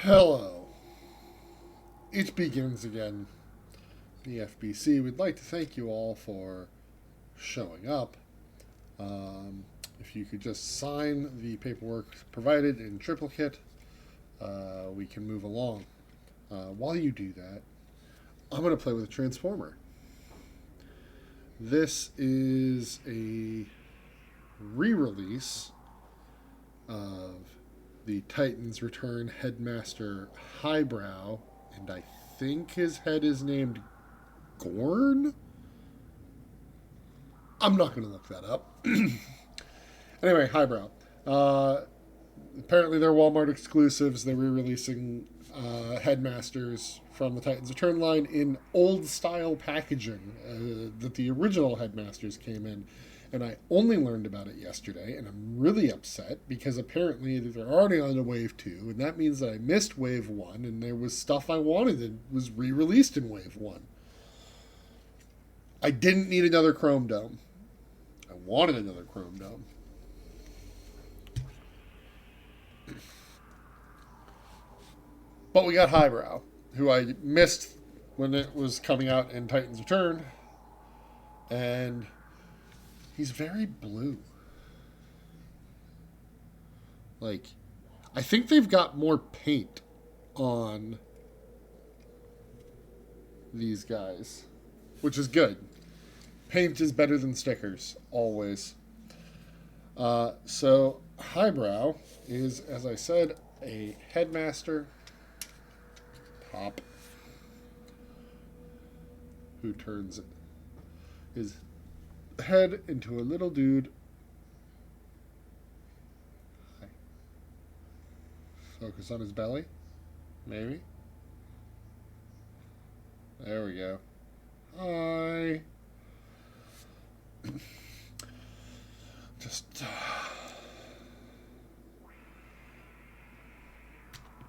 Hello. It begins again. The FBC would like to thank you all for showing up. Um, if you could just sign the paperwork provided in triplicate, we can move along. While you do that, I'm going to play with a transformer. This is a re release of the Titans Return Headmaster Highbrow, and I think his head is named Gorn? I'm not going to look that up. Anyway, Highbrow. Apparently, they're Walmart exclusives. They're re releasing Headmasters from the Titans Return line in old style packaging that the original Headmasters came in. And I only learned about it yesterday, and I'm really upset because apparently they're already on to Wave 2, and that means that I missed Wave 1, and there was stuff I wanted that was re released in Wave 1. I didn't need another Chrome Dome. I wanted another Chrome Dome. But we got Highbrow, who I missed when it was coming out in Titans Return, and he's very blue. Like, I think they've got more paint on these guys, which is good. Paint is better than stickers, always. So, Highbrow is, as I said, a headmaster pop who turns his head into a little dude. Focus on his belly. Maybe. There we go. Hi. Just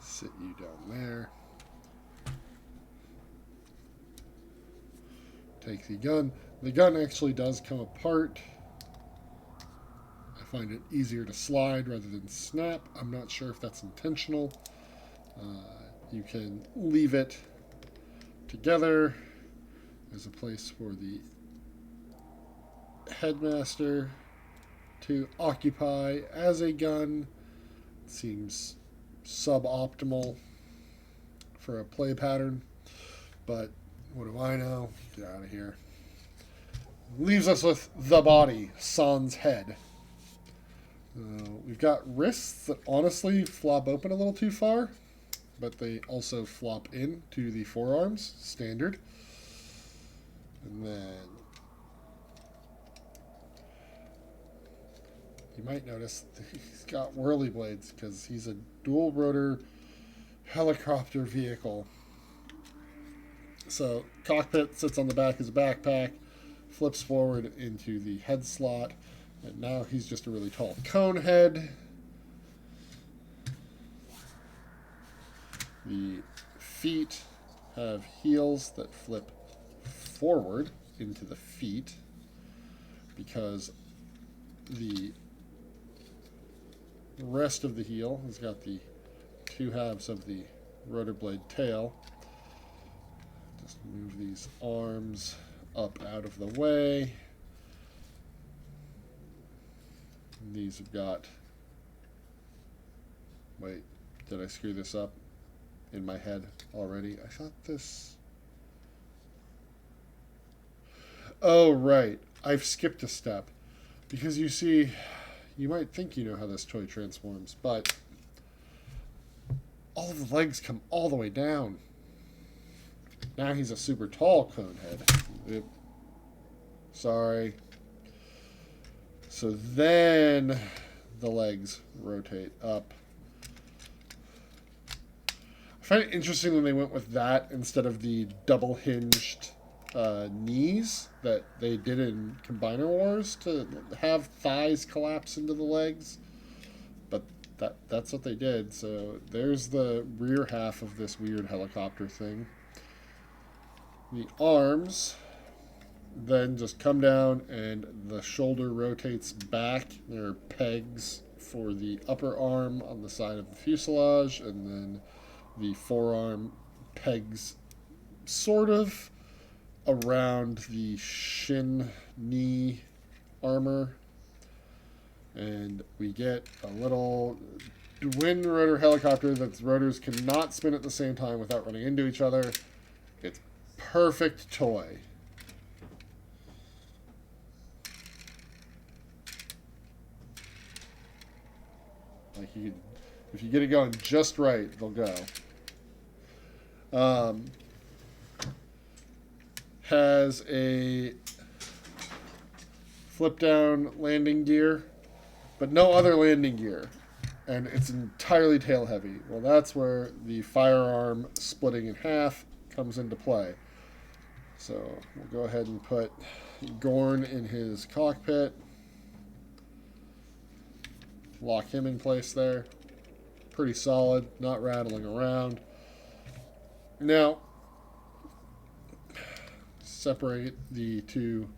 sit you down there. Take the gun. The gun actually does come apart. I find it easier to slide rather than snap. I'm not sure if that's intentional. You can leave it together as a place for the headmaster to occupy as a gun. It seems suboptimal for a play pattern, but what do I know? Get out of here. Leaves us with the body, Sans head. We've got wrists that honestly flop open a little too far, but they also flop in to the forearms, standard. And then you might notice he's got whirly blades because he's a dual rotor helicopter vehicle. So cockpit sits on the back as a backpack, flips forward into the head slot, and now he's just a really tall cone head. The feet have heels that flip forward into the feet because the rest of the heel has got the two halves of the rotor blade tail. Just move these arms up out of the way. These have got... Wait, did I screw this up in my head already? I thought this... Oh, right. I've skipped a step. Because you see, you might think you know how this toy transforms, but all of the legs come all the way down. Now he's a super tall cone head. Yep. Sorry. So then the legs rotate up. I find it interesting when they went with that instead of the double hinged knees that they did in Combiner Wars to have thighs collapse into the legs. But that's what they did. So there's the rear half of this weird helicopter thing. The arms then just come down and the shoulder rotates back. There are pegs for the upper arm on the side of the fuselage, and then the forearm pegs sort of around the shin knee armor. And we get a little twin rotor helicopter that rotors cannot spin at the same time without running into each other. It's perfect toy. Like you could, if you get it going just right, they'll go. Has a flip down landing gear, but no other landing gear. And it's entirely tail heavy. Well, that's where the firearm splitting in half comes into play. So we'll go ahead and put Gorn in his cockpit. Lock him in place there. Pretty solid, not rattling around. Now, separate the two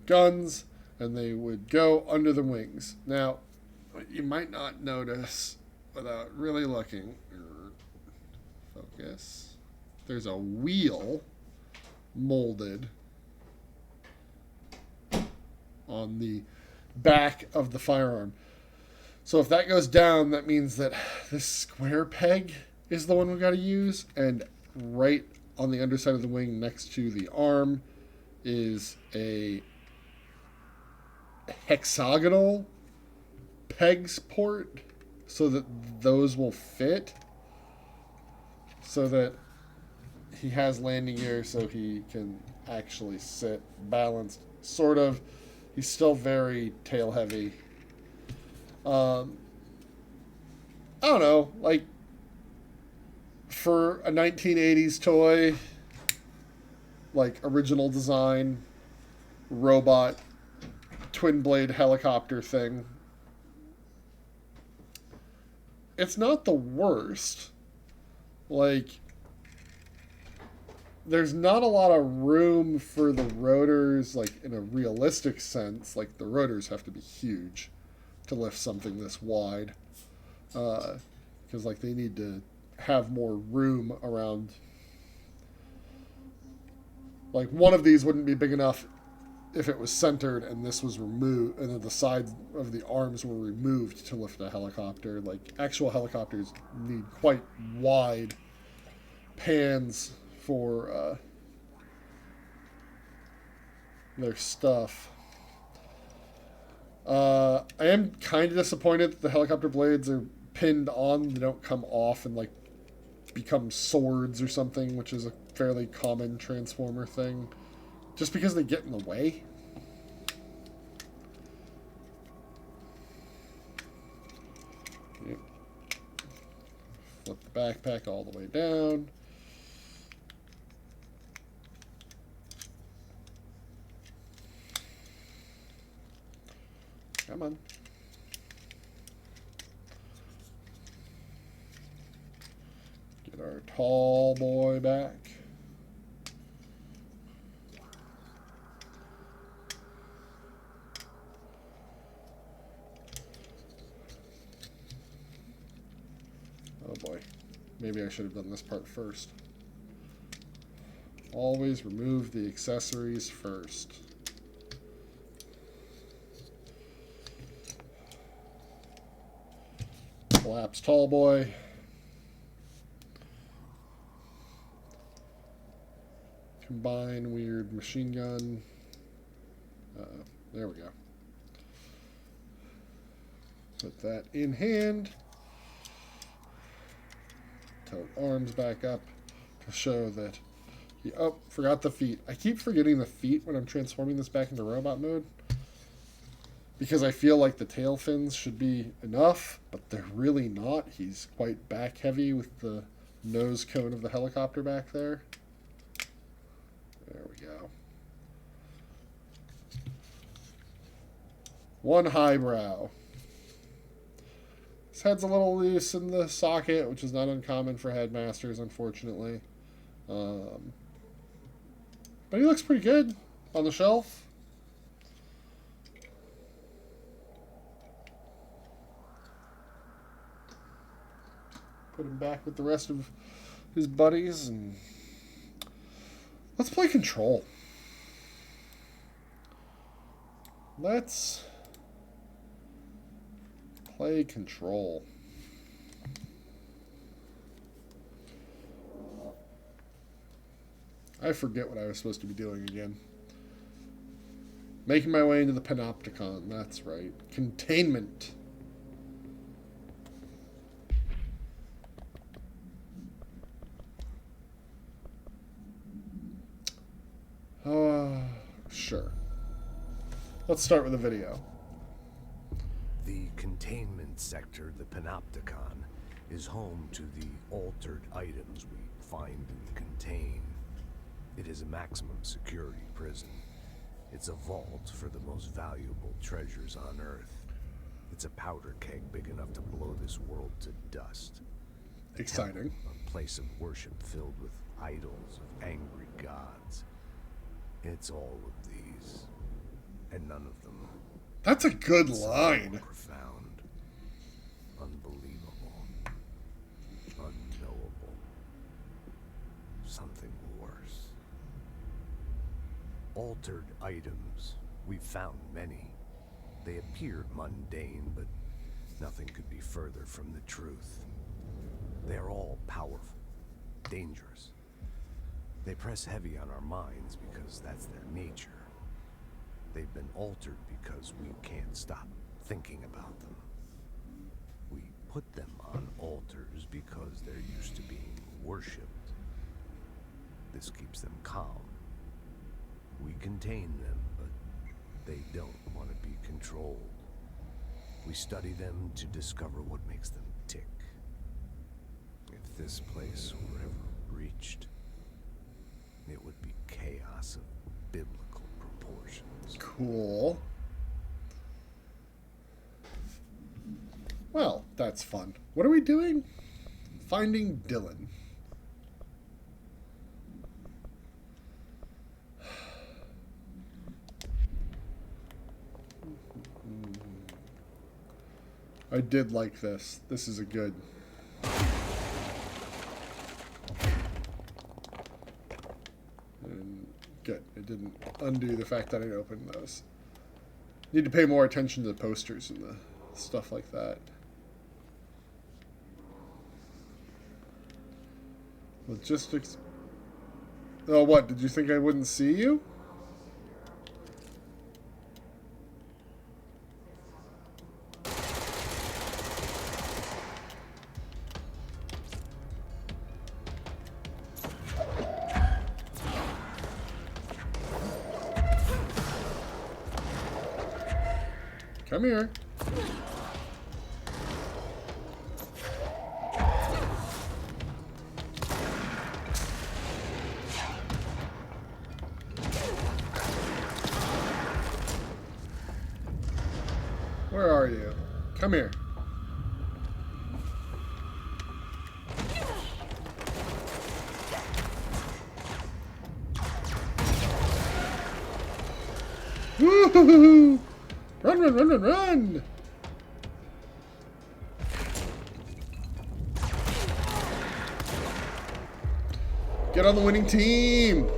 guns, and they would go under the wings. Now, you might not notice without really looking. Focus. There's a wheel molded on the back of the firearm. So if that goes down, that means that this square peg is the one we got to use, and right on the underside of the wing next to the arm is a hexagonal pegs port so that those will fit, so that he has landing gear so he can actually sit balanced, sort of. He's still very tail heavy. I don't know, like, for a 1980s toy, like original design, robot, twin blade helicopter thing, it's not the worst. Like, there's not a lot of room for the rotors, like, in a realistic sense. Like, the rotors have to be huge to lift something this wide. Because, like, they need to have more room around. Like, one of these wouldn't be big enough if it was centered and this was removed, and then the sides of the arms were removed to lift a helicopter. Like, actual helicopters need quite wide pans for their stuff. I am kind of disappointed that the helicopter blades are pinned on. They don't come off and, like, become swords or something, which is a fairly common Transformer thing. Just because they get in the way. Yep. Flip the backpack all the way down. Come on. Get our tall boy back. Oh boy. Maybe I should have done this part first. Always remove the accessories first. Collapse tall boy. Combine weird machine gun. There we go. Put that in hand. Tilt arms back up to show that he, oh, forgot the feet. I keep forgetting the feet when I'm transforming this back into robot mode, because I feel like the tail fins should be enough, but they're really not. He's quite back heavy with the nose cone of the helicopter back there. There we go. One highbrow. His head's a little loose in the socket, which is not uncommon for headmasters, unfortunately. But he looks pretty good on the shelf. Put him back with the rest of his buddies, and let's play Control. Let's play Control. I forget what I was supposed to be doing again. Making my way into the Panopticon. That's right. Containment. Sure. Let's start with a video. The containment sector, the Panopticon, is home to the altered items we find and contain. It is a maximum security prison. It's a vault for the most valuable treasures on Earth. It's a powder keg big enough to blow this world to dust. Exciting. A place of worship filled with idols of angry gods. It's all of these, and none of them. That's a good line. Profound, unbelievable, unknowable. Something worse. Altered items. We've found many. They appeared mundane, but nothing could be further from the truth. They're all powerful, dangerous. They press heavy on our minds because that's their nature. They've been altered because we can't stop thinking about them. We put them on altars because they're used to being worshipped. This keeps them calm. We contain them, but they don't want to be controlled. We study them to discover what makes them tick. If this place were ever reached, it would be chaos of biblical proportions. Cool. Well, that's fun. What are we doing? Finding Dylan. I did like this. This is a good. And good. It didn't undo the fact that I opened those. Need to pay more attention to the posters and the stuff like that. Logistics. Oh, what? Did you think I wouldn't see you? Come here. Where are you? Come here. Woo-hoo-hoo-hoo! Run, run, run, run, run! Get on the winning team!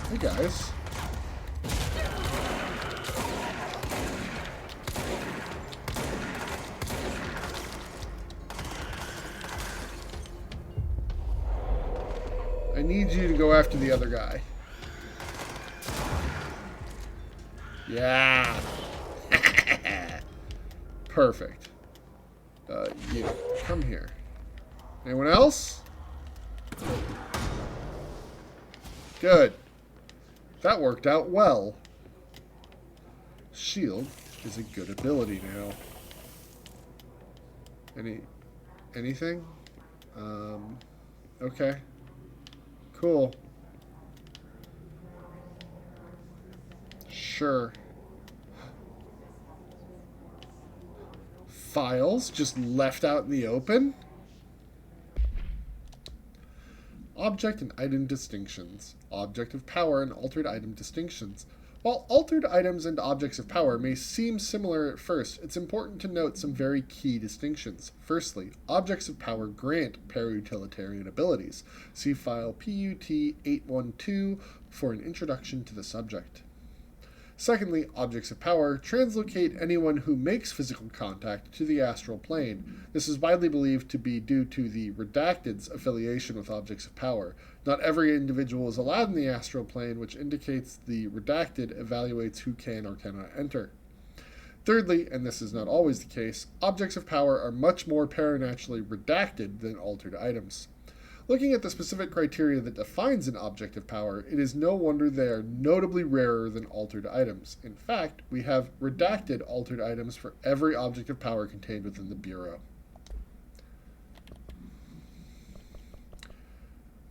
Hey guys. I need you to go after the other guy. Yeah. Perfect. You. Come here. Anyone else? Good. That worked out well. Shield is a good ability now. Anything? Okay. Cool. Sure. Files just left out in the open? object and item distinctions. Object of power and altered item distinctions. While altered items and objects of power may seem similar at first, it's important to note some very key distinctions. Firstly, objects of power grant para-utilitarian abilities. See file PUT 812 for an introduction to the subject. Secondly, objects of power translocate anyone who makes physical contact to the astral plane. This is widely believed to be due to the Redacted's affiliation with objects of power. Not every individual is allowed in the astral plane, which indicates the Redacted evaluates who can or cannot enter. Thirdly, and this is not always the case, objects of power are much more paranaturally redacted than altered items. Looking at the specific criteria that defines an object of power, it is no wonder they are notably rarer than altered items. In fact, we have redacted altered items for every object of power contained within the Bureau.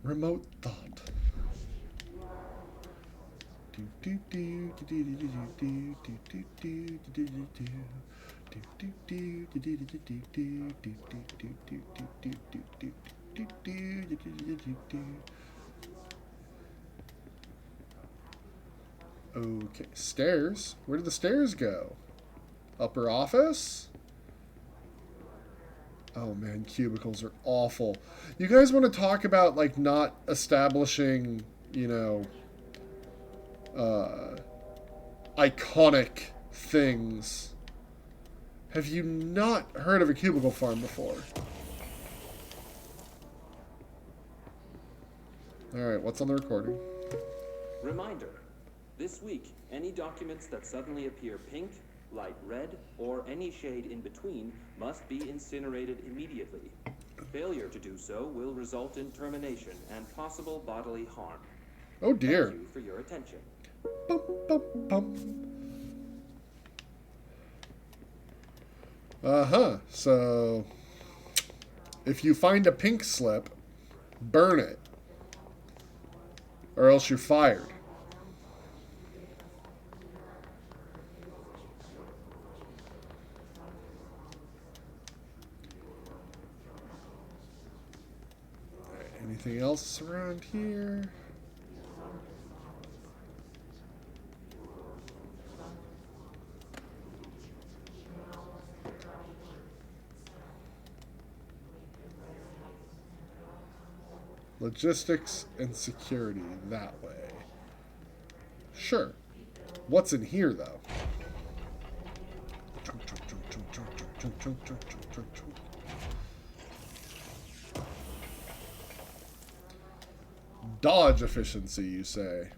Remote thought. Okay, stairs. Where did the stairs go? Upper office? Oh man, cubicles are awful. You guys want to talk about, like, not establishing, you know, iconic things. Have you not heard of a cubicle farm before? Alright, what's on the recording? Reminder. This week, any documents that suddenly appear pink, light red, or any shade in between must be incinerated immediately. Failure to do so will result in termination and possible bodily harm. Oh dear. Thank you for your attention. Bum, bum, bum. So, if you find a pink slip, burn it. Or else you're fired. Anything else around here? Logistics and security that way. Sure. What's in here, though? Dodge efficiency, you say?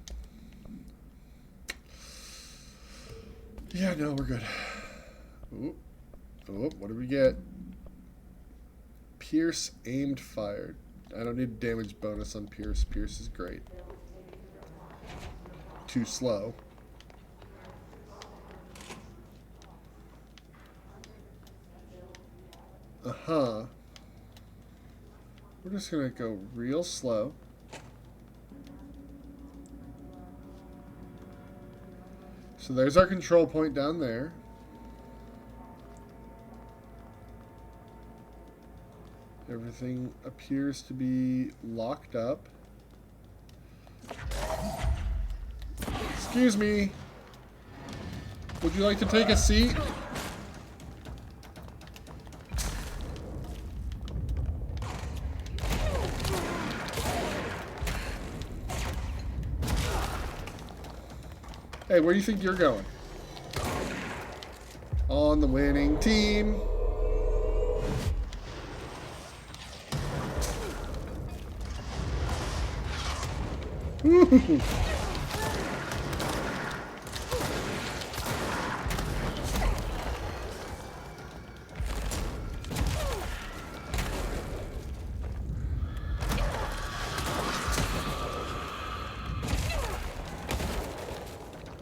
Yeah, no, we're good. Oop. Oop, what did we get? Pierce aimed fired. I don't need damage bonus on Pierce. Pierce is great. Too slow. Uh-huh. We're just gonna go real slow. So there's our control point down there. Everything appears to be locked up. Excuse me. Would you like to take a seat? Hey, where do you think you're going? On the winning team. Woo-hoo-hoo.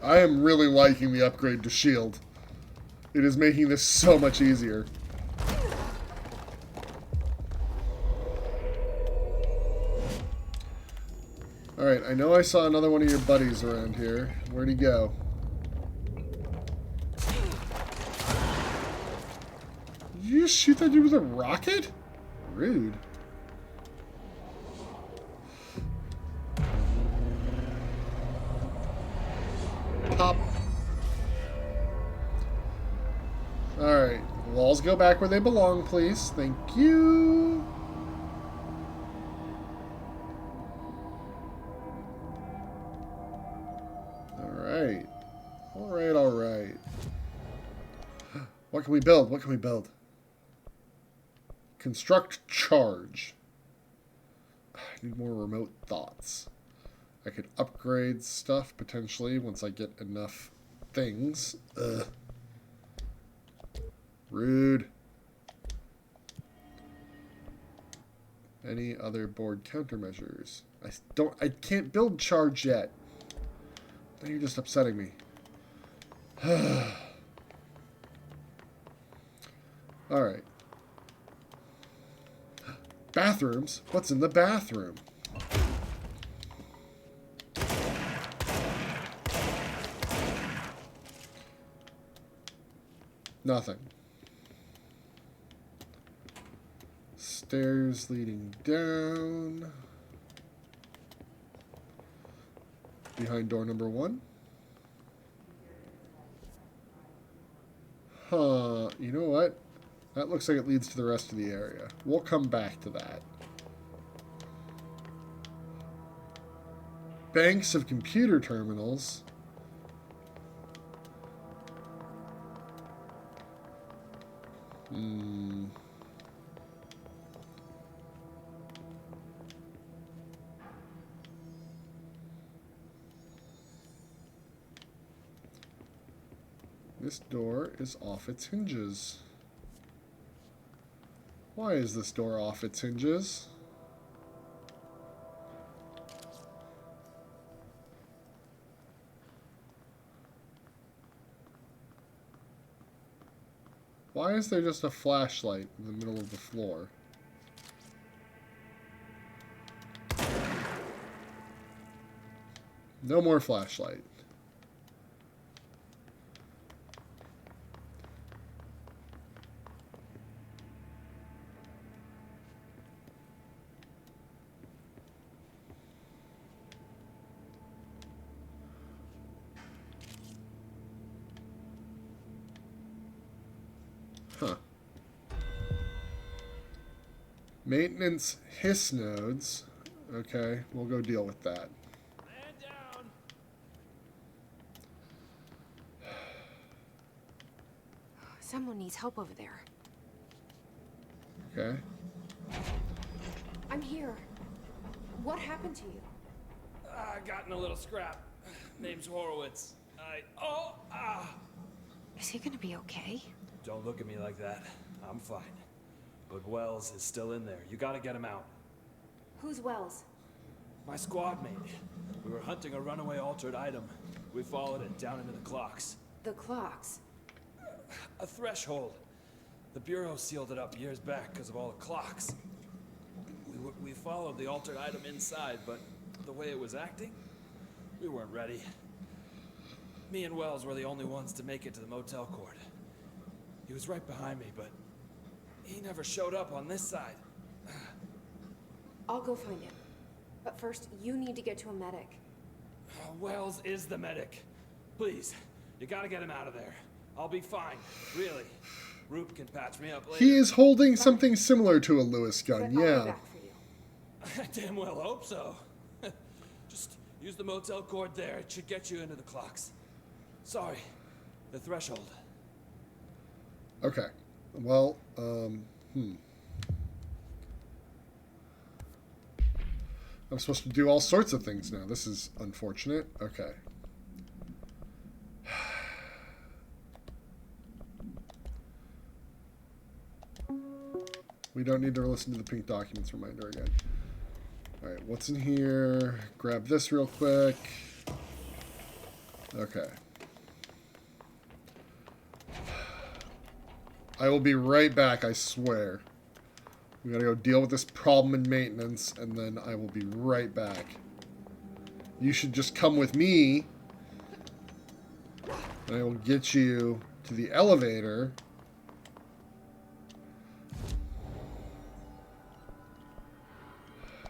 I am really liking the upgrade to shield. It is making this so much easier. Alright, I know I saw another one of your buddies around here. Where'd he go? Did you just shoot that dude with a rocket? Rude. Wells go back where they belong, please. Thank you. Alright. Alright, alright. What can we build? What can we build? Construct charge. I need more remote thoughts. I could upgrade stuff, potentially, once I get enough things. Ugh. Rude. Any other board countermeasures? I can't build charge yet. Now you're just upsetting me. Alright. Bathrooms? What's in the bathroom? Nothing. Stairs leading down. Behind door number 1. Huh. You know what? That looks like it leads to the rest of the area. We'll come back to that. Banks of computer terminals. This door is off its hinges. Why is this door off its hinges? Why is there just a flashlight in the middle of the floor? No more flashlight. Huh. Maintenance hiss nodes. Okay, we'll go deal with that. Man down. Someone needs help over there. Okay. I'm here. What happened to you? I got in a little scrap. Name's Horowitz. Is he gonna be okay? Don't look at me like that. I'm fine. But Wells is still in there. You gotta get him out. Who's Wells? My squad mate. We were hunting a runaway altered item. We followed it down into the clocks. The clocks. A threshold. The Bureau sealed it up years back because of all the clocks. We followed the altered item inside, but the way it was acting, we weren't ready. Me and Wells were the only ones to make it to the motel court. He was right behind me, but he never showed up on this side. I'll go find him. But first, you need to get to a medic. Wells is the medic. Please, you gotta get him out of there. I'll be fine, really. Roop can patch me up later. He is holding something similar to a Lewis gun, But I'll be yeah. back for you. I damn well hope so. Just use the motel cord there. It should get you into the clocks. Sorry, the threshold. Okay. Well, I'm supposed to do all sorts of things now. This is unfortunate. Okay. We don't need to listen to the pink documents reminder again. Alright, what's in here? Grab this real quick. Okay. I will be right back, I swear. We gotta go deal with this problem in maintenance, and then I will be right back. You should just come with me, and I will get you to the elevator.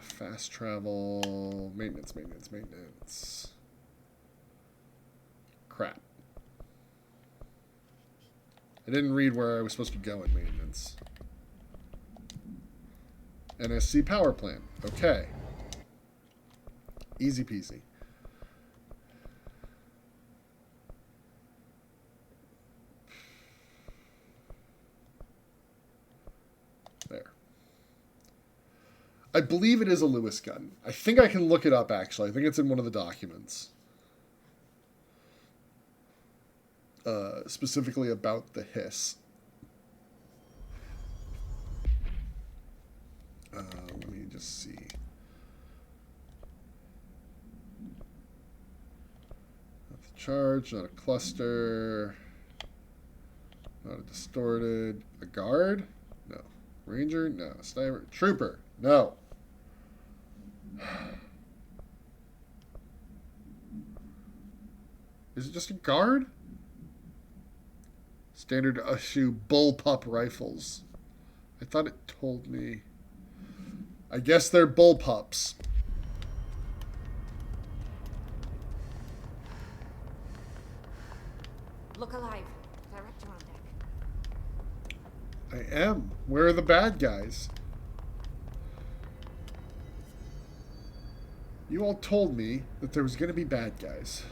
Fast travel, maintenance, maintenance, maintenance. Crap. I didn't read where I was supposed to go in maintenance. NSC power plant. Okay. Easy peasy. There. I believe it is a Lewis gun. I think I can look it up, actually. I think it's in one of the documents. Specifically about the hiss. Let me just see. Not the charge, not a cluster, not a distorted. A guard? No. Ranger? No. Sniper? Trooper? No. Is it just a guard? Standard issue bullpup rifles. I thought it told me. I guess they're bullpups. Look alive. Director on deck. I am. Where are the bad guys? You all told me that there was going to be bad guys.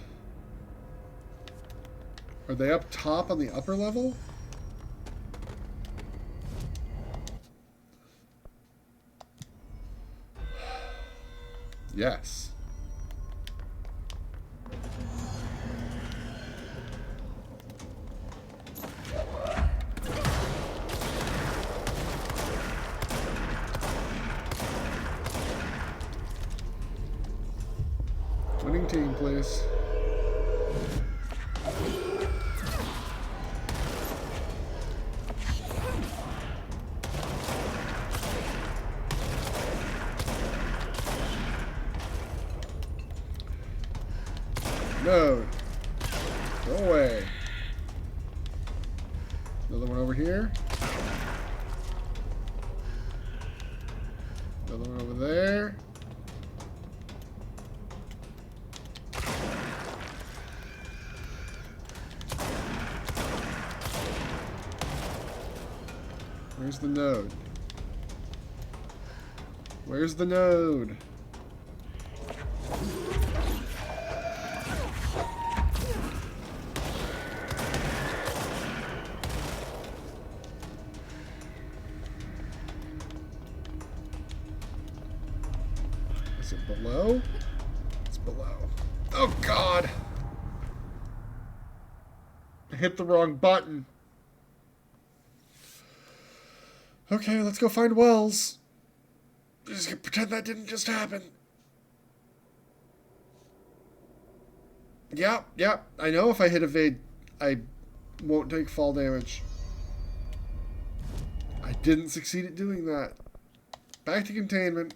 Are they up top on the upper level? Yes. Winning team, please. No. Go away. Another one over here. Another one over there. Where's the node? Where's the node? Is it below? It's below. Oh, God! I hit the wrong button. Okay, let's go find Wells. Just pretend that didn't just happen. Yeah. I know if I hit evade, I won't take fall damage. I didn't succeed at doing that. Back to containment.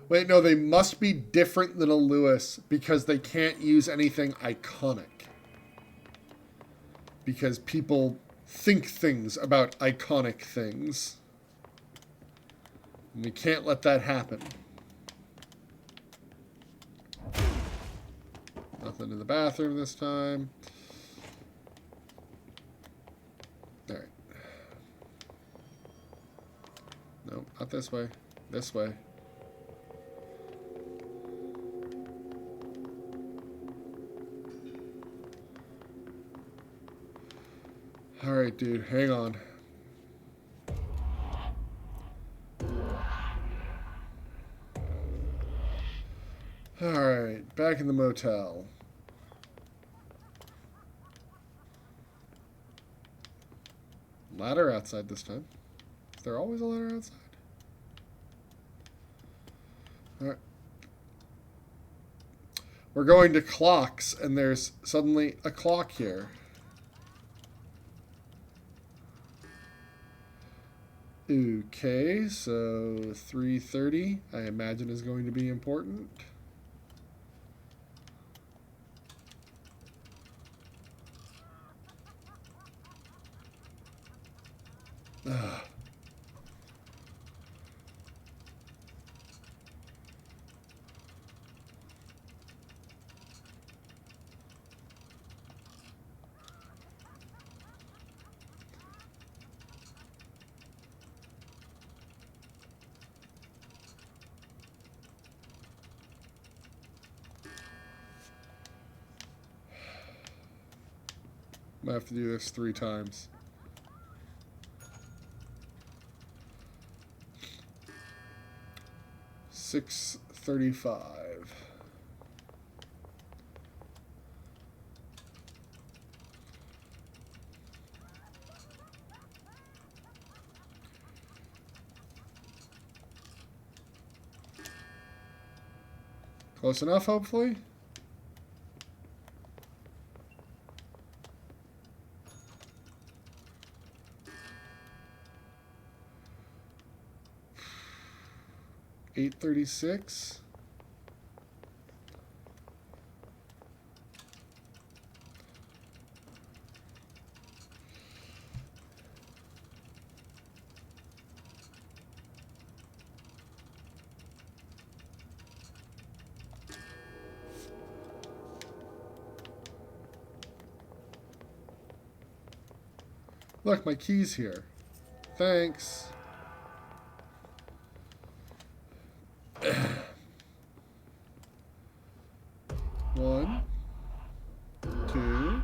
Wait, no, they must be different than a Lewis because they can't use anything iconic. Because people think things about iconic things. And we can't let that happen. Nothing in the bathroom this time. Alright. No, not this way. This way. Alright, dude, hang on. Alright, back in the motel. Ladder outside this time. Is there always a ladder outside? Alright. We're going to clocks, and there's suddenly a clock here. Okay, so 3:30, I imagine, is going to be important. Ugh. Might have to do this 3 times. $6.35. Close enough, hopefully. $8.36. Look, my key's here. Thanks. One, 2,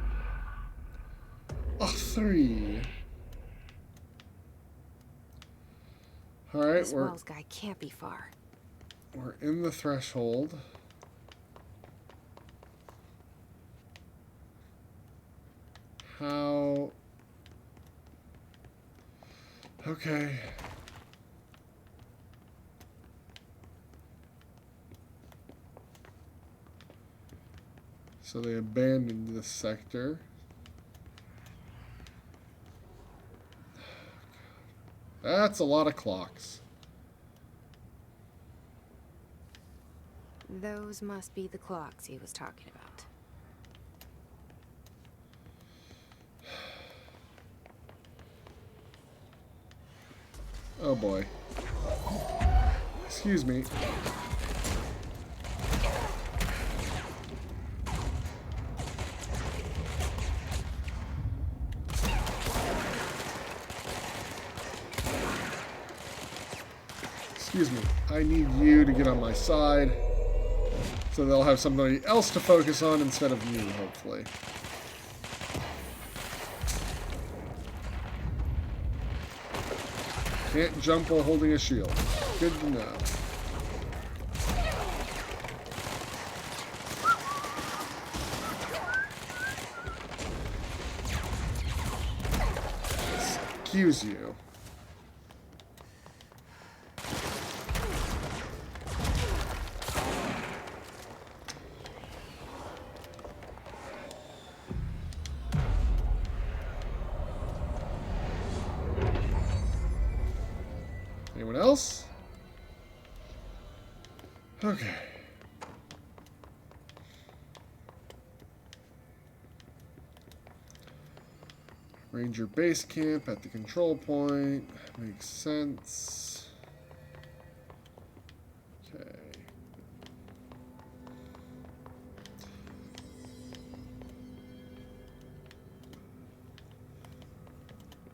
3. All right, This Wells guy can't be far. we're in the threshold. How? Okay. So they abandoned this sector. That's a lot of clocks. Those must be the clocks he was talking about. Oh boy. Excuse me. Excuse me. I need you to get on my side so they'll have somebody else to focus on instead of me, hopefully. Can't jump while holding a shield. Good to know. Excuse you. Anyone else? Okay. Ranger base camp at the control point. Makes sense. Okay.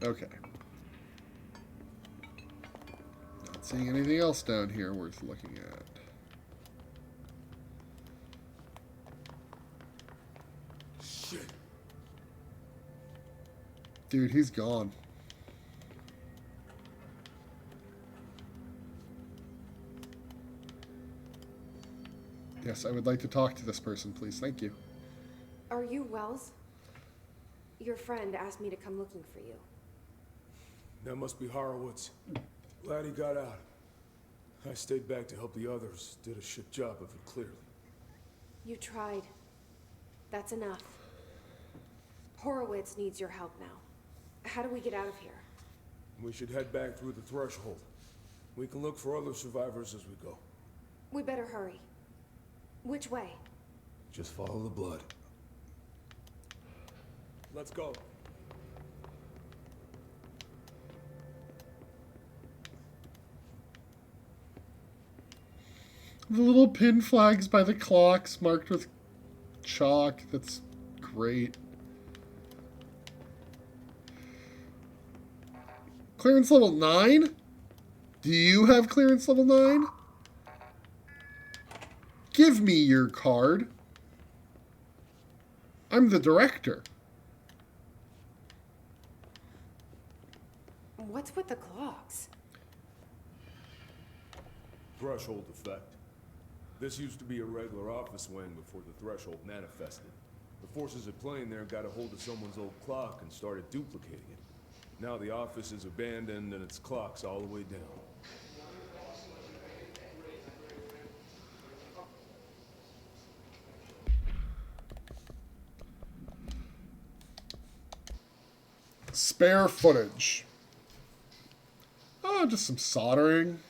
Okay. Not seeing anything else down here worth looking at. Shit. Dude, he's gone. Yes, I would like to talk to this person, please. Thank you. Are you Wells? Your friend asked me to come looking for you. That must be Horowitz. Glad he got out. I stayed back to help the others. Did a shit job of it, clearly. You tried. That's enough. Horowitz needs your help now. How do we get out of here? We should head back through the threshold. We can look for other survivors as we go. We better hurry. Which way? Just follow the blood. Let's go. The little pin flags by the clocks marked with chalk. That's great. Clearance level 9? Do you have clearance level 9? Give me your card. I'm the director. What's with the clocks? Threshold effect. This used to be a regular office wing before the threshold manifested. The forces at play in there got a hold of someone's old clock and started duplicating it. Now the office is abandoned and its clock's all the way down. Spare footage. Oh, just some soldering.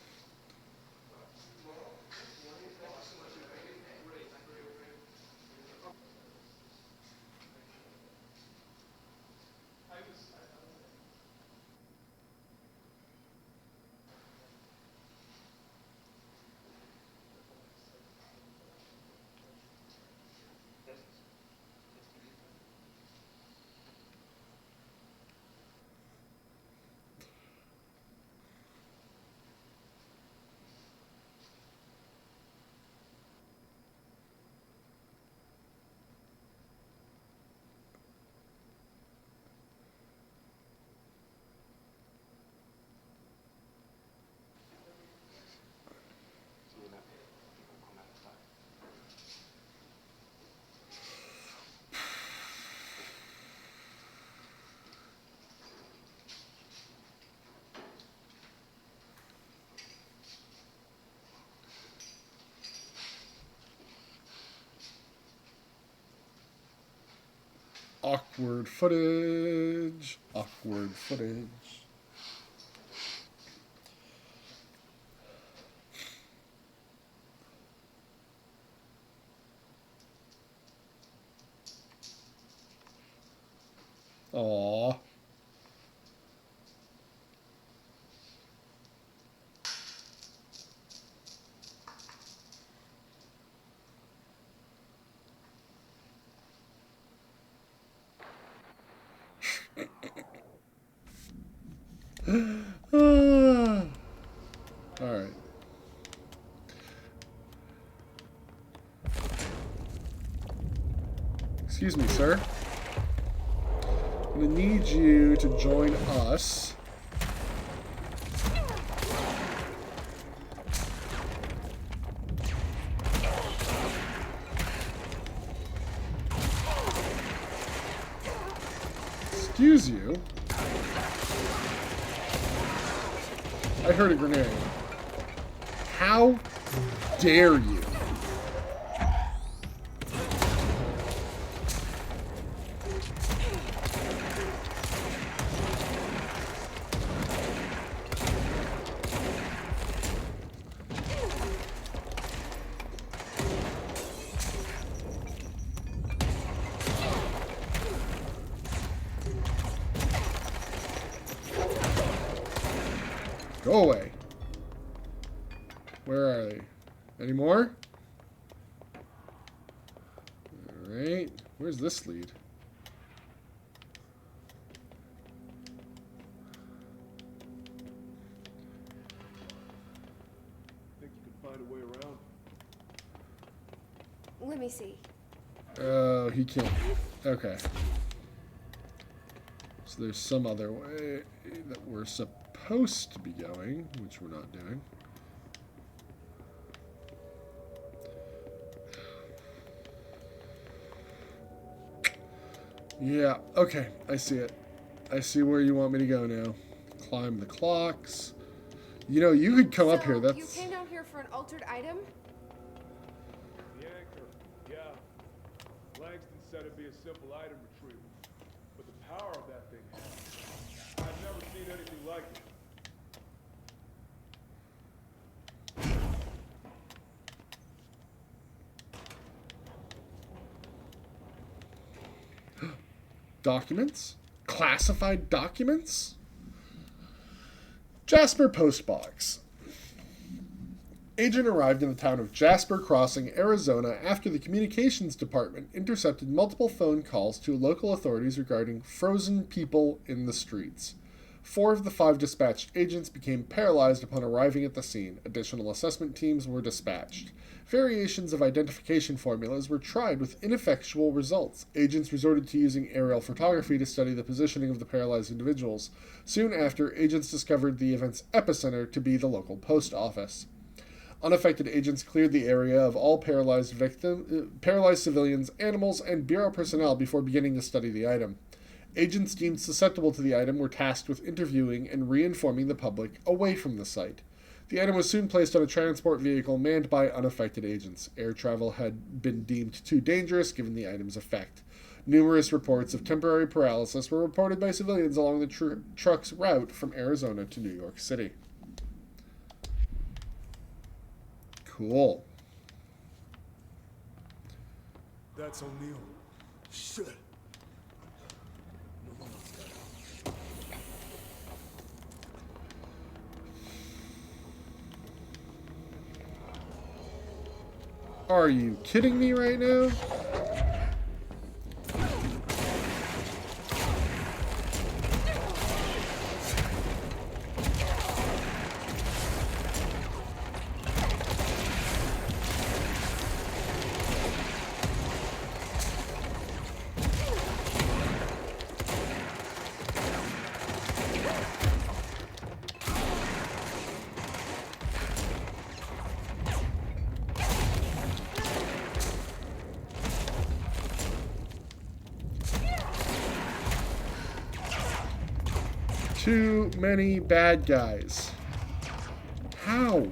Awkward footage. Awkward footage. Aww. Alright. Excuse me, sir. I'm gonna need you to join us. Excuse you. I heard a grenade. How dare you? Go away. Where are they? Any more? Alright. Where's this lead? Think you can find a way around? Let me see. Oh, he can't. Okay. So there's some other way that we're supposed to be going, which we're not doing. Yeah, okay, I see it. I see where you want me to go now. Climb the clocks. You know, you could come up here. That's... You came down here for an altered item? The anchor, yeah. Langston said it'd be a simple item retrieval. But the power of that thing, I've never seen anything like it. Documents? Classified documents? Jasper Postbox. Agent arrived in the town of Jasper Crossing, Arizona after the communications department intercepted multiple phone calls to local authorities regarding frozen people in the streets. 4 of the 5 dispatched agents became paralyzed upon arriving at the scene. Additional assessment teams were dispatched. Variations of identification formulas were tried with ineffectual results. Agents resorted to using aerial photography to study the positioning of the paralyzed individuals. Soon after, agents discovered the event's epicenter to be the local post office. Unaffected agents cleared the area of all paralyzed civilians, animals, and Bureau personnel before beginning to study the item. Agents deemed susceptible to the item were tasked with interviewing and reinforming the public away from the site. The item was soon placed on a transport vehicle manned by unaffected agents. Air travel had been deemed too dangerous given the item's effect. Numerous reports of temporary paralysis were reported by civilians along the truck's route from Arizona to New York City. Cool. That's O'Neill. Shit. Are you kidding me right now? Too many bad guys. How?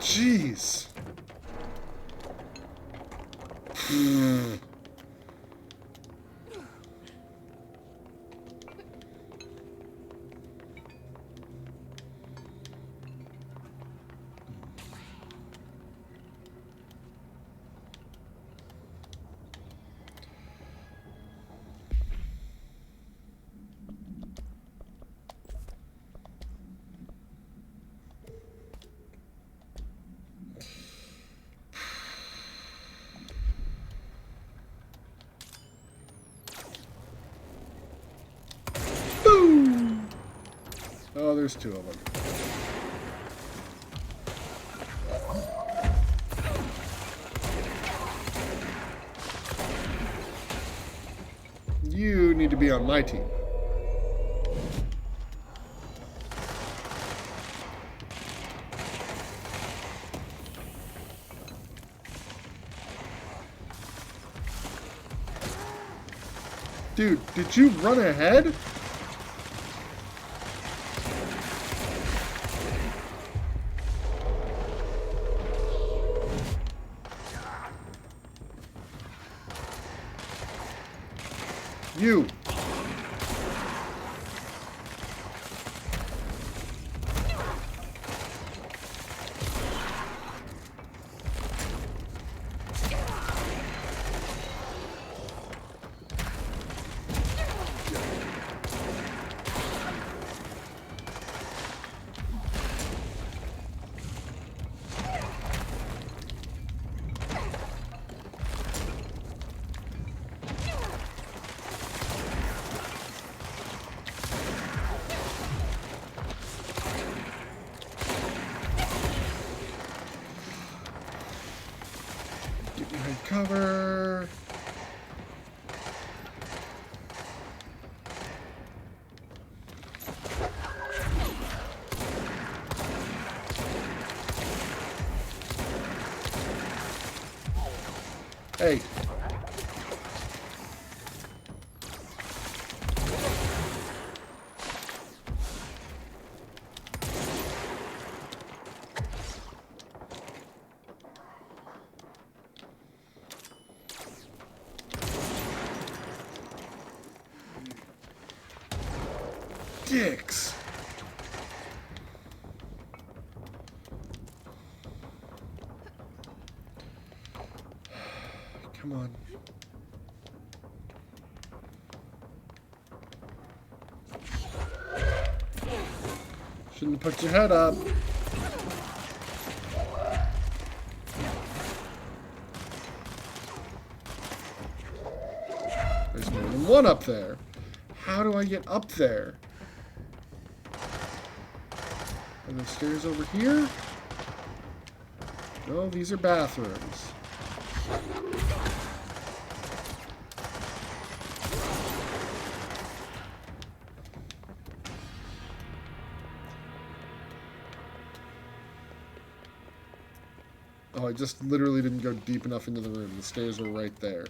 Jeez. Oh, there's 2 of them. You need to be on my team. Dude, did you run ahead? You. Get behind cover. Hey. dicks. Come on. Shouldn't have put your head up. There's more than one up there. How do I get up there? Are there stairs over here? No, these are bathrooms. Oh, I just literally didn't go deep enough into the room. The stairs were right there.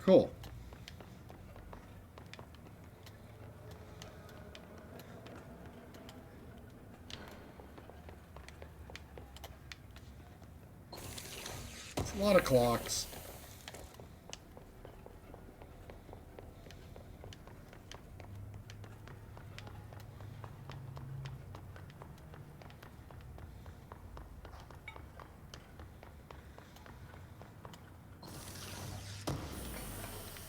Cool. It's a lot of clocks.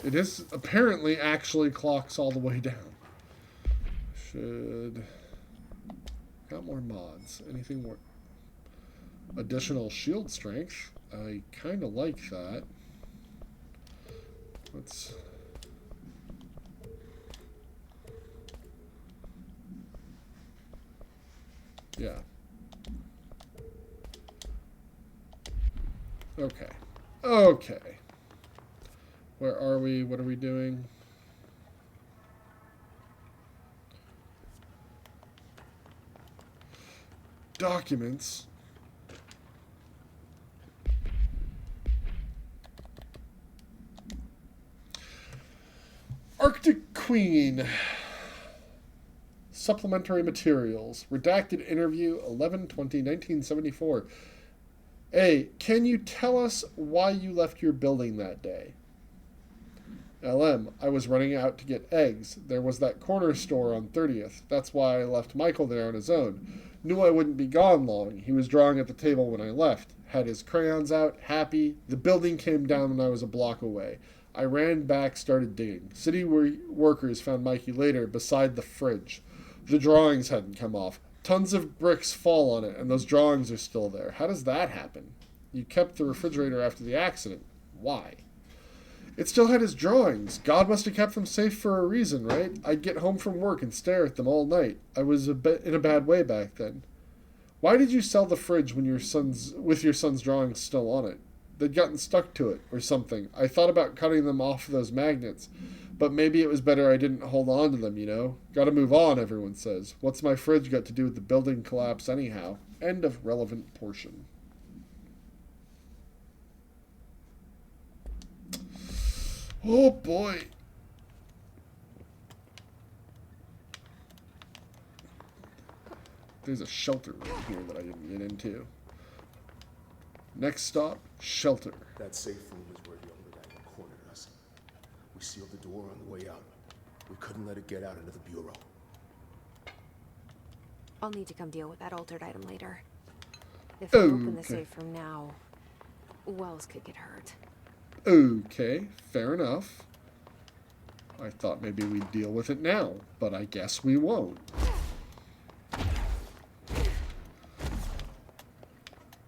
It is apparently actually clocks all the way down. Should... Got more mods. Anything more? Additional shield strength. I kind of like that. Let's... Yeah. Okay. Okay. Where are we? What are we doing? Documents. Arctic Queen. Supplementary materials. Redacted interview 11/20/1974. A. Can you tell us why you left your building that day? LM. I was running out to get eggs. There was that corner store on 30th. That's why I left Michael there on his own. Knew I wouldn't be gone long. He was drawing at the table when I left. Had his crayons out, happy. The building came down when I was a block away. I ran back, started digging. City workers found Mikey later beside the fridge. The drawings hadn't come off. Tons of bricks fall on it, and those drawings are still there. How does that happen? You kept the refrigerator after the accident. Why? It still had his drawings. God must have kept them safe for a reason, right? I'd get home from work and stare at them all night. I was in a bad way back then. Why did you sell the fridge when with your son's drawings still on it? They'd gotten stuck to it or something. I thought about cutting them off those magnets, but maybe it was better I didn't hold on to them, you know? Gotta move on, everyone says. What's my fridge got to do with the building collapse anyhow? End of relevant portion. Oh boy. There's a shelter room here that I didn't get into. Next stop, shelter. That safe room is where the older guy cornered us. We sealed the door on the way out. We couldn't let it get out into the bureau. I'll need to come deal with that altered item later. If I open the Okay. safe room now, Wells could get hurt. Okay, fair enough. I thought maybe we'd deal with it now, but I guess we won't.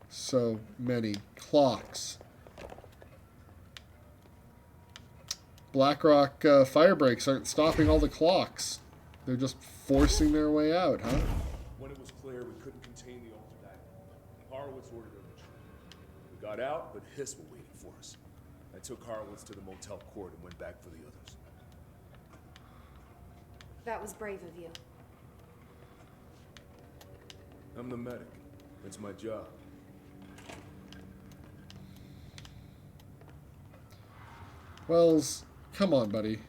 So many clocks. Blackrock fire breaks aren't stopping all the clocks. They're just forcing their way out, huh? When it was clear we couldn't contain the altered item, Horowitz ordered a retreat. We got out, but Hiss were waiting for us. I took Horowitz to the motel court and went back for the others. That was brave of you. I'm the medic. It's my job. Wells, come on, buddy.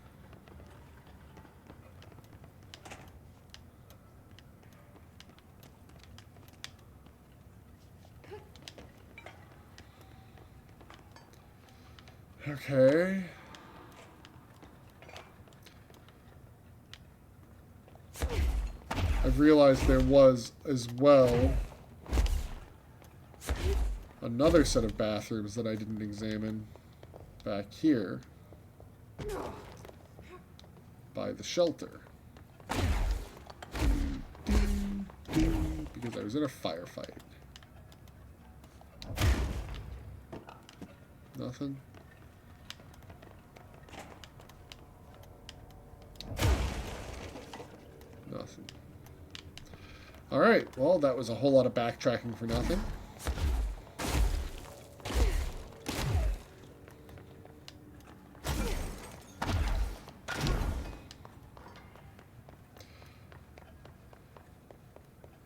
Okay. realized there was as well another set of bathrooms that I didn't examine back here by the shelter. Because I was in a firefight. Nothing. Nothing. Alright, well, that was a whole lot of backtracking for nothing.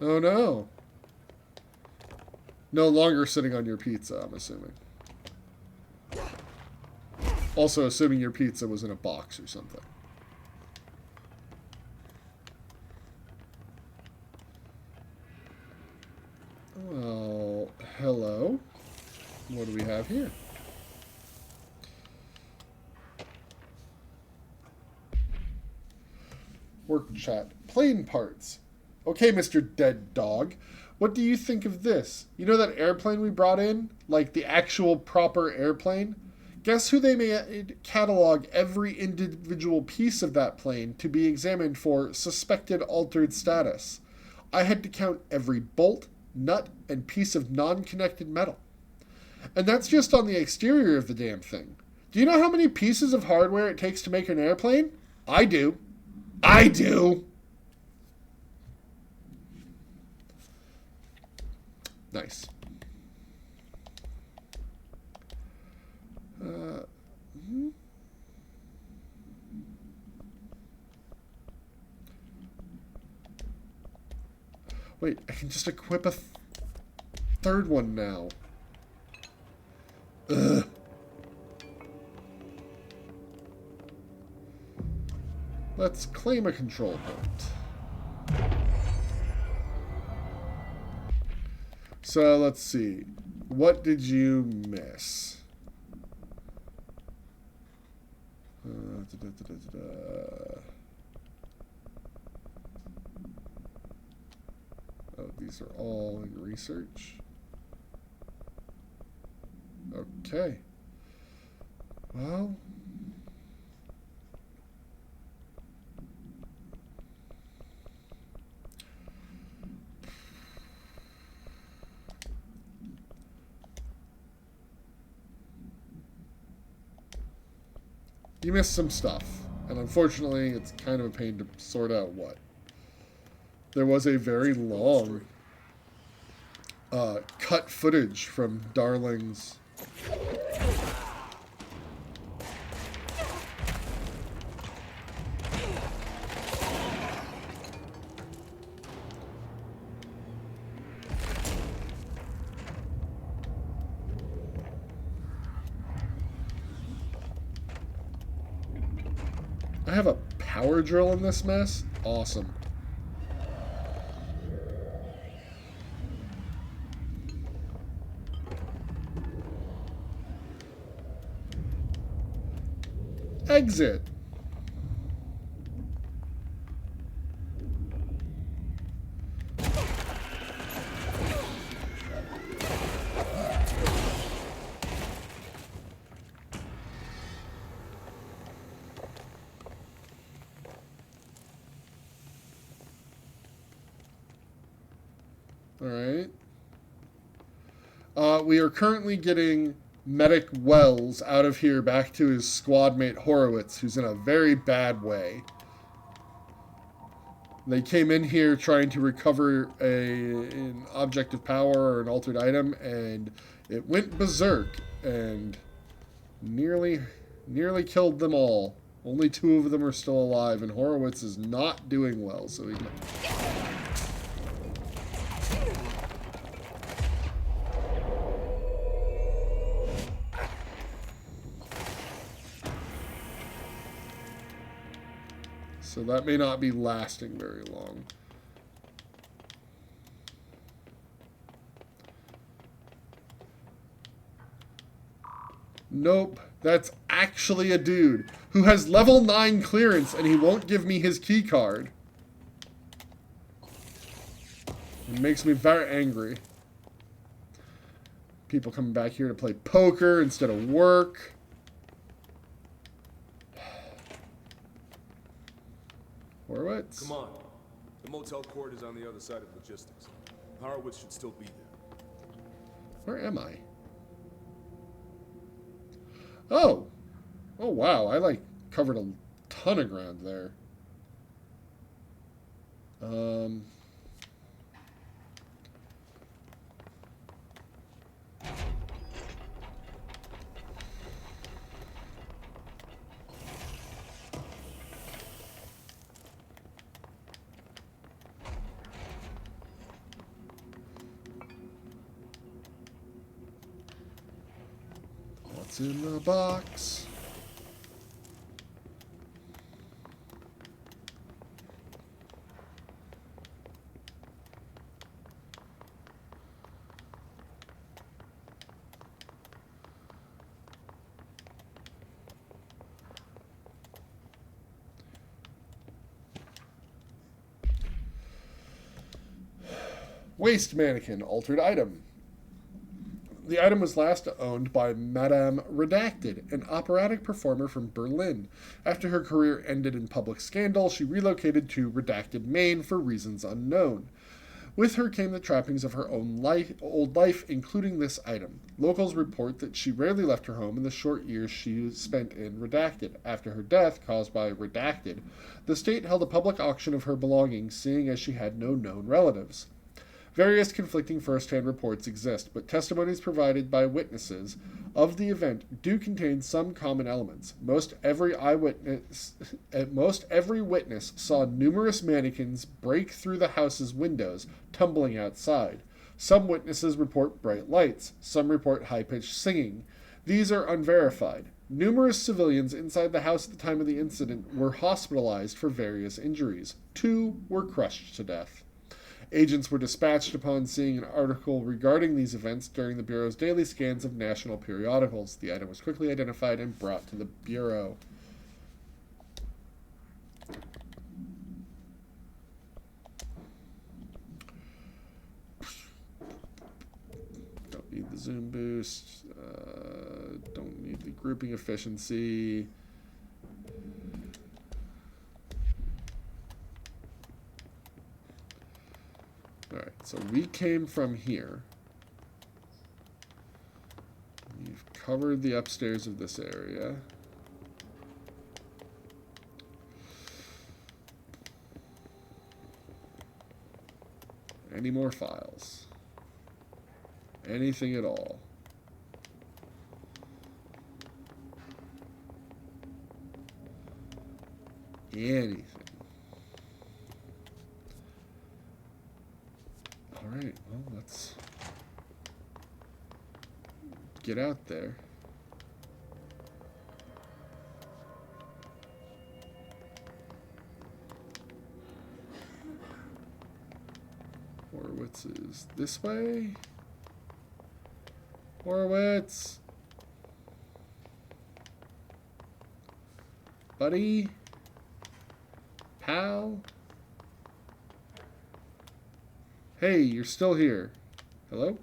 Oh no. No longer sitting on your pizza, I'm assuming. Also assuming your pizza was in a box or something. Well, hello. What do we have here? Work chat. Plane parts. Okay, Mr. Dead Dog. What do you think of this? You know that airplane we brought in? Like the actual proper airplane? Guess who they made catalog every individual piece of that plane to be examined for suspected altered status. I had to count every bolt, nut, and piece of non-connected metal. And that's just on the exterior of the damn thing. Do you know how many pieces of hardware it takes to make an airplane? I do. I do! Nice. Wait, I can just equip a third one now. Ugh. Let's claim a control point. So let's see. What did you miss? Oh, these are all in research. Okay. Well. You missed some stuff, and unfortunately, it's kind of a pain to sort out what. There was a very long cut footage from Darling's I have a power drill in this mess? Awesome. Exit. Alright. We are currently getting Medic Wells out of here back to his squad mate Horowitz, who's in a very bad way. They came in here trying to recover an object of power or an altered item, and it went berserk and nearly killed them all. Only 2 of them are still alive, and Horowitz is not doing well, so he... So that may not be lasting very long. Nope, that's actually a dude who has level 9 clearance and he won't give me his key card. It makes me very angry. People coming back here to play poker instead of work. Horowitz? Come on. The motel court is on the other side of logistics. Horowitz should still be there. Where am I? Oh! Oh, wow. I, like, covered a ton of ground there. What's in the box? Waste mannequin, altered item. The item was last owned by Madame Redacted, an operatic performer from Berlin. After her career ended in public scandal, she relocated to Redacted, Maine for reasons unknown. With her came the trappings of her own old life, including this item. Locals report that she rarely left her home in the short years she spent in Redacted. After her death, caused by Redacted, the state held a public auction of her belongings, seeing as she had no known relatives. Various conflicting first-hand reports exist, but testimonies provided by witnesses of the event do contain some common elements. Most every witness saw numerous mannequins break through the house's windows, tumbling outside. Some witnesses report bright lights. Some report high-pitched singing. These are unverified. Numerous civilians inside the house at the time of the incident were hospitalized for various injuries. 2 were crushed to death. Agents were dispatched upon seeing an article regarding these events during the Bureau's daily scans of national periodicals. The item was quickly identified and brought to the Bureau. Don't need the zoom boost. Don't need the grouping efficiency. Alright, so we came from here. We've covered the upstairs of this area. Any more files? Anything at all? Anything. Alright, well, let's get out there. Horowitz is this way. Horowitz! Buddy? Pal? Hey, you're still here. Hello?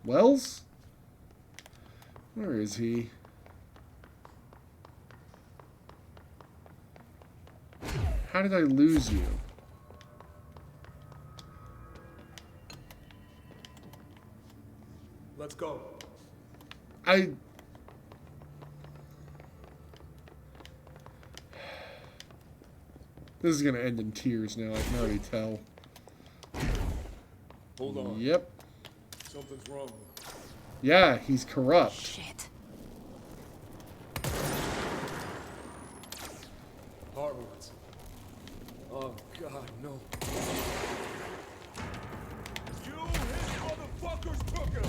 Wells? Where is he? How did I lose you? Let's go. This is gonna end in tears now, I can already tell. Hold on. Yep. Something's wrong. Yeah, he's corrupt. Shit. Horowitz. Oh, God, no. You his motherfuckers took him!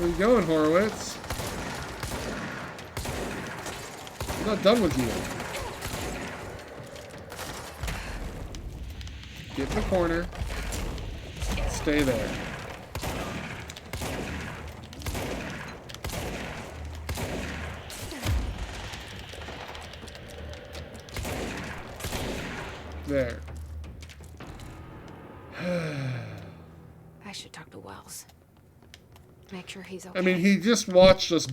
Where you going, Horowitz? I'm not done with you. Get in the corner. Stay there. There. I should talk to Wells. Make sure he's okay. I mean, he just watched us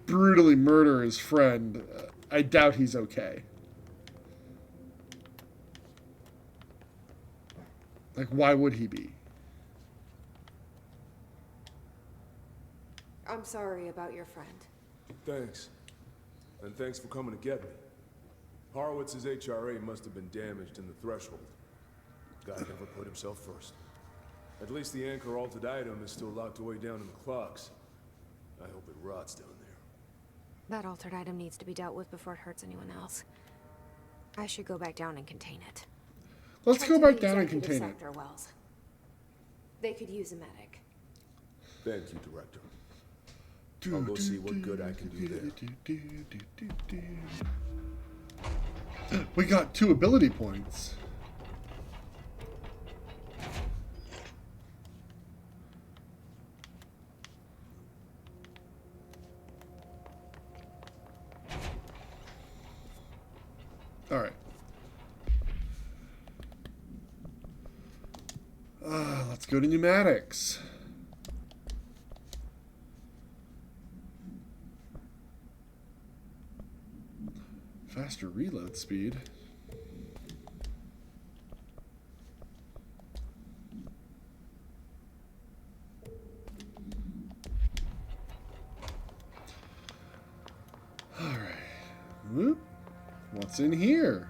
brutally murder his friend. I doubt he's okay. Like, why would he be? I'm sorry about your friend. Thanks. And thanks for coming to get me. Horowitz's HRA must have been damaged in the threshold. Guy never put himself first. At least the anchor altered item is still locked away down in the clocks. I hope it rots down there. That altered item needs to be dealt with before it hurts anyone else. I should go back down and contain it. Let's Check go to back the down and executive contain it. sector, Wells. They could use a medic. Thank you, Director. I'll go see what good I can do there. We got 2 ability points. All right. Let's go to pneumatics. Faster reload speed. All right. Whoop. What's in here?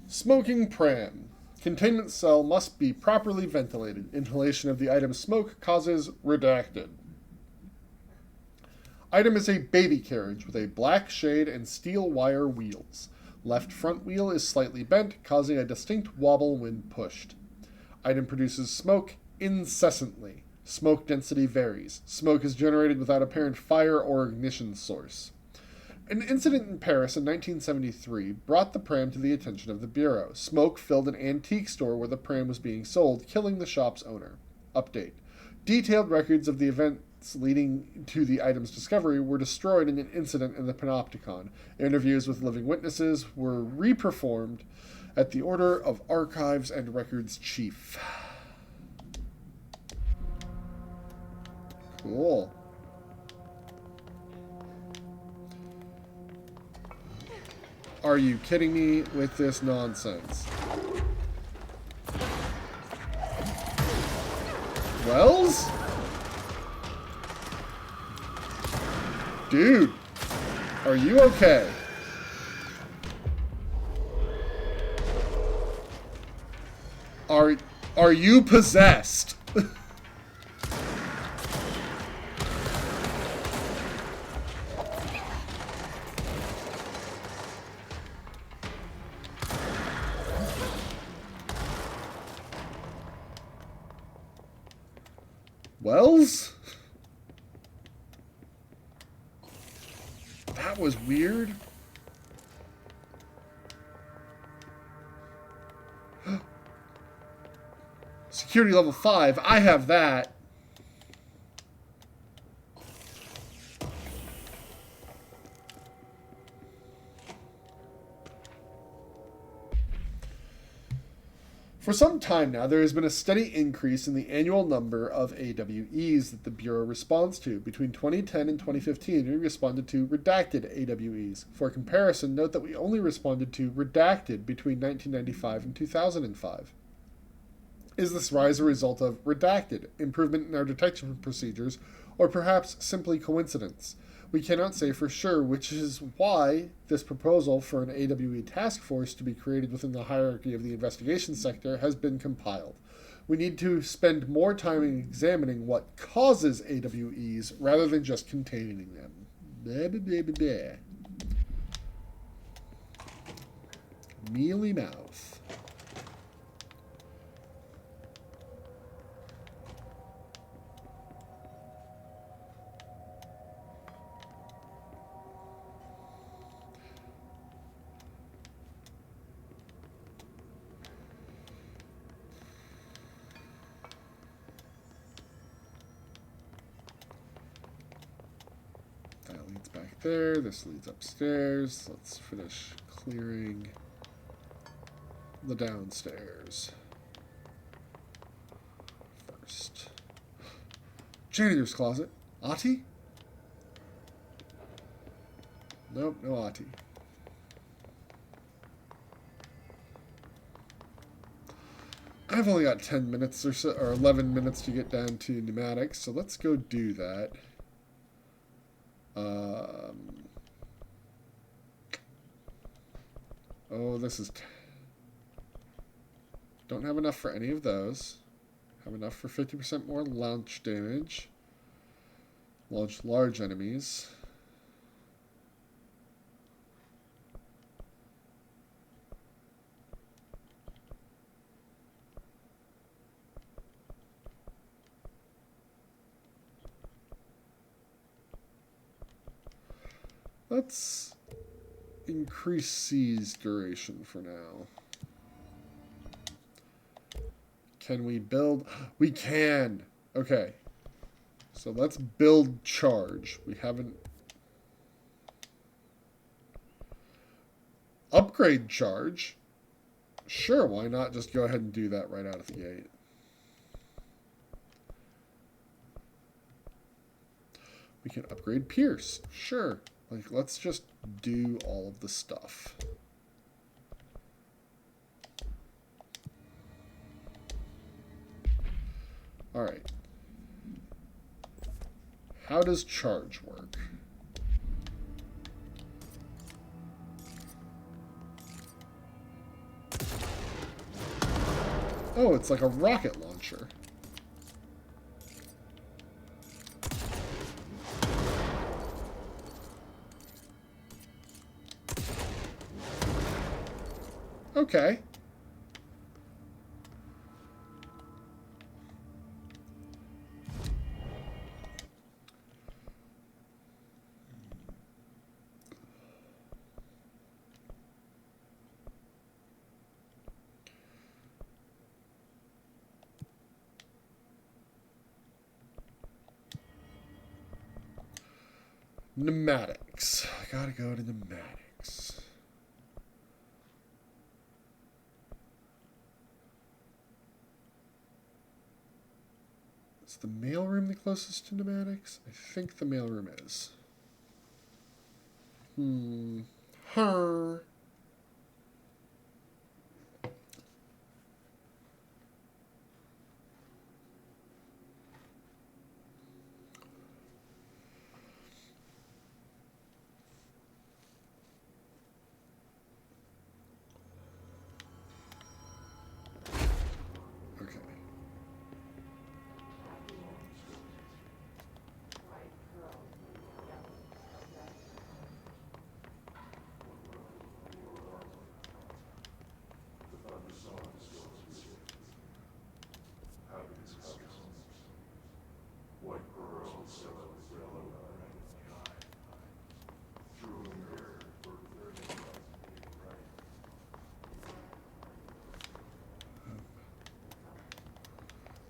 Smoking pram. Containment cell must be properly ventilated. Inhalation of the item's smoke causes redacted. Item is a baby carriage with a black shade and steel wire wheels. Left front wheel is slightly bent, causing a distinct wobble when pushed. Item produces smoke incessantly. Smoke density varies. Smoke is generated without apparent fire or ignition source. An incident in Paris in 1973 brought the pram to the attention of the Bureau. Smoke filled an antique store where the pram was being sold, killing the shop's owner. Update. Detailed records of the events leading to the item's discovery were destroyed in an incident in the Panopticon. Interviews with living witnesses were reperformed at the order of Archives and Records Chief. Cool. Are you kidding me with this nonsense? Wells? Dude, are you okay? Are you possessed? Wells? That was weird. Security level 5. I have that. For some time now, there has been a steady increase in the annual number of AWEs that the Bureau responds to. Between 2010 and 2015, we responded to redacted AWEs. For comparison, note that we only responded to redacted between 1995 and 2005. Is this rise a result of redacted, improvement in our detection procedures, or perhaps simply coincidence? We cannot say for sure, which is why this proposal for an AWE task force to be created within the hierarchy of the investigation sector has been compiled. We need to spend more time examining what causes AWEs rather than just containing them. Blah, blah, blah, blah, blah. Mealy mouth. back there. This leads upstairs. Let's finish clearing the downstairs first. Janitor's closet. Ati? Nope, no Ati. I've only got 10 minutes or so, or 11 minutes to get down to pneumatics, so let's go do that. Oh, this is... Don't have enough for any of those. Have enough for 50% more launch damage. Launch large enemies. Let's increase C's duration for now. Can we build? We can! Okay. So let's build charge. We haven't... Upgrade charge? Sure, why not just go ahead and do that right out of the gate? We can upgrade Pierce. Sure. Like, let's just do all of the stuff. Alright. How does charge work? Oh, it's like a rocket launcher. Okay. Pneumatics. I gotta go to pneumatics. Is the mailroom the closest to pneumatics? I think the mailroom is. Her. Okay.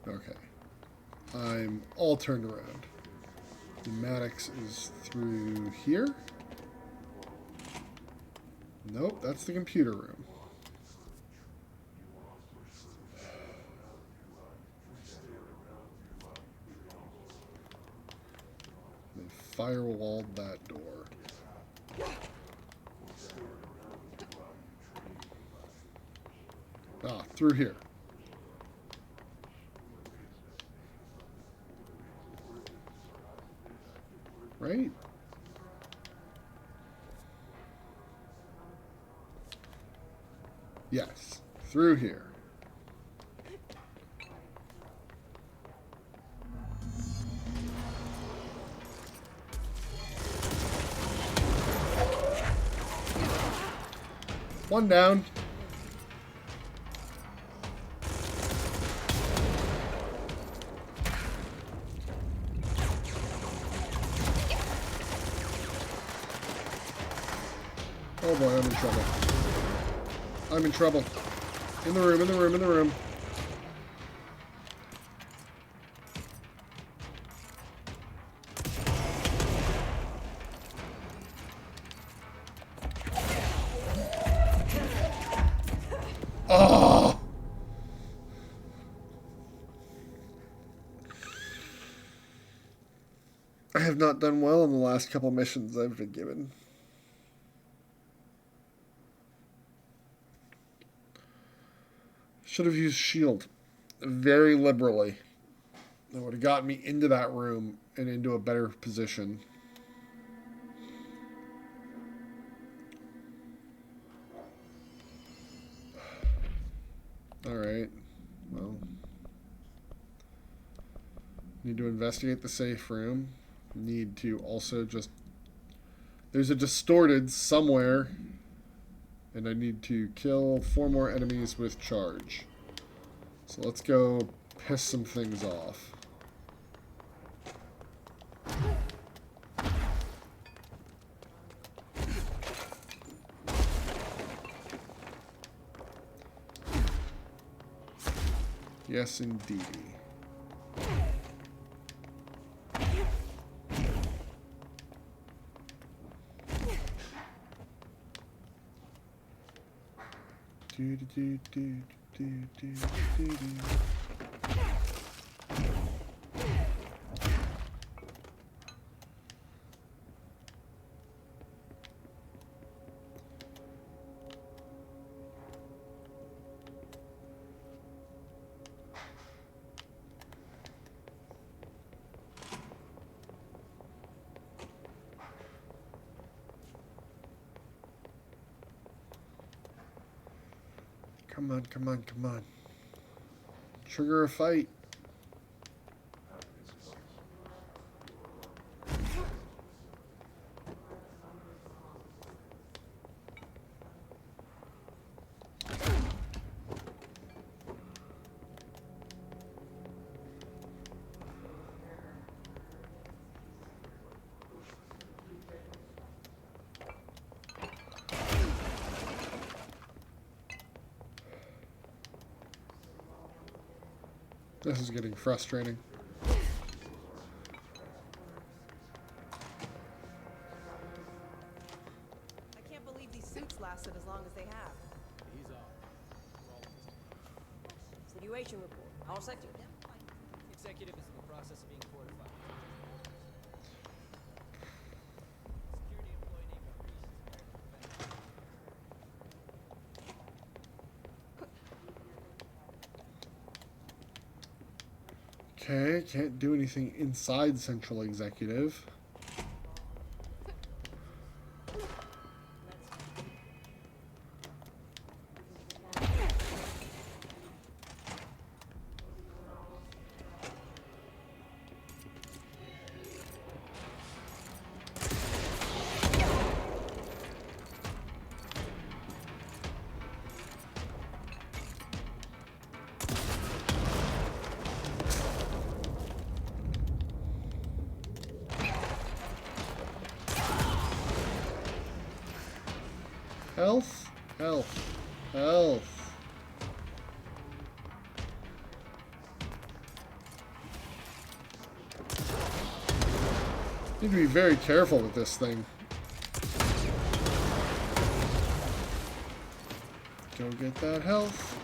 Okay. I'm all turned around. Pneumatics is through here. Nope, that's the computer room. They firewalled that door. Ah, through here. Right? Yes, through here. One down. Oh boy, I'm in trouble. I'm in trouble. In the room, in the room, in the room. Oh! I have not done well in the last couple missions I've been given. Should have used shield very liberally. That would have gotten me into that room and into a better position. Alright. Well. Need to investigate the safe room. Need to also just... There's a distorted somewhere. And I need to kill 4 more enemies with charge. So let's go piss some things off. Yes, indeedy. Do do do do do do do do. Come on, come on, come on. Trigger a fight. This is getting frustrating. I can't believe these suits lasted as long as they have. He's off. Situation report. All sector. Executive is in the process of being fortified. Security employee named Okay, can't do anything inside Central Executive. Health, health, health. Need to be very careful with this thing. Go get that health.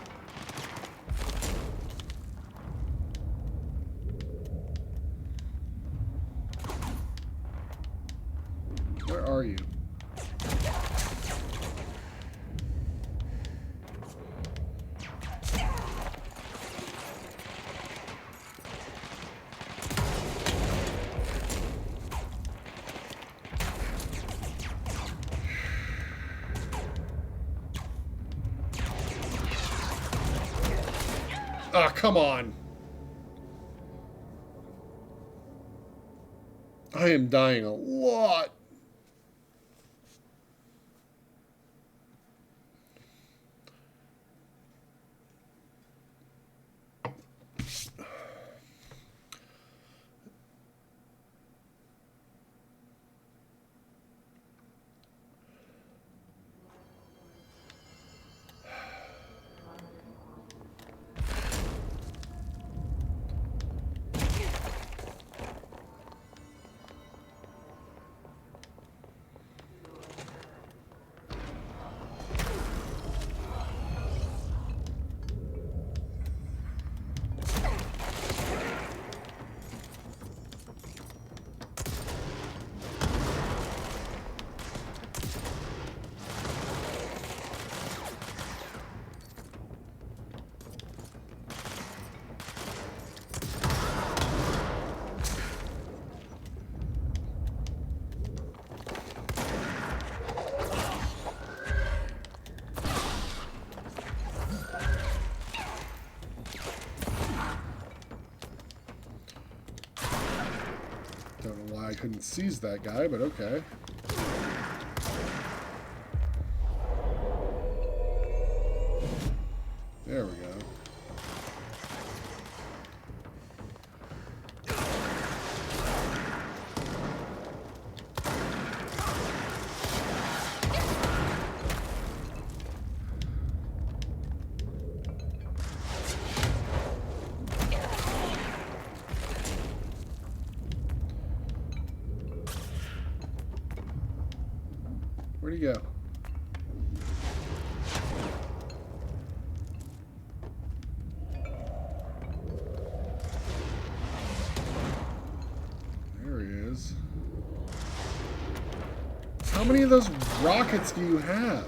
Where are you? Ah, come on. I am dying a lot. I couldn't seize that guy, but okay. There we go. Where'd he go? There he is. How many of those rockets do you have?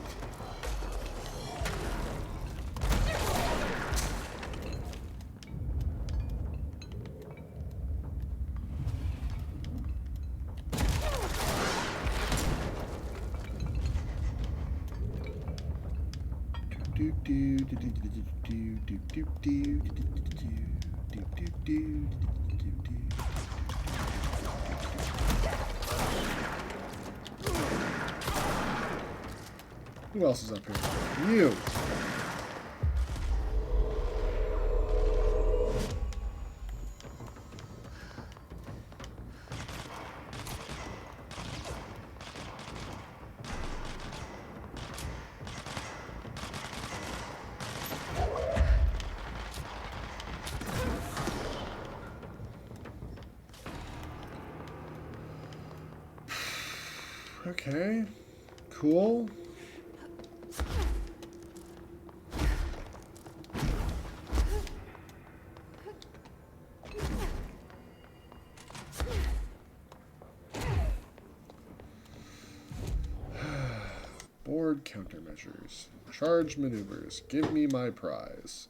Who else is up here? You. Okay. Cool. Board countermeasures. Charge maneuvers. Give me my prize.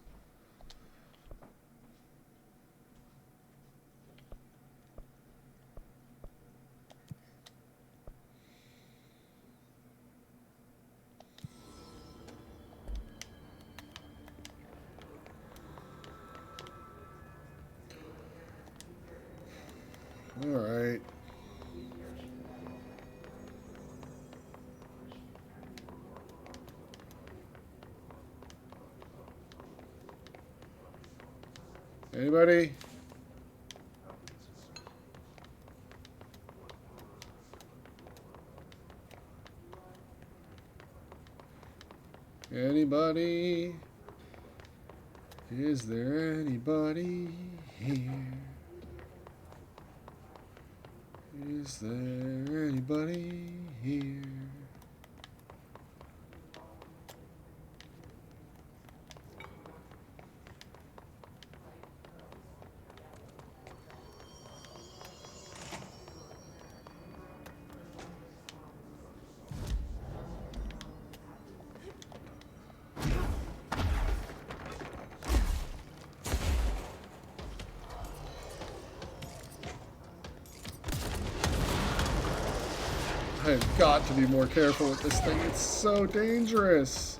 All right. Anybody? Anybody? Is there anybody here? Is there anybody here? I have got to be more careful with this thing. It's so dangerous.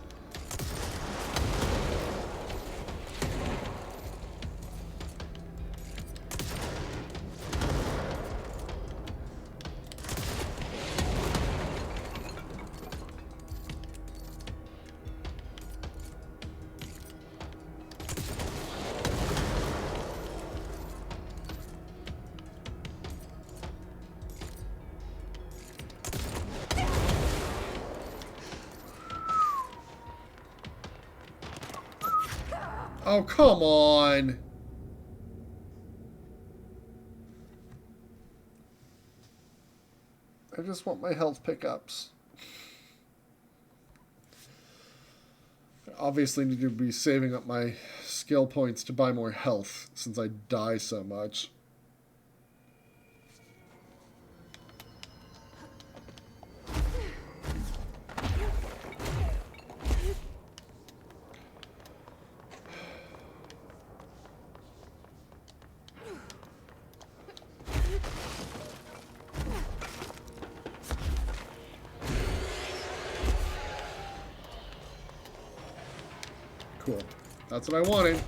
Oh, come on. I just want my health pickups. I obviously need to be saving up my skill points to buy more health since I die so much. Cool. That's what I wanted.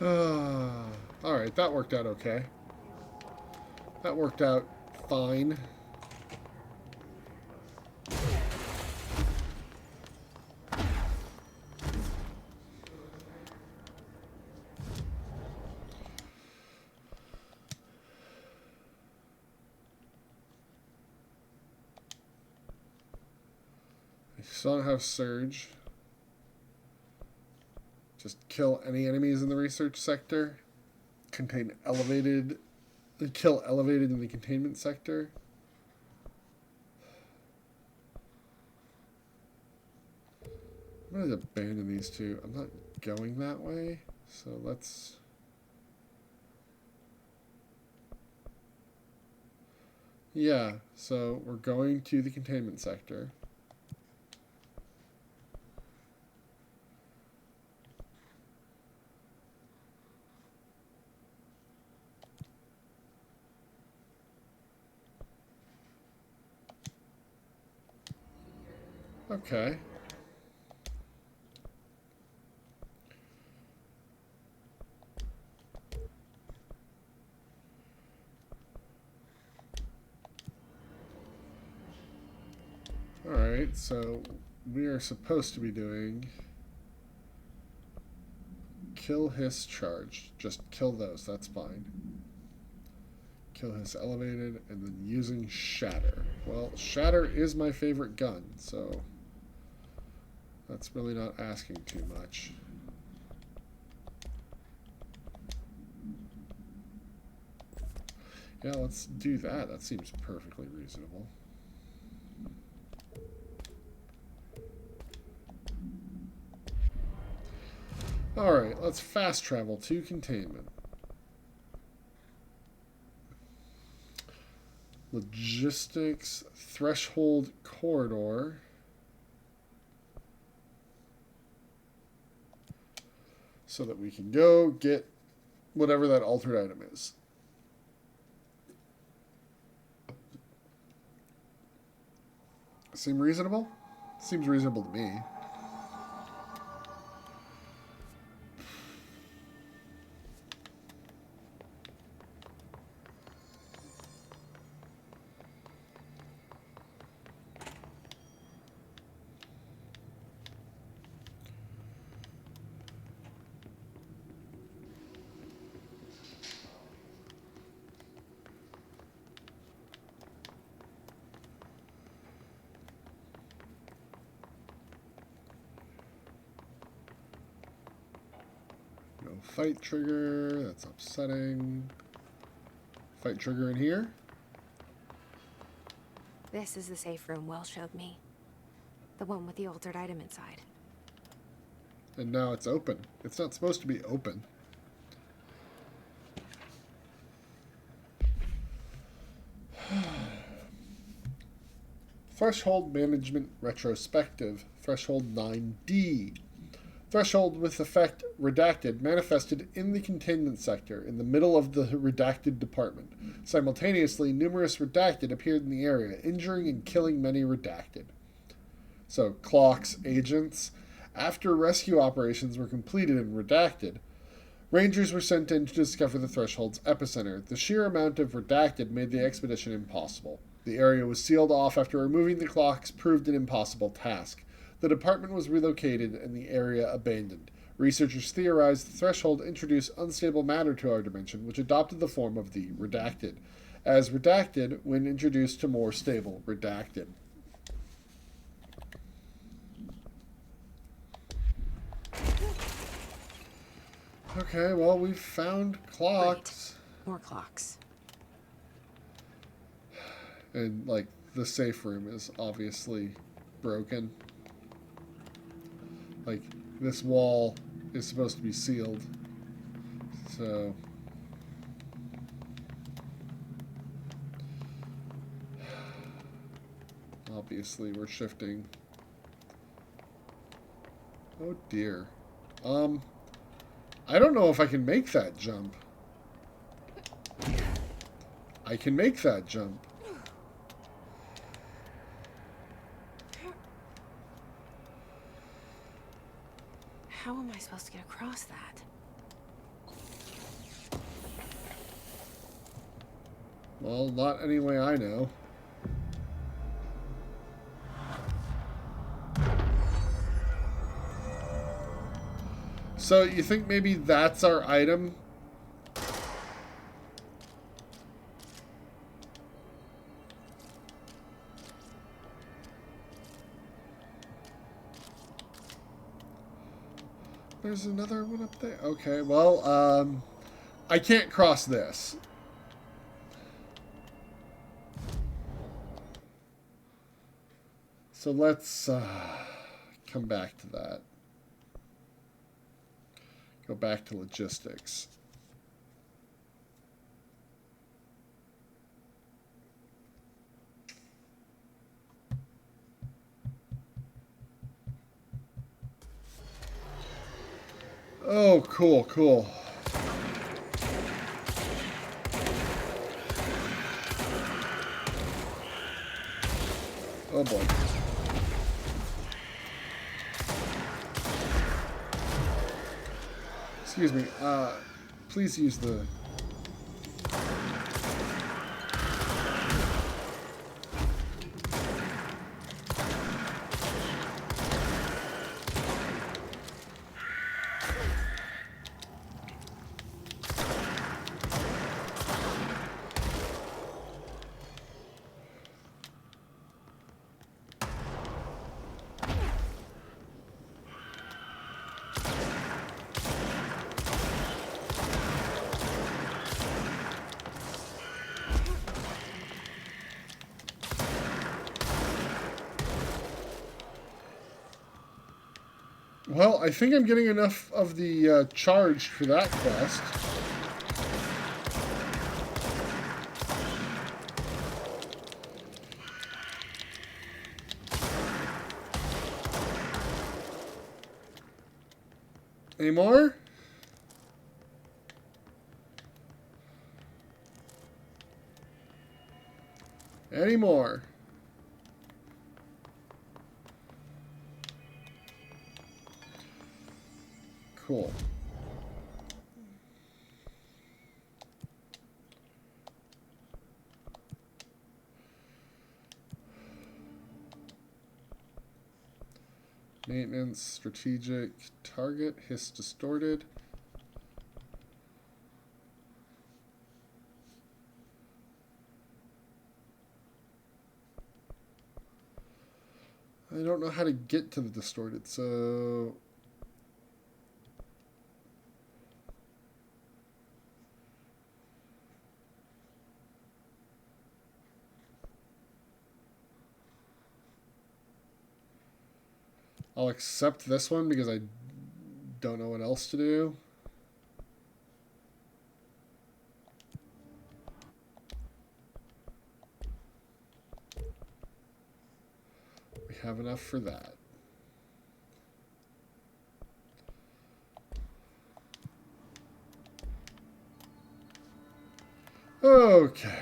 Alright, that worked out okay. That worked out fine. I still don't have Surge. Just kill any enemies in the research sector. Contain elevated. Kill elevated in the containment sector. I'm going to abandon these two. I'm not going that way. So let's... Yeah, so we're going to the containment sector. Okay. Alright, so we are supposed to be doing kill hiss charge. Just kill those, that's fine. Kill hiss elevated, and then using shatter. Well, shatter is my favorite gun, so that's really not asking too much. Yeah, let's do that. That seems perfectly reasonable. Alright, let's fast travel to containment. Logistics threshold corridor. So that we can go get whatever that altered item is. Seem reasonable? Seems reasonable to me. No fight trigger, that's upsetting. Fight trigger in here. This is the safe room Will showed me. The one with the altered item inside. And now it's open. It's not supposed to be open. Threshold Management Retrospective. Threshold 9D. Threshold with effect redacted manifested in the containment sector in the middle of the redacted department. Simultaneously, numerous redacted appeared in the area, injuring and killing many redacted. So, clocks, agents. After rescue operations were completed and redacted, Rangers were sent in to discover the Threshold's epicenter. The sheer amount of redacted made the expedition impossible. The area was sealed off after removing the clocks proved an impossible task. The department was relocated and the area abandoned. Researchers theorized the Threshold introduced unstable matter to our dimension, which adopted the form of the redacted, as redacted when introduced to more stable redacted. Okay, well, we've found clocks. Great. More clocks. And, like, the safe room is obviously broken. Like, this wall is supposed to be sealed. So... obviously, we're shifting. Oh, dear. I don't know if I can make that jump. I can make that jump. How am I supposed to get across that? Well, not any way I know. So you think maybe that's our item? There's another one up there. Okay, well, I can't cross this. So let's come back to that. Go back to logistics. Oh, cool, cool. Oh boy. Excuse me, please use the... Well, I think I'm getting enough of the charge for that quest. Any more? Any more? Cool. Maintenance, strategic, target, hiss distorted. I don't know how to get to the distorted, so... I'll accept this one because I don't know what else to do. We have enough for that. Okay.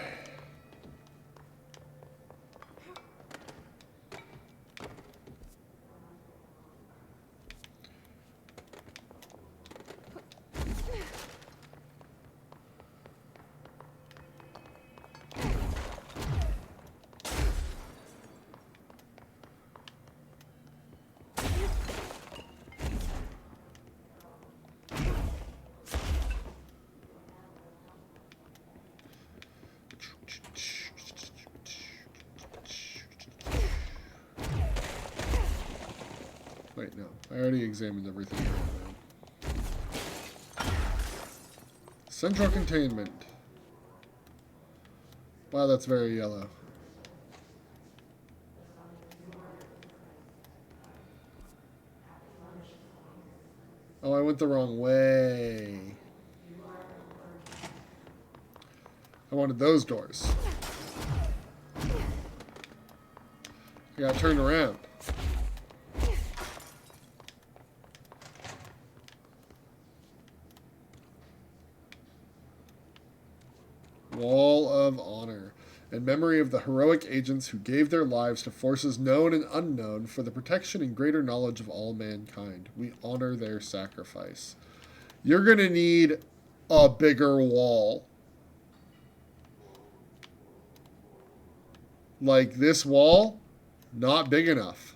Wait, no. I already examined everything. Central containment. Wow, that's very yellow. Oh, I went the wrong way. I wanted those doors. I got turned around. Wall of Honor. In memory of the heroic agents who gave their lives to forces known and unknown for the protection and greater knowledge of all mankind. We honor their sacrifice. You're going to need a bigger wall. Like, this wall, not big enough.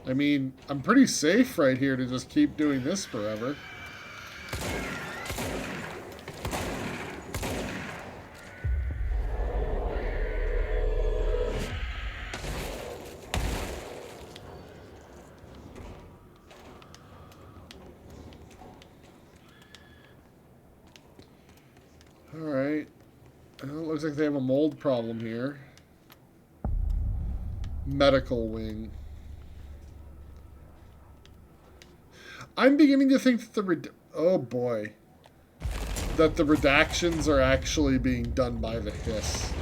I mean, I'm pretty safe right here to just keep doing this forever. Alright. Well, it looks like they have a mold problem here. Medical wing. I'm beginning to think that oh boy, that the redactions are actually being done by the hiss.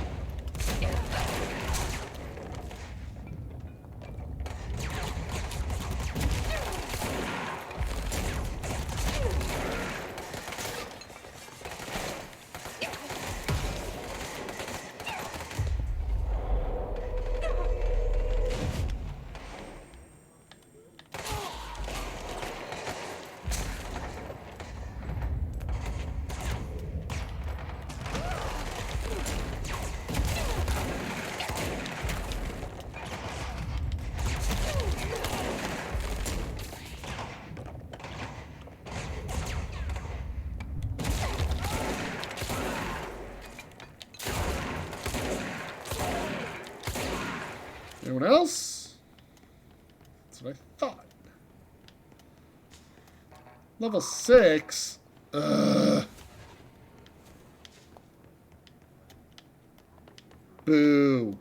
Anyone else? That's what I thought. Level 6? Ugh. Boo.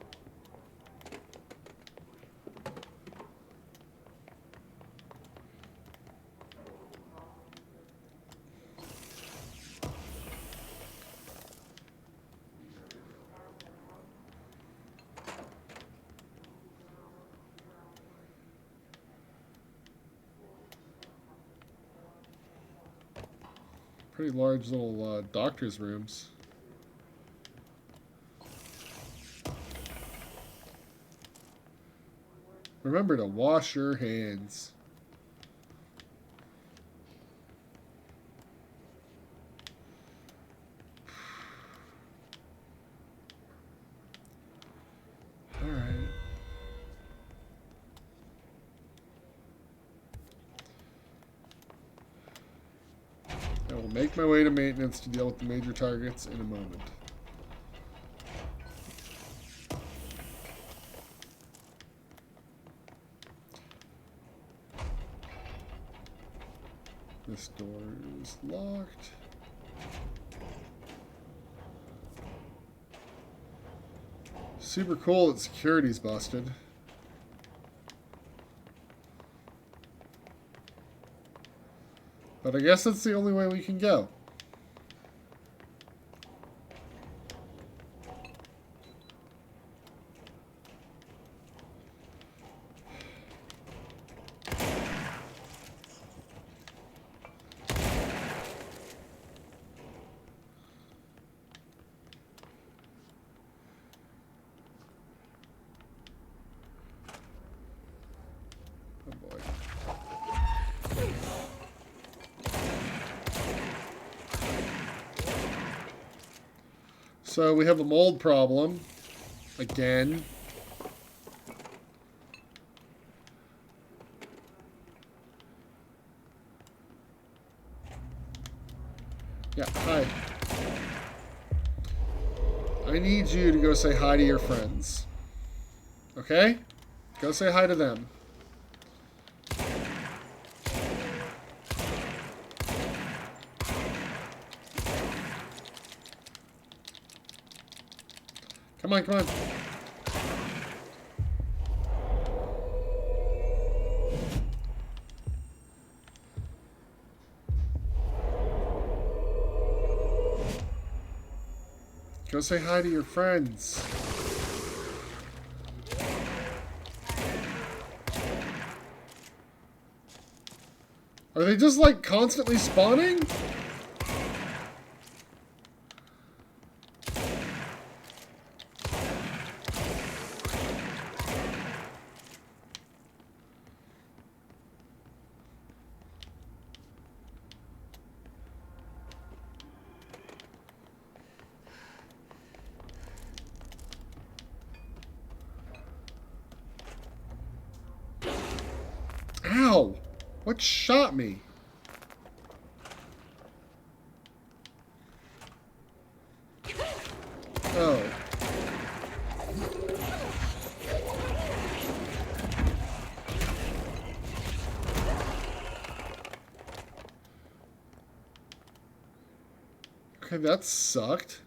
Pretty large little doctor's rooms. Remember to wash your hands. All right. I will make my way to maintenance to deal with the major targets in a moment. This door is locked. Super cool that security's busted. But I guess that's the only way we can go. Oh boy. So we have a mold problem. Again. Yeah, hi. I need you to go say hi to your friends. Okay? Go say hi to them. Come on, come on. Go say hi to your friends. Are they just like constantly spawning? Ow! What shot me? Oh. Okay, that sucked.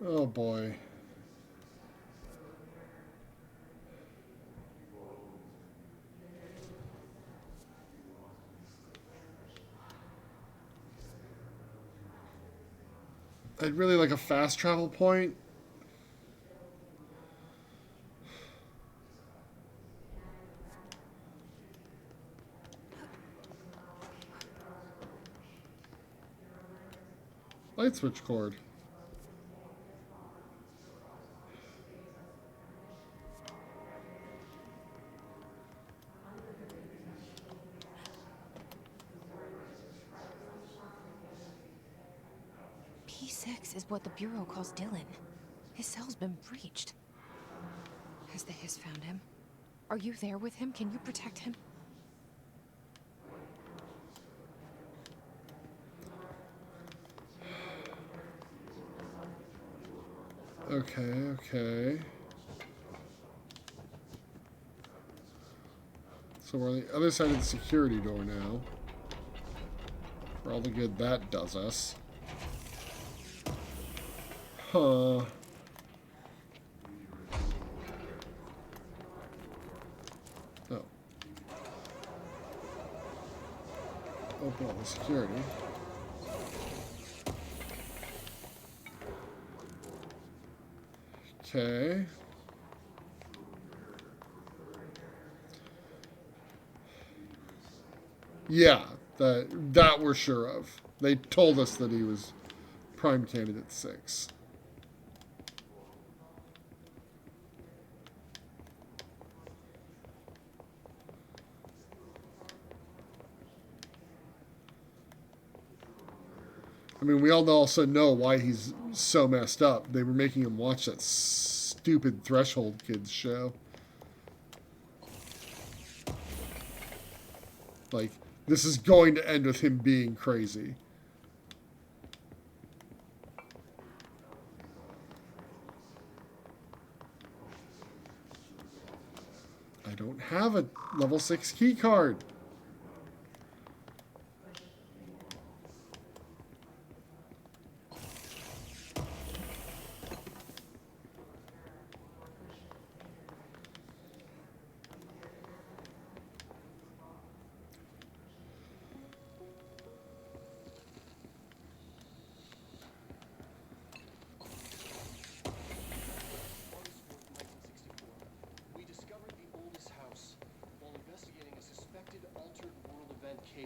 Oh boy. I'd really like a fast travel point. Light switch cord. P6 is what the Bureau calls Dylan. His cell's been breached. Has the Hiss found him? Are you there with him? Can you protect him? Okay, okay. So we're on the other side of the security door now. For all the good that does us. Huh. Oh. Open all the security. Okay. Yeah, that we're sure of. They told us that he was prime candidate 6. I mean, we all also know why he's so messed up. They were making him watch that stupid Threshold Kids show. Like, this is going to end with him being crazy. I don't have a level 6 key card.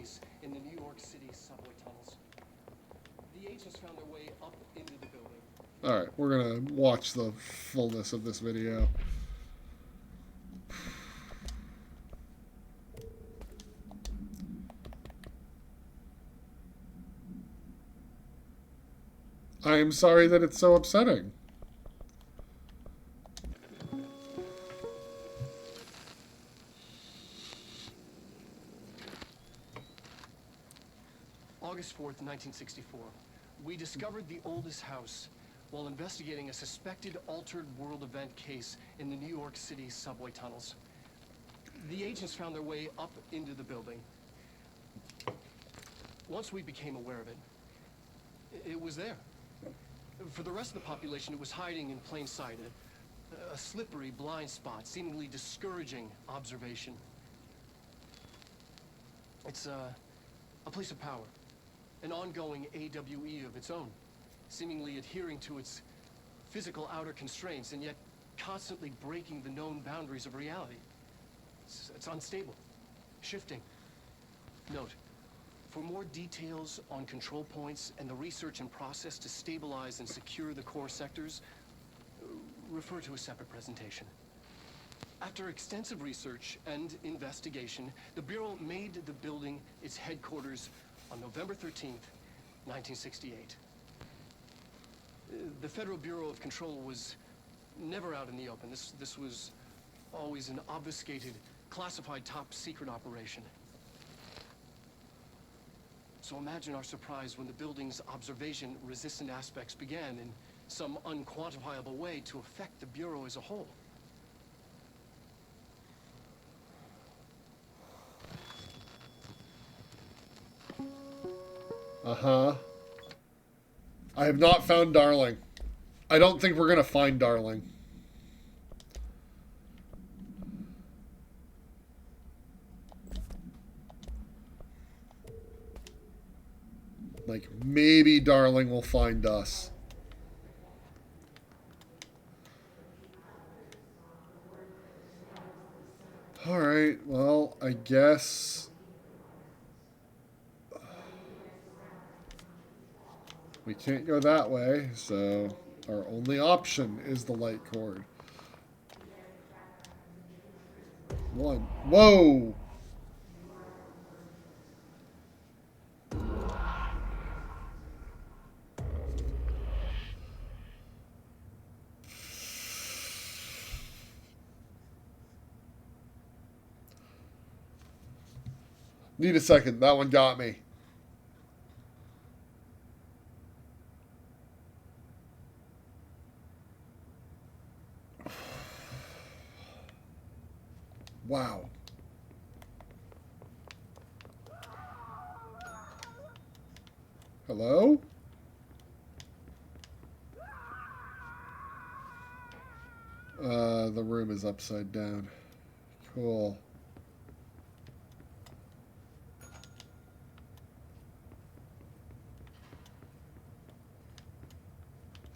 case in the New York City subway tunnels. The agents found their way up into the building. Alright, we're gonna watch the fullness of this video. I am sorry that it's so upsetting. August 4th, 1964. We discovered the oldest house while investigating a suspected altered world event case in the New York City subway tunnels. The agents found their way up into the building. Once we became aware of it, it was there. For the rest of the population, it was hiding in plain sight, a slippery blind spot, seemingly discouraging observation. It's a place of power, an ongoing AWE of its own, seemingly adhering to its physical outer constraints and yet constantly breaking the known boundaries of reality. It's unstable, shifting. Note, for more details on control points and the research and process to stabilize and secure the core sectors, refer to a separate presentation. After extensive research and investigation, the Bureau made the building its headquarters on November 13th, 1968. The Federal Bureau of Control was never out in the open. This was always an obfuscated, classified top-secret operation. So imagine our surprise when the building's observation-resistant aspects began in some unquantifiable way to affect the Bureau as a whole. Uh-huh. I have not found Darling. I don't think we're gonna find Darling. Like, maybe Darling will find us. Alright, well, I guess we can't go that way, so our only option is the light cord. One. Whoa! Need a second. That one got me. Wow. Hello? The room is upside down. Cool.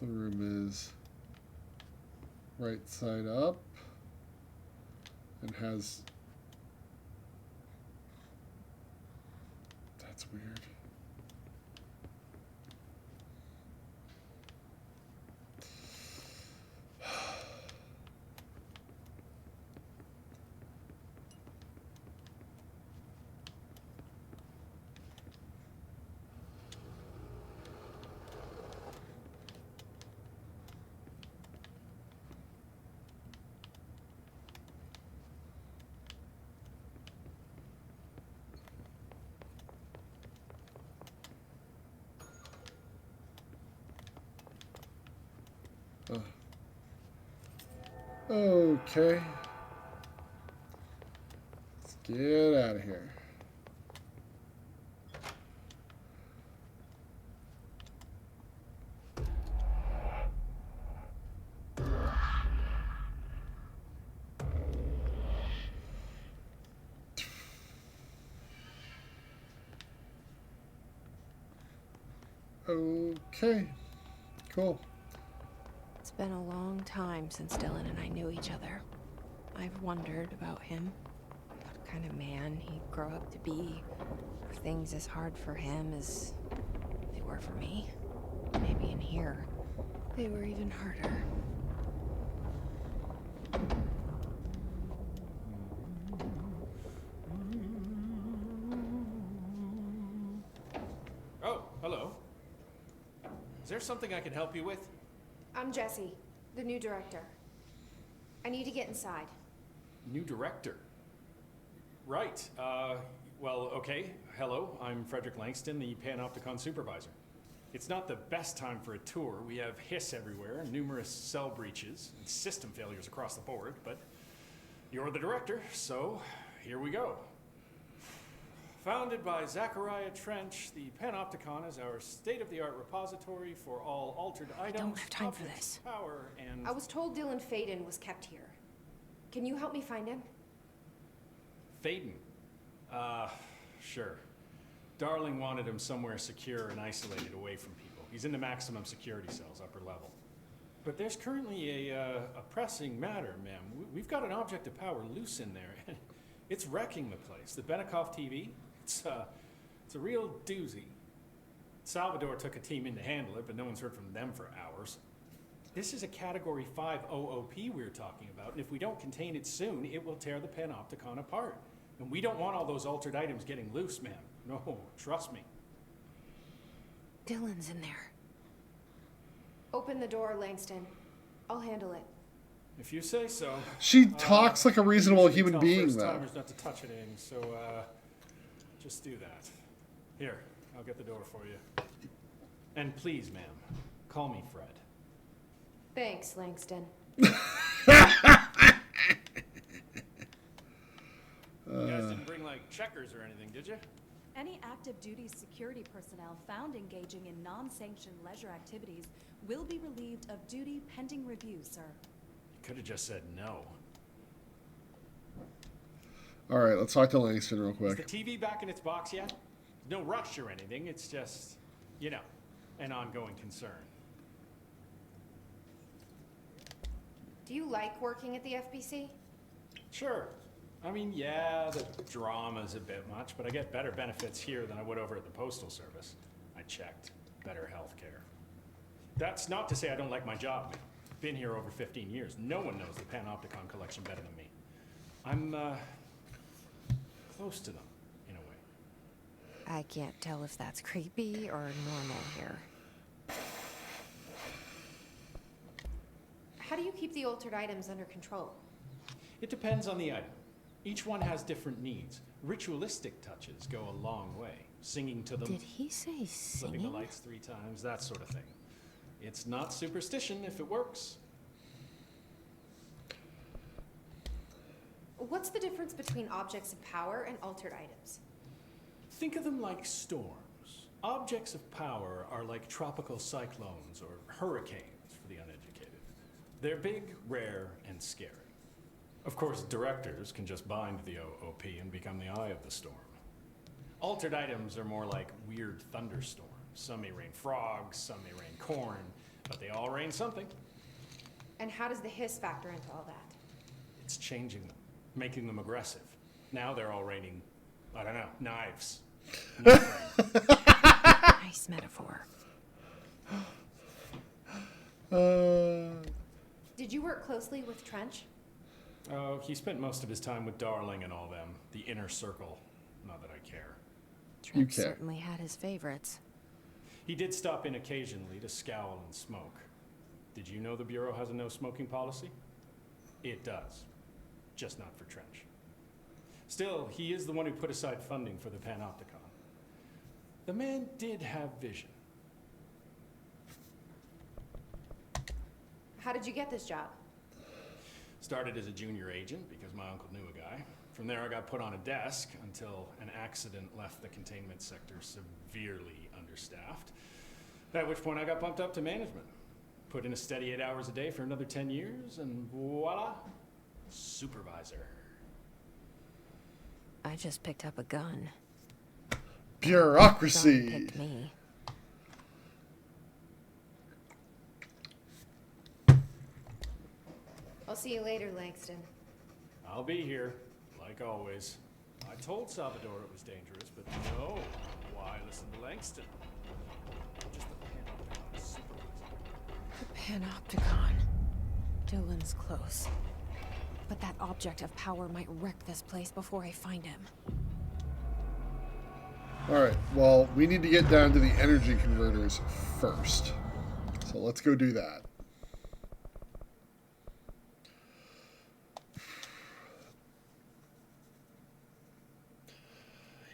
The room is right side up and has... That's weird. Okay. Let's get out of here. Okay. Cool. It's been a long time since Dylan and I knew each other. I've wondered about him. kind of man he'd grow up to be. If things as hard for him as they were for me. Maybe in here, they were even harder. Oh, hello. Is there something I can help you with? I'm Jessie, the new director. I need to get inside. New director. Right. Well, okay. Hello, I'm Frederick Langston, the Panopticon supervisor. It's not the best time for a tour. We have hiss everywhere, numerous cell breaches, and system failures across the board, but you're the director, so here we go. Founded by Zachariah Trench, the Panopticon is our state-of-the-art repository for all altered items. I don't have time for objects this. of Power and I was told Dylan Faden was kept here. Can you help me find him? Faden. Sure. Darling wanted him somewhere secure and isolated away from people. He's in the maximum security cells, upper level. But there's currently a pressing matter, ma'am. We've got an object of power loose in there. It's wrecking the place. The Benikoff TV, it's a real doozy. Salvador took a team in to handle it, but no one's heard from them for hours. This is a Category 5 OOP we're talking about, and if we don't contain it soon, it will tear the Panopticon apart. And we don't want all those altered items getting loose, ma'am. No, trust me. Dylan's in there. Open the door, Langston. I'll handle it. If you say so. She talks like a reasonable usually human tell being, first though. timers not to touch anything, so just do that. Here, I'll get the door for you. And please, ma'am, call me Fred. Thanks, Langston. You guys didn't bring like checkers or anything, did you? Any active duty security personnel found engaging in non-sanctioned leisure activities will be relieved of duty pending review, sir. You could have just said no. All right, let's talk to Langston real Is quick. the TV back in its box yet? No rush or anything. It's just, you know, an ongoing concern. Do you like working at the FBC? Sure. I mean, yeah, the drama's a bit much, but I get better benefits here than I would over at the Postal Service. I checked. Better health care. That's not to say I don't like my job, man. Been here over 15 years. No one knows the Panopticon collection better than me. I'm, close to them, in a way. I can't tell if that's creepy or normal here. How do you keep the altered items under control? It depends on the item. Each one has different needs. Ritualistic touches go a long way. Singing to them, Did he say flipping the singing? lights 3 times, that sort of thing. It's not superstition if it works. What's the difference between objects of power and altered items? Think of them like storms. Objects of power are like tropical cyclones or hurricanes for the uneducated. They're big, rare, and scary. Of course, directors can just bind the OOP and become the eye of the storm. Altered items are more like weird thunderstorms. Some may rain frogs, some may rain corn, but they all rain something. And how does the hiss factor into all that? It's changing them, making them aggressive. Now they're all raining, I don't know, knives. Nice metaphor. Did you work closely with Trench? Oh, he spent most of his time with Darling and all them. The inner circle. Not that I care. Trent care. certainly had his favorites. He did stop in occasionally to scowl and smoke. Did you know the Bureau has a no smoking policy? It does. Just not for Trench. Still, he is the one who put aside funding for the Panopticon. The man did have vision. How did you get this job? Started as a junior agent because my uncle knew a guy. From there, I got put on a desk until an accident left the containment sector severely understaffed. At which point I got bumped up to management. Put in a steady 8 hours a day for another 10 years, and voila, supervisor. I just picked up a gun. Gun Bureaucracy. picked me. I'll see you later, Langston. I'll be here, like always. I told Salvador it was dangerous, but no. Why listen to Langston? Just the Panopticon supervisor. The Panopticon. Dylan's close. But that object of power might wreck this place before I find him. Alright, well, we need to get down to the energy converters first. So let's go do that.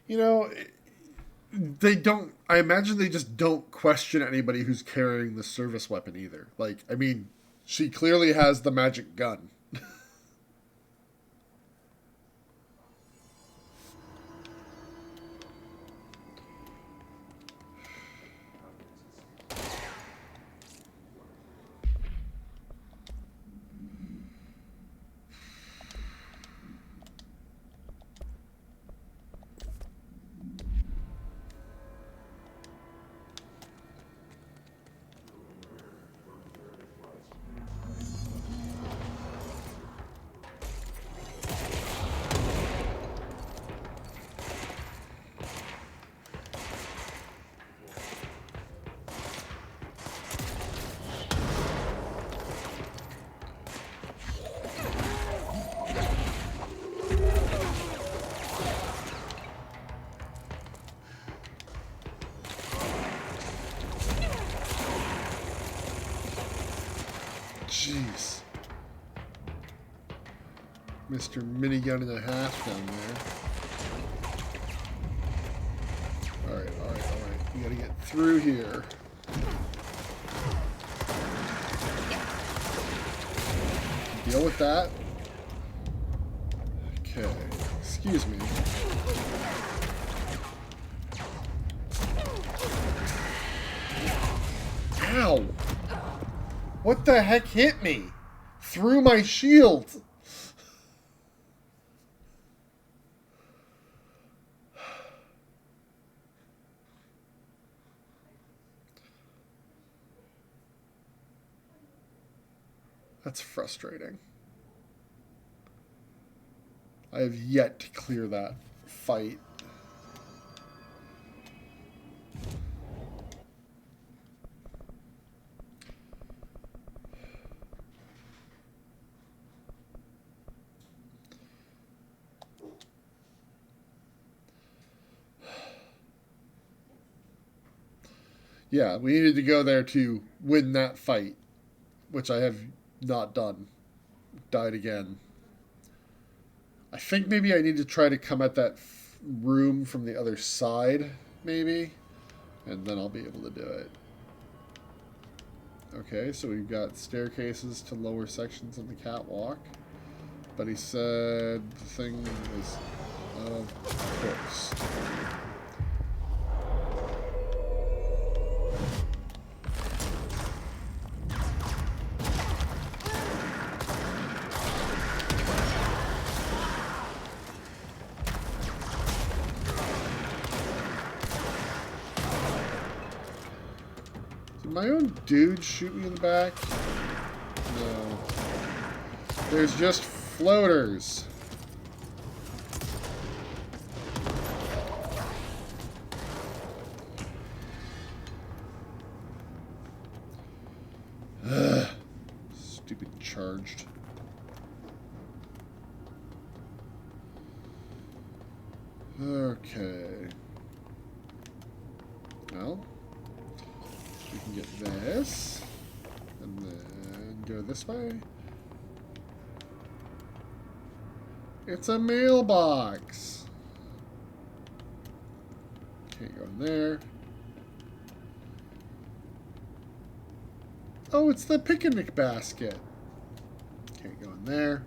You know, they don't... I imagine they just don't question anybody who's carrying the service weapon either. Like, I mean, she clearly has the magic gun. Jeez. Mr. Minigun and a half down there. Alright, alright, alright. We gotta get through here. Deal with that. Okay. Excuse me. Ow! What the heck hit me? Through my shield! That's frustrating. I have yet to clear that fight. Yeah, we needed to go there to win that fight, which I have not done. Died again. I think maybe I need to try to come at that room from the other side, maybe, and then I'll be able to do it. Okay, so we've got staircases to lower sections of the catwalk, but he said the thing was, of course. My own dude shoot me in the back? No. There's just floaters. Ugh. Stupid charged. Okay. Well. We can get this, and then go this way. It's a mailbox. Can't go in there. Oh, it's the picnic basket. Can't go in there.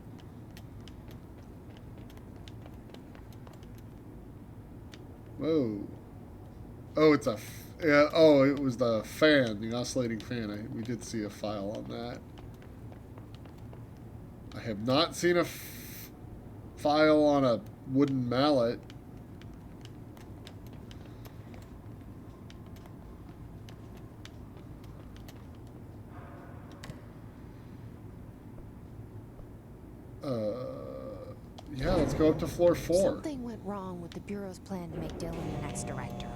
Whoa. Oh, it's a... Yeah, oh, it was the fan, the oscillating fan. We did see a file on that. I have not seen a file on a wooden mallet. Yeah, let's go up to floor 4. Something went wrong with the Bureau's plan to make Dylan the next director.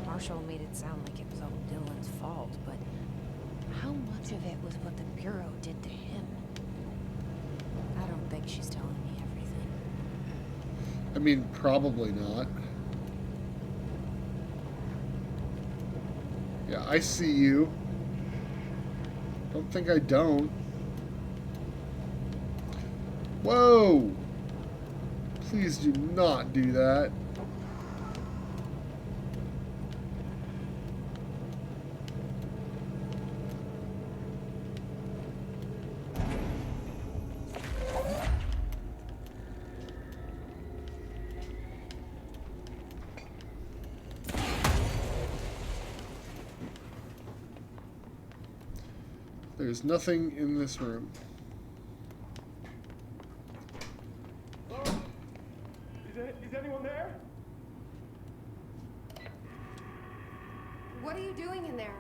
Marshall made it sound like it was all Dylan's fault, but how much of it was what the Bureau did to him? I don't think she's telling me everything. I mean, probably not. Yeah, I see you. Don't think I don't. Whoa! Please do not do that. There's nothing in this room. Is anyone there? What are you doing in there?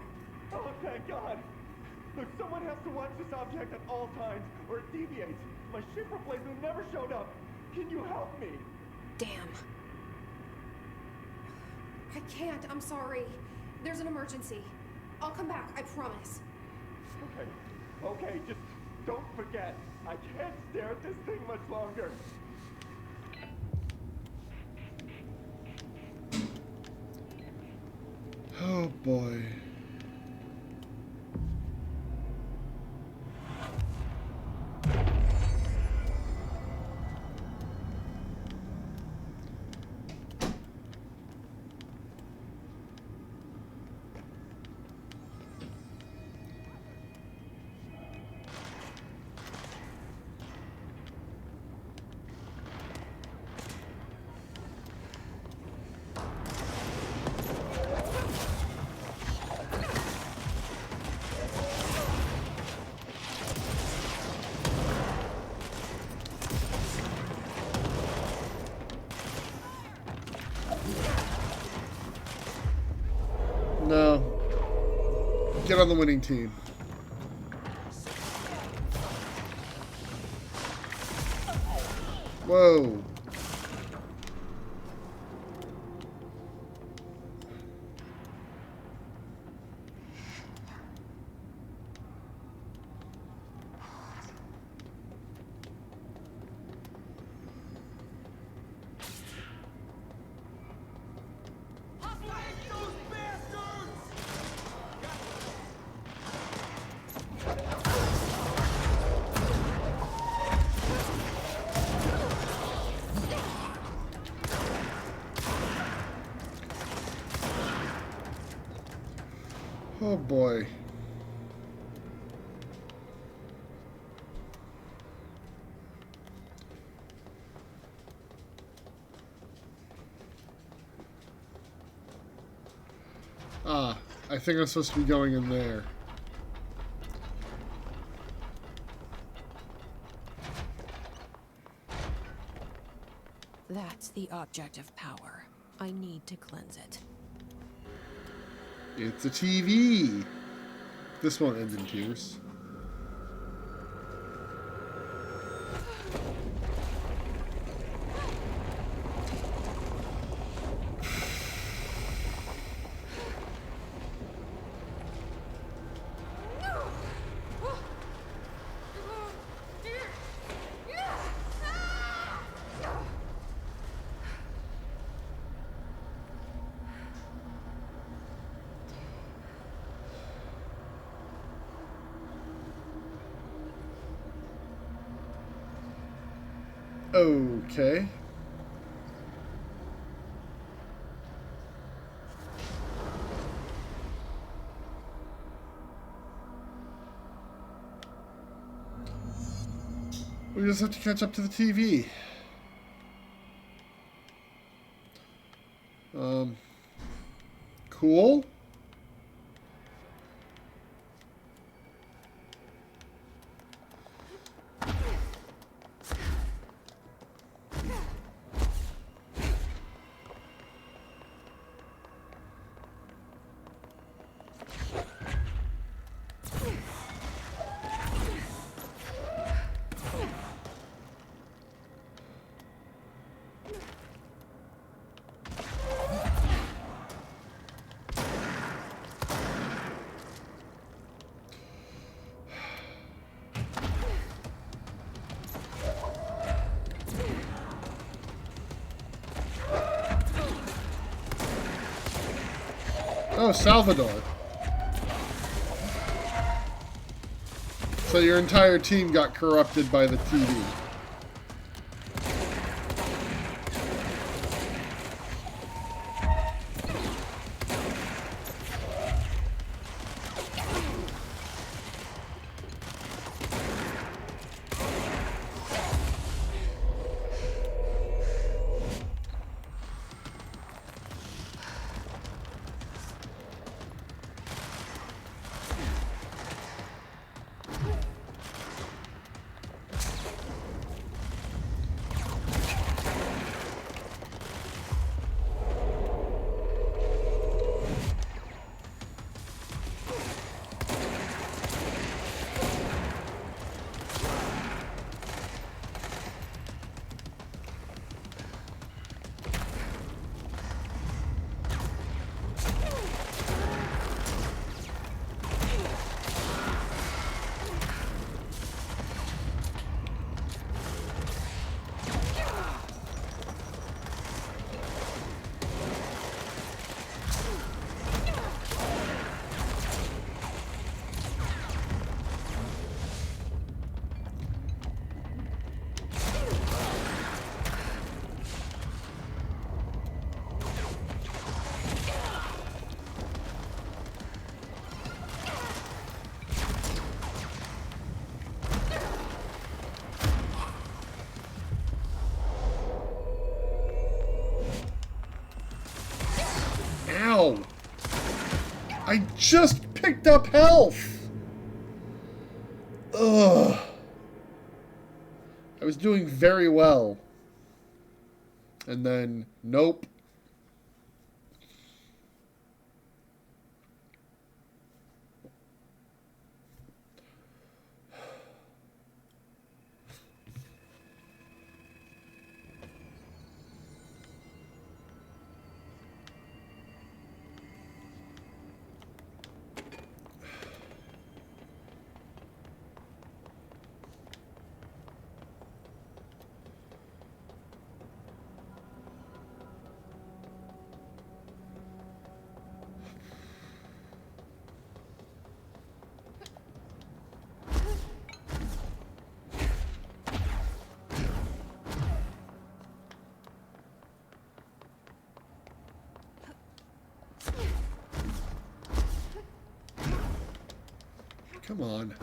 Oh, thank God! Look, someone has to watch this object at all times, or it deviates. My ship replacement never showed up. Can you help me? Damn. I can't. I'm sorry. There's an emergency. I'll come back. I promise. Okay, just don't forget. I can't stare at this thing much longer. Oh boy. No. Get on the winning team. Whoa. Oh boy. Ah, I think I'm supposed to be going in there. That's the object of power. I need to cleanse it. It's a TV. This won't end in tears. Okay. We just have to catch up to the TV. Cool. Oh, Salvador. So your entire team got corrupted by the TV. Ow! I just picked up health! Ugh. I was doing very well. And then, nope. Come on.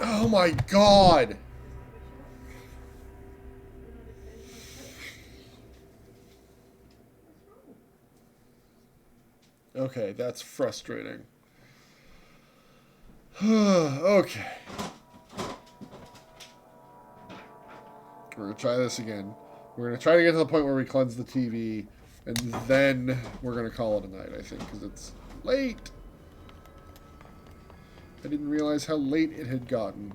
Oh my god! Okay, that's frustrating. Okay. We're gonna try this again. We're gonna try to get to the point where we cleanse the TV, and then we're gonna call it a night, I think, because it's late. I didn't realize how late it had gotten.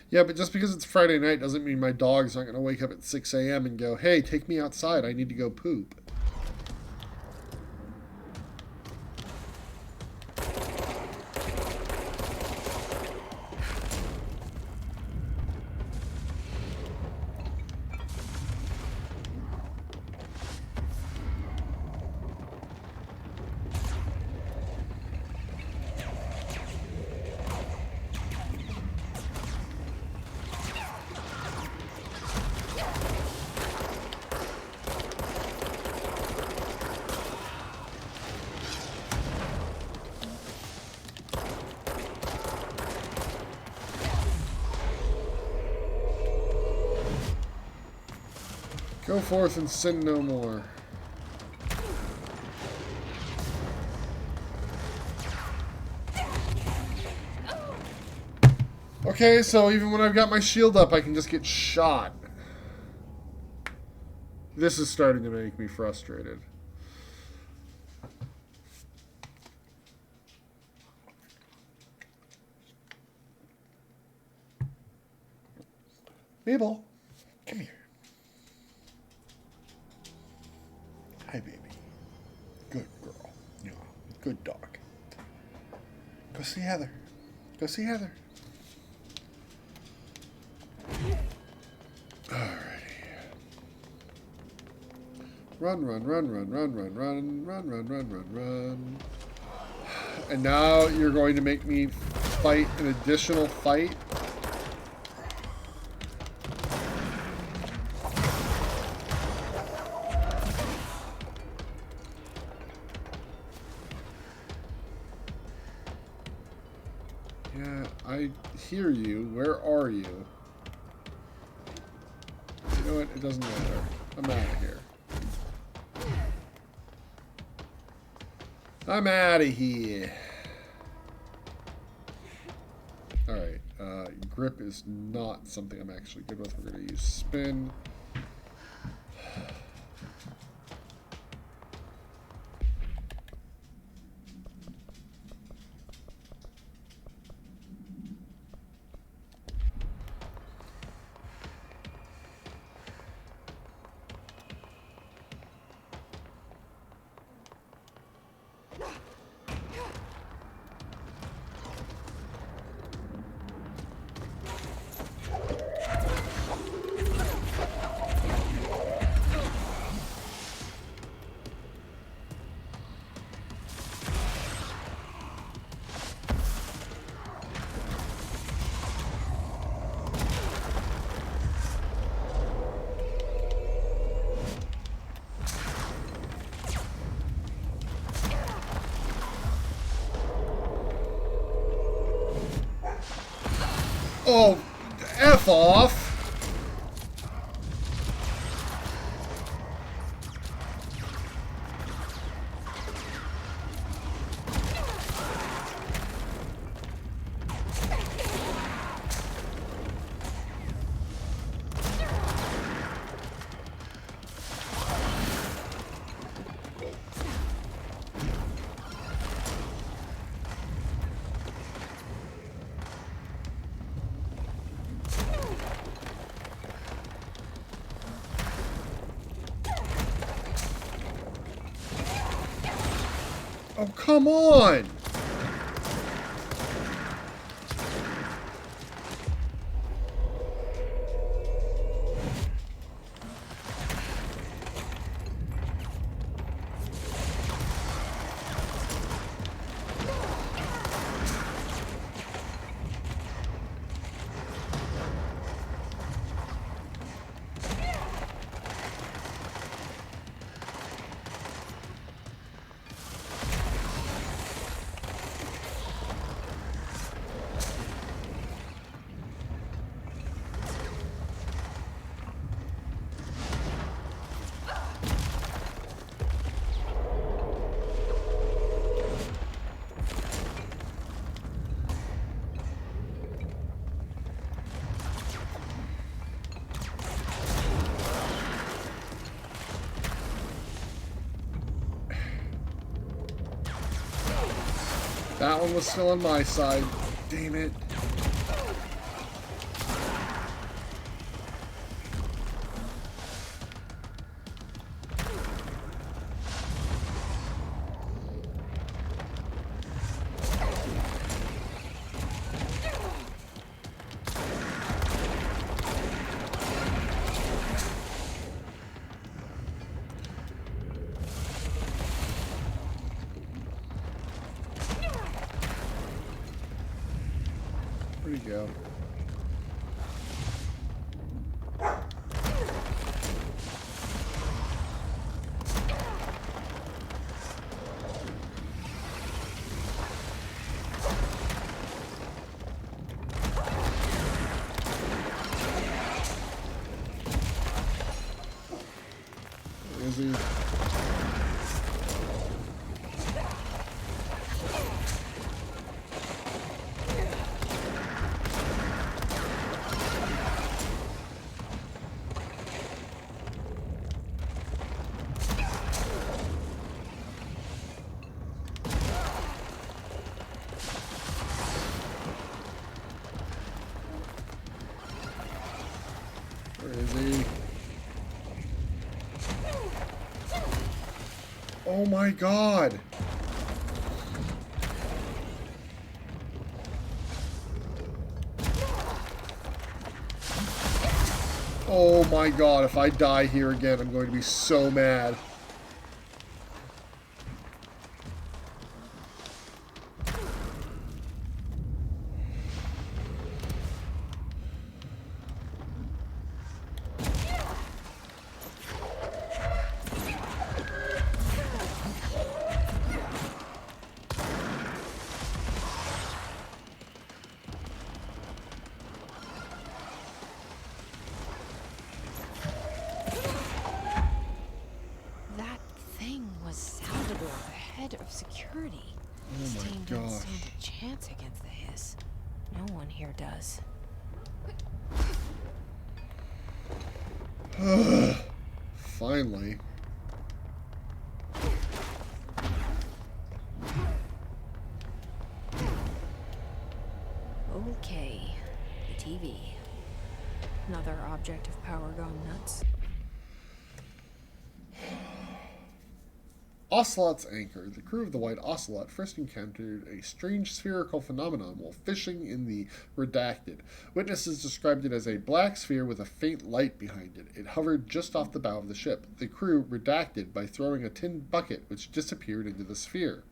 Yeah, but just because it's Friday night doesn't mean my dog's not going to wake up at 6 a.m. and go, hey, take me outside. I need to go poop. Go forth and sin no more. Okay, so even when I've got my shield up, I can just get shot. This is starting to make me frustrated. Mabel, come here. Hi, baby. Good girl. Yeah, good dog. Go see Heather. Go see Heather. Alrighty. Run, run, run, run, run, run, run, run, run, run, run, run. And now you're going to make me fight an additional fight? Yeah, I hear you. Where are you? You know what? It doesn't matter. I'm out of here. I'm out of here. Alright. Grip is not something I'm actually good with. We're going to use spin. Oh, F off! Oh, come on! That one was still on my side. Damn it. go. Where is he? Where is he? Oh my god! Oh my god, if I die here again, I'm going to be so mad. That thing was Salvador, the head of security. Oh This my team doesn't gosh. stand a chance against the Hiss. No one here does. Finally. Okay, the TV. Another object of power gone nuts. Ocelot's anchor. The crew of the White Ocelot first encountered a strange spherical phenomenon while fishing in the Redacted. Witnesses described it as a black sphere with a faint light behind it. It hovered just off the bow of the ship. The crew redacted by throwing a tin bucket which disappeared into the sphere.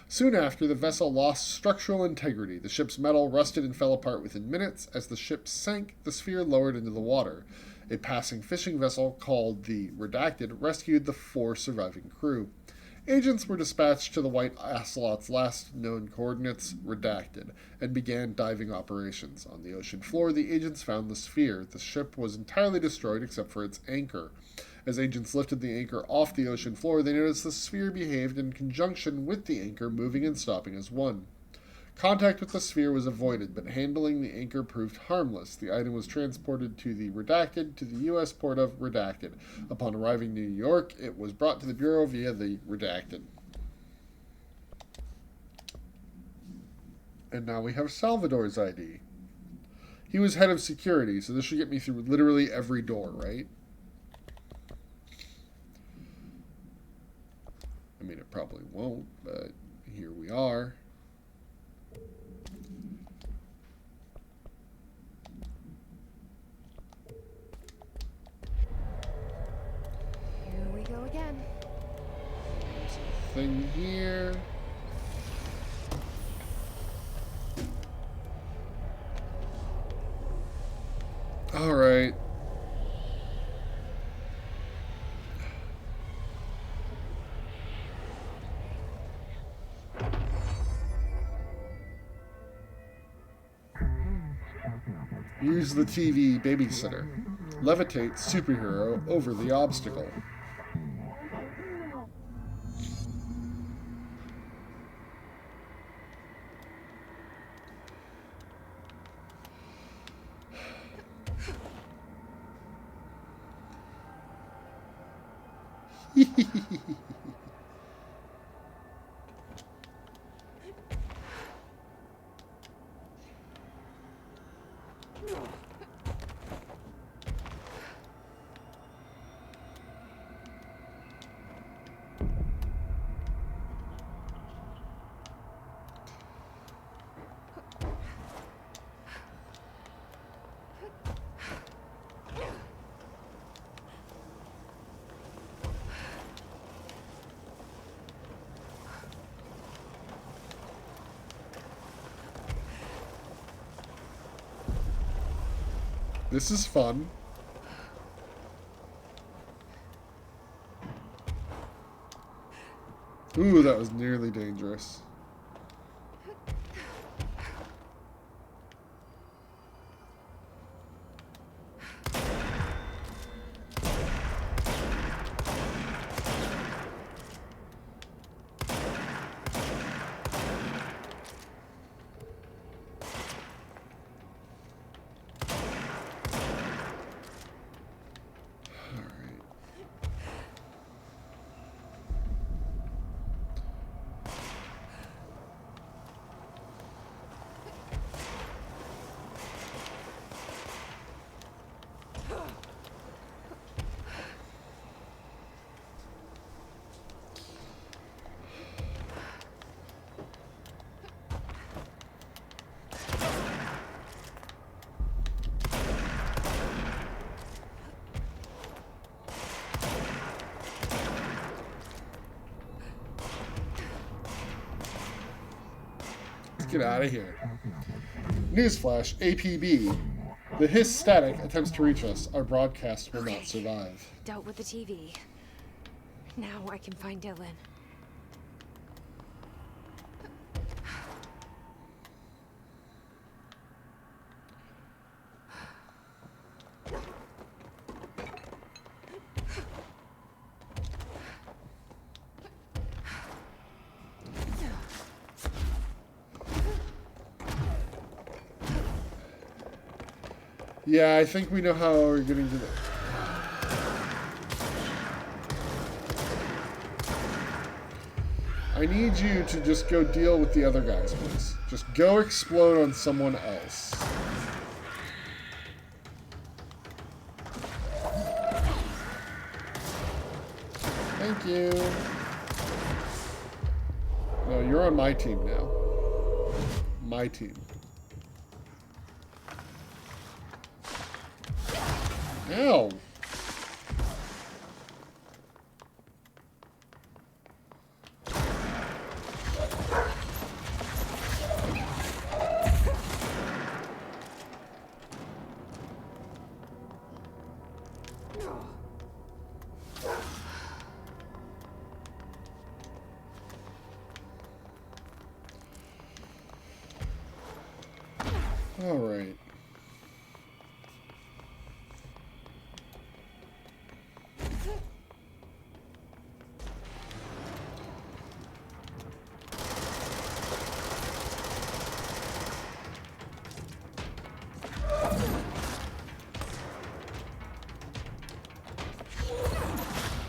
Soon after, the vessel lost structural integrity. The ship's metal rusted and fell apart within minutes. As the ship sank, the sphere lowered into the water. A passing fishing vessel called the Redacted rescued the 4 surviving crew. Agents were dispatched to the White Ocelot's last known coordinates, Redacted, and began diving operations. On the ocean floor, the agents found the sphere. The ship was entirely destroyed except for its anchor. As agents lifted the anchor off the ocean floor, they noticed the sphere behaved in conjunction with the anchor, moving and stopping as one. Contact with the sphere was avoided, but handling the anchor proved harmless. The item was transported to the Redacted to the U.S. port of Redacted. Upon arriving in New York, it was brought to the Bureau via the Redacted. And now we have Salvador's ID. He was head of security, so this should get me through literally every door, right? I mean, it probably won't, but here we are. Here we go again. There's a thing here. All right. Use the TV babysitter. Levitate superhero over the obstacle. This is fun. Ooh, that was nearly dangerous. Get out of here. Newsflash, APB. The hiss static attempts to reach us. Our broadcast will not survive. Dealt with the TV. Now I can find Dylan. Yeah, I think we know how we're getting to the... I need you to just go deal with the other guys, please. Just go explode on someone else. Thank you. No, you're on my team now. My team. Ow! All right.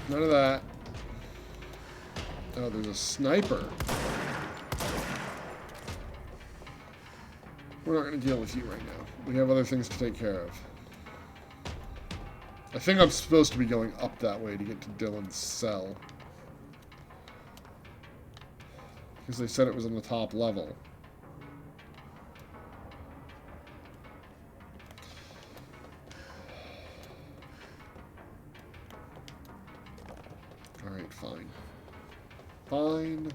None of that. Oh, there's a sniper. We're not going to deal with you right now. We have other things to take care of. I think I'm supposed to be going up that way to get to Dylan's cell. Because they said it was on the top level. Alright, fine. Fine.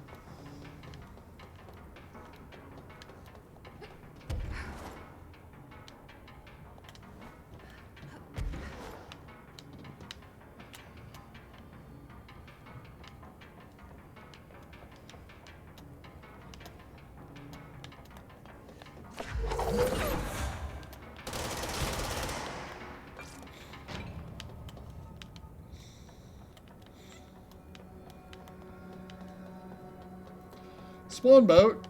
Spawn boat.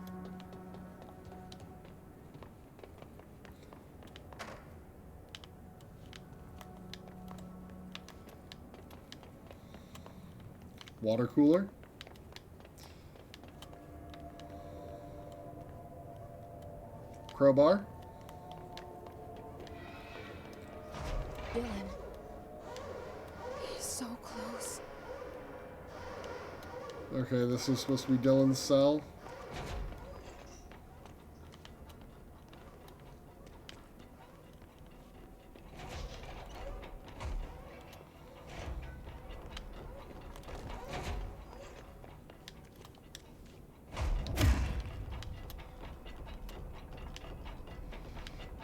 Water cooler. Crowbar. Dylan. He's so close. Okay, this is supposed to be Dylan's cell.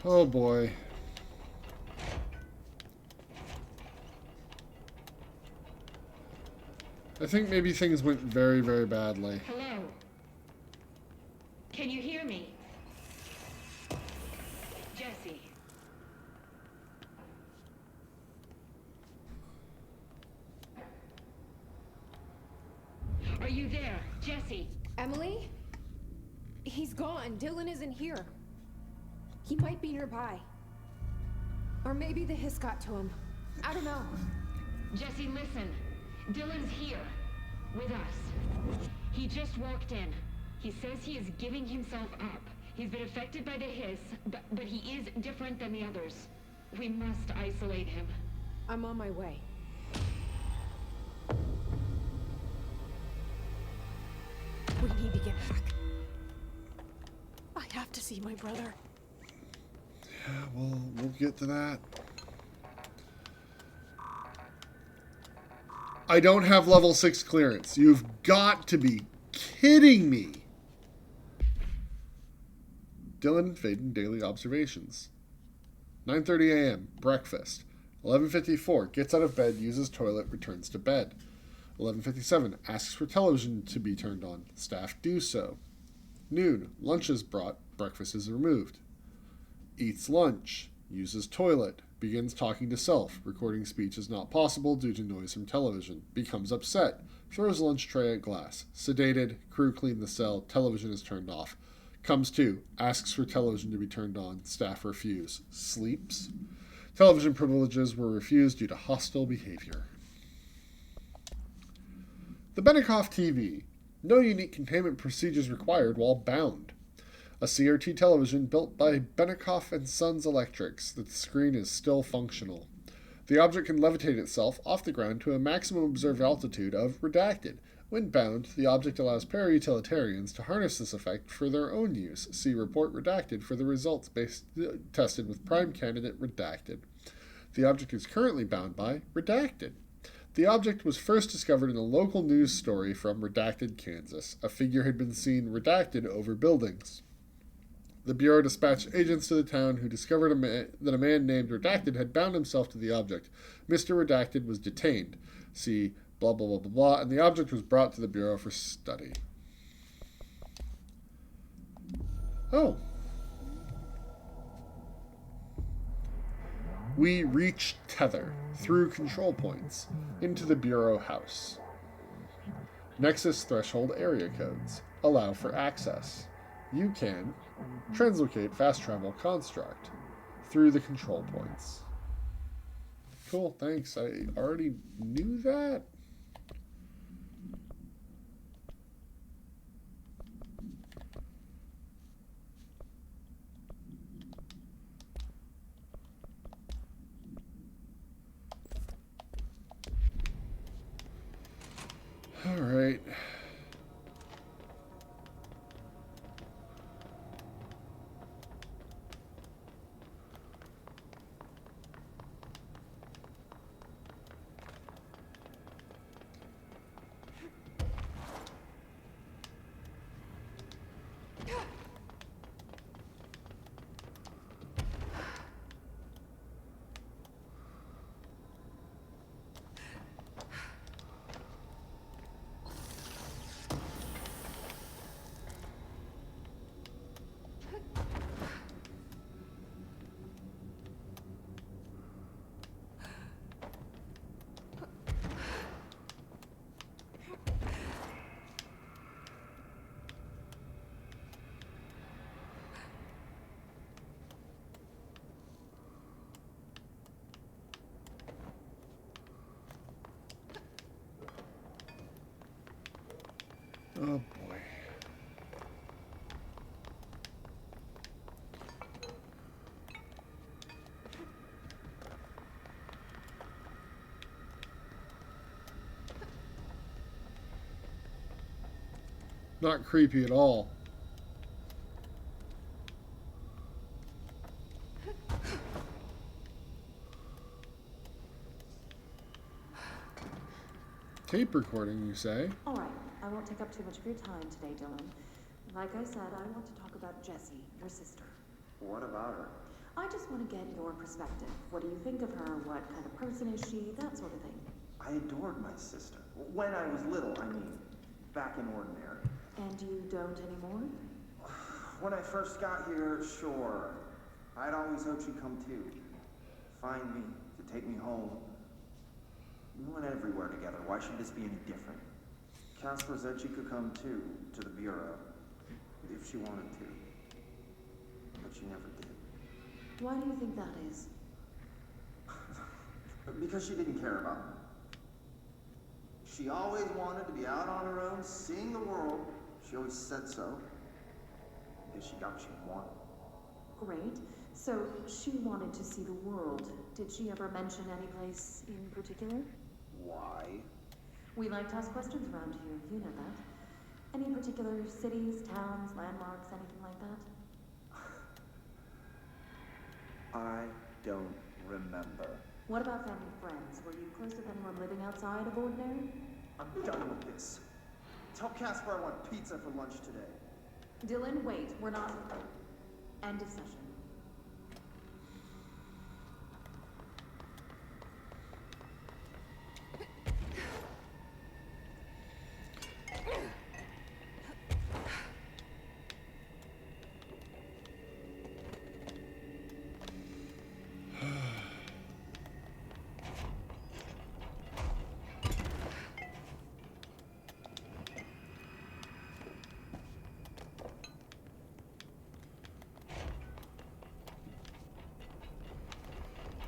Oh boy. I think maybe things went very, very badly. Hello? Can you hear me? Jesse. Are you there, Jesse? Emily? He's gone. Dylan isn't here. He might be nearby. Or maybe the hiss got to him. I don't know. Jesse, listen. Dylan's here. With us. He just walked in. He says he is giving himself up. He's been affected by the hiss, but he is different than the others. We must isolate him. I'm on my way. We need to get back. I have to see my brother. Yeah, we'll get to that. I don't have level 6 clearance. You've got to be kidding me. Dylan Faden daily observations. 9:30 a.m. breakfast. 11:54 gets out of bed, uses toilet, returns to bed. 11:57 asks for television to be turned on. Staff do so. Noon, lunch is brought, breakfast is removed. Eats lunch, uses toilet, begins talking to self. Recording speech is not possible due to noise from television. Becomes upset, throws lunch tray at glass. Sedated, crew clean the cell, television is turned off. Comes to, asks for television to be turned on. Staff refuse. Sleeps. Television privileges were refused due to hostile behavior. The Benikoff TV. No unique containment procedures required while bound. A CRT television built by Benikoff and Sons Electrics. The screen is still functional. The object can levitate itself off the ground to a maximum observed altitude of redacted. When bound, the object allows para-utilitarians to harness this effect for their own use. See report redacted for the results tested with prime candidate redacted. The object is currently bound by redacted. The object was first discovered in a local news story from Redacted, Kansas. A figure had been seen redacted over buildings. The Bureau dispatched agents to the town who discovered that a man named Redacted had bound himself to the object. Mr. Redacted was detained. See blah, blah, blah, blah, blah, and the object was brought to the Bureau for study. Oh. We reach Tether through control points into the Bureau house. Nexus threshold area codes allow for access. You can translocate fast travel construct through the control points. Cool, thanks. I already knew that. All right. Oh boy. Not creepy at all. Tape recording, you say? All right, I won't take up too much of your time today, Dylan. Like I said, I want to talk about Jessie, your sister. What about her? I just want to get your perspective. What do you think of her? What kind of person is she? That sort of thing. I adored my sister. When I was little, I mean. Back in Ordinary. And you don't anymore? When I first got here, sure. I'd always hoped she'd come too. Find me, to take me home. We went everywhere together. Why should this be any different? Casper said she could come too, to the Bureau. If she wanted to. But she never did. Why do you think that is? Because she didn't care about me. She always wanted to be out on her own, seeing the world. She always said so. Because she got what she wanted. Great. So, she wanted to see the world. Did she ever mention any place in particular? Why? We like to ask questions around here, you know that. Any particular cities, towns, landmarks, anything like that? I don't remember. What about family friends? Were you close with anyone living outside of Ordinary? I'm done with this. Tell Casper I want pizza for lunch today. Dylan, wait. We're not... End of session.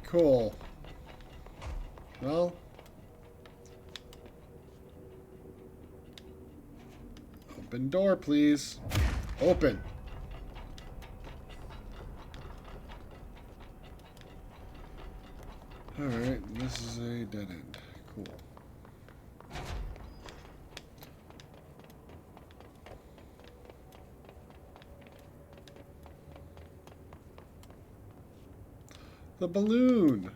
Cool. Well, open door, please. Open. All right, this is a dead end. Cool. The balloon.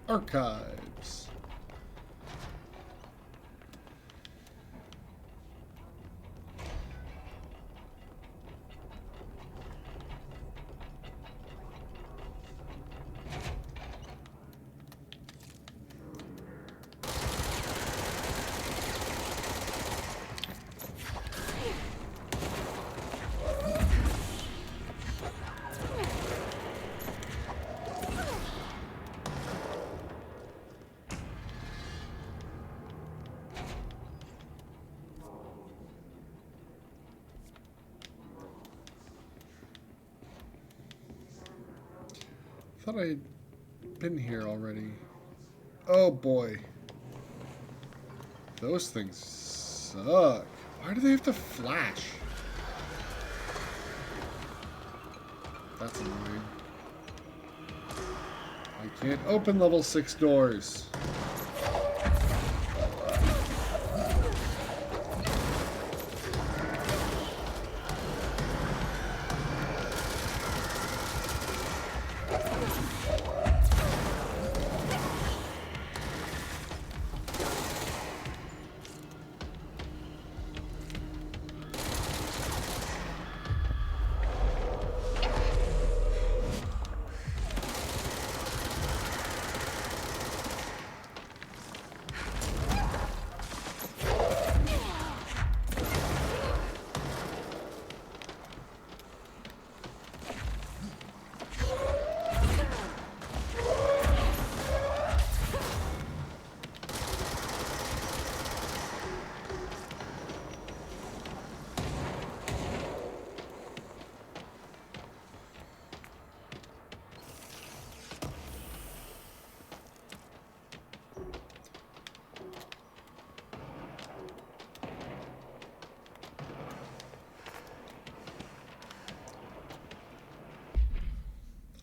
Archives. thought I'd been here already. Oh boy. Those things suck. Why do they have to flash? That's annoying. I can't open level 6 doors.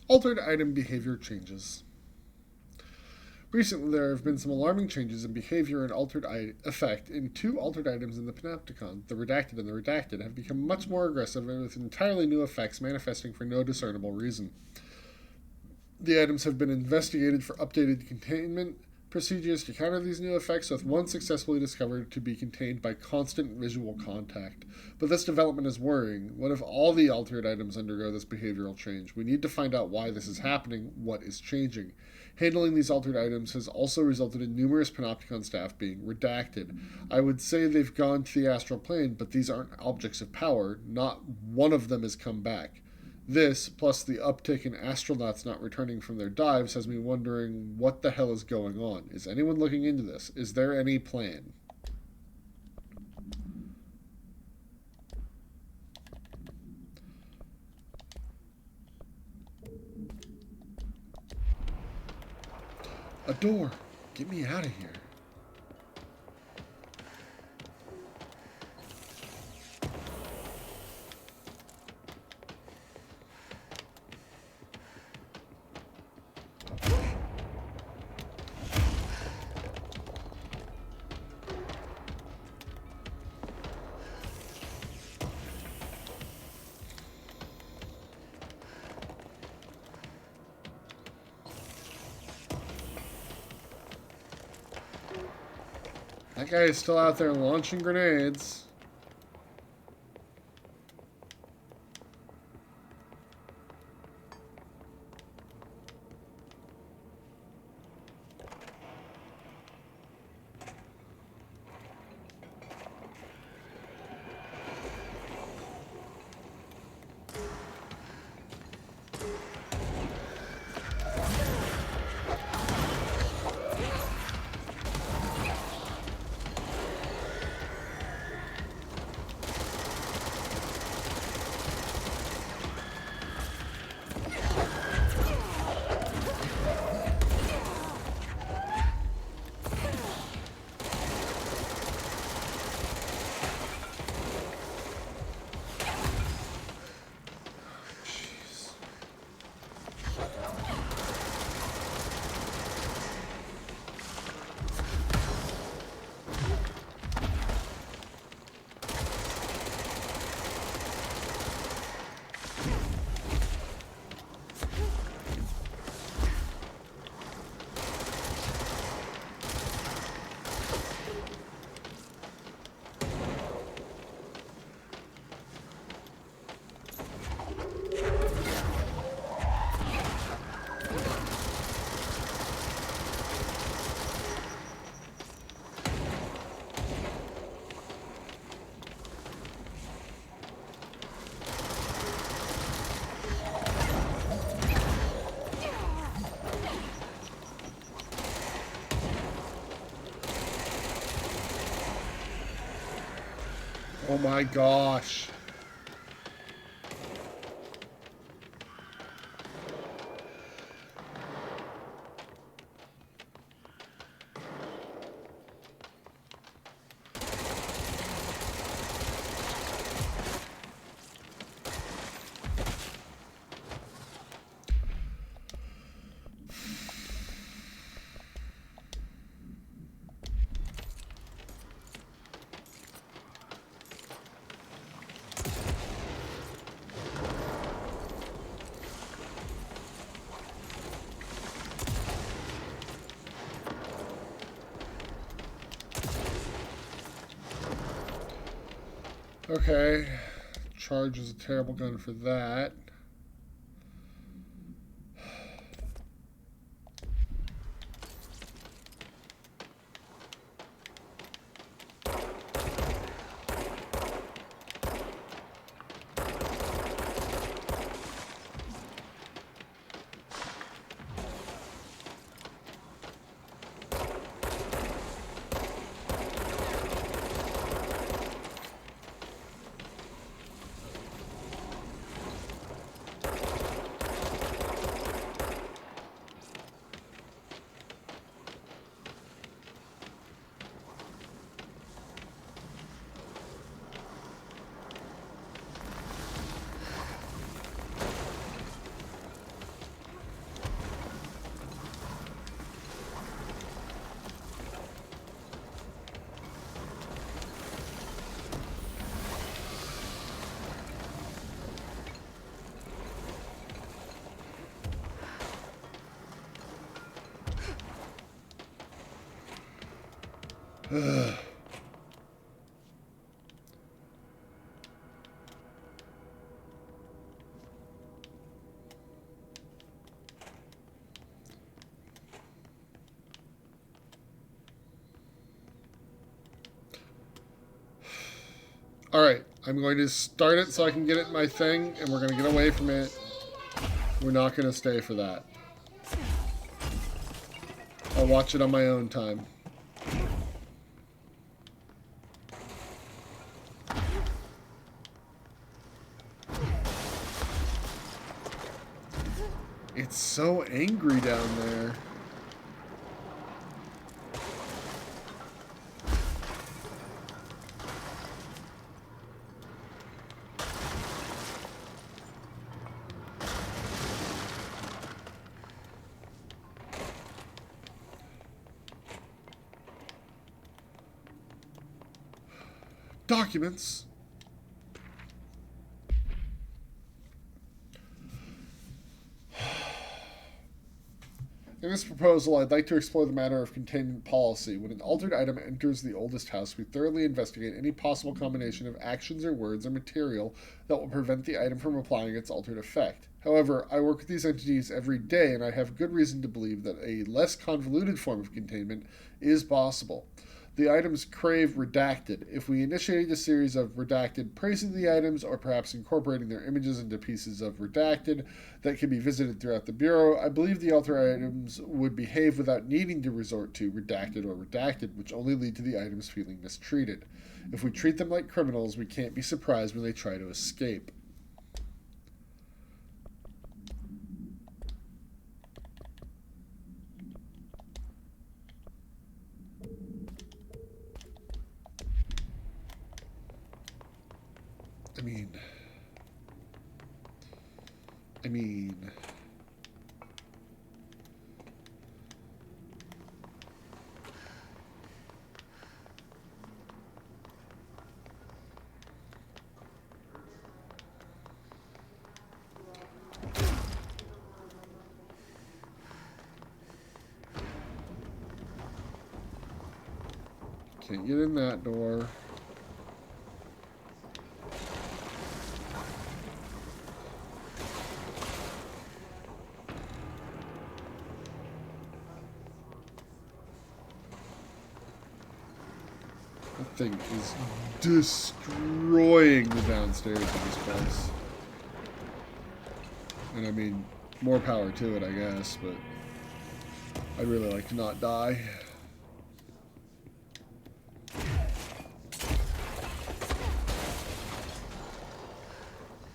Altered item behavior changes. Recently, there have been some alarming changes in behavior and altered effect in 2 altered items in the Panopticon. The Redacted and the Redacted have become much more aggressive and with entirely new effects manifesting for no discernible reason. The items have been investigated for updated containment procedures to counter these new effects, with one successfully discovered to be contained by constant visual contact. But this development is worrying. What if all the altered items undergo this behavioral change? We need to find out why this is happening, what is changing. Handling these altered items has also resulted in numerous Panopticon staff being redacted. I would say they've gone to the astral plane, but these aren't objects of power. Not one of them has come back. This, plus the uptick in astronauts not returning from their dives, has me wondering what the hell is going on. Is anyone looking into this? Is there any plan? A door! Get me out of here. That guy is still out there launching grenades. Oh my gosh. Okay. Charge is a terrible gun for that. Alright, I'm going to start it so I can get it in my thing, and we're going to get away from it. We're not going to stay for that. I'll watch it on my own time. It's so angry down there. Documents. In this proposal, I'd like to explore the matter of containment policy. When an altered item enters the oldest house, we thoroughly investigate any possible combination of actions or words or material that will prevent the item from applying its altered effect. However, I work with these entities every day, and I have good reason to believe that a less convoluted form of containment is possible. The items crave redacted. If we initiate a series of redacted praising the items, or perhaps incorporating their images into pieces of redacted that can be visited throughout the Bureau, I believe the altered items would behave without needing to resort to redacted or redacted, which only lead to the items feeling mistreated. If we treat them like criminals, we can't be surprised when they try to escape. I mean... Can't get in that door. That thing is destroying the downstairs of this place. And I mean, more power to it, I guess, but I'd really like to not die.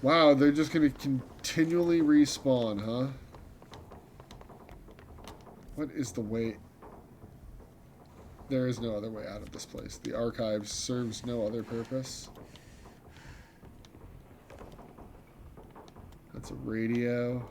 Wow, they're just going to continually respawn, huh? What is the way? There is no other way out of this place. The archive serves no other purpose. That's a radio.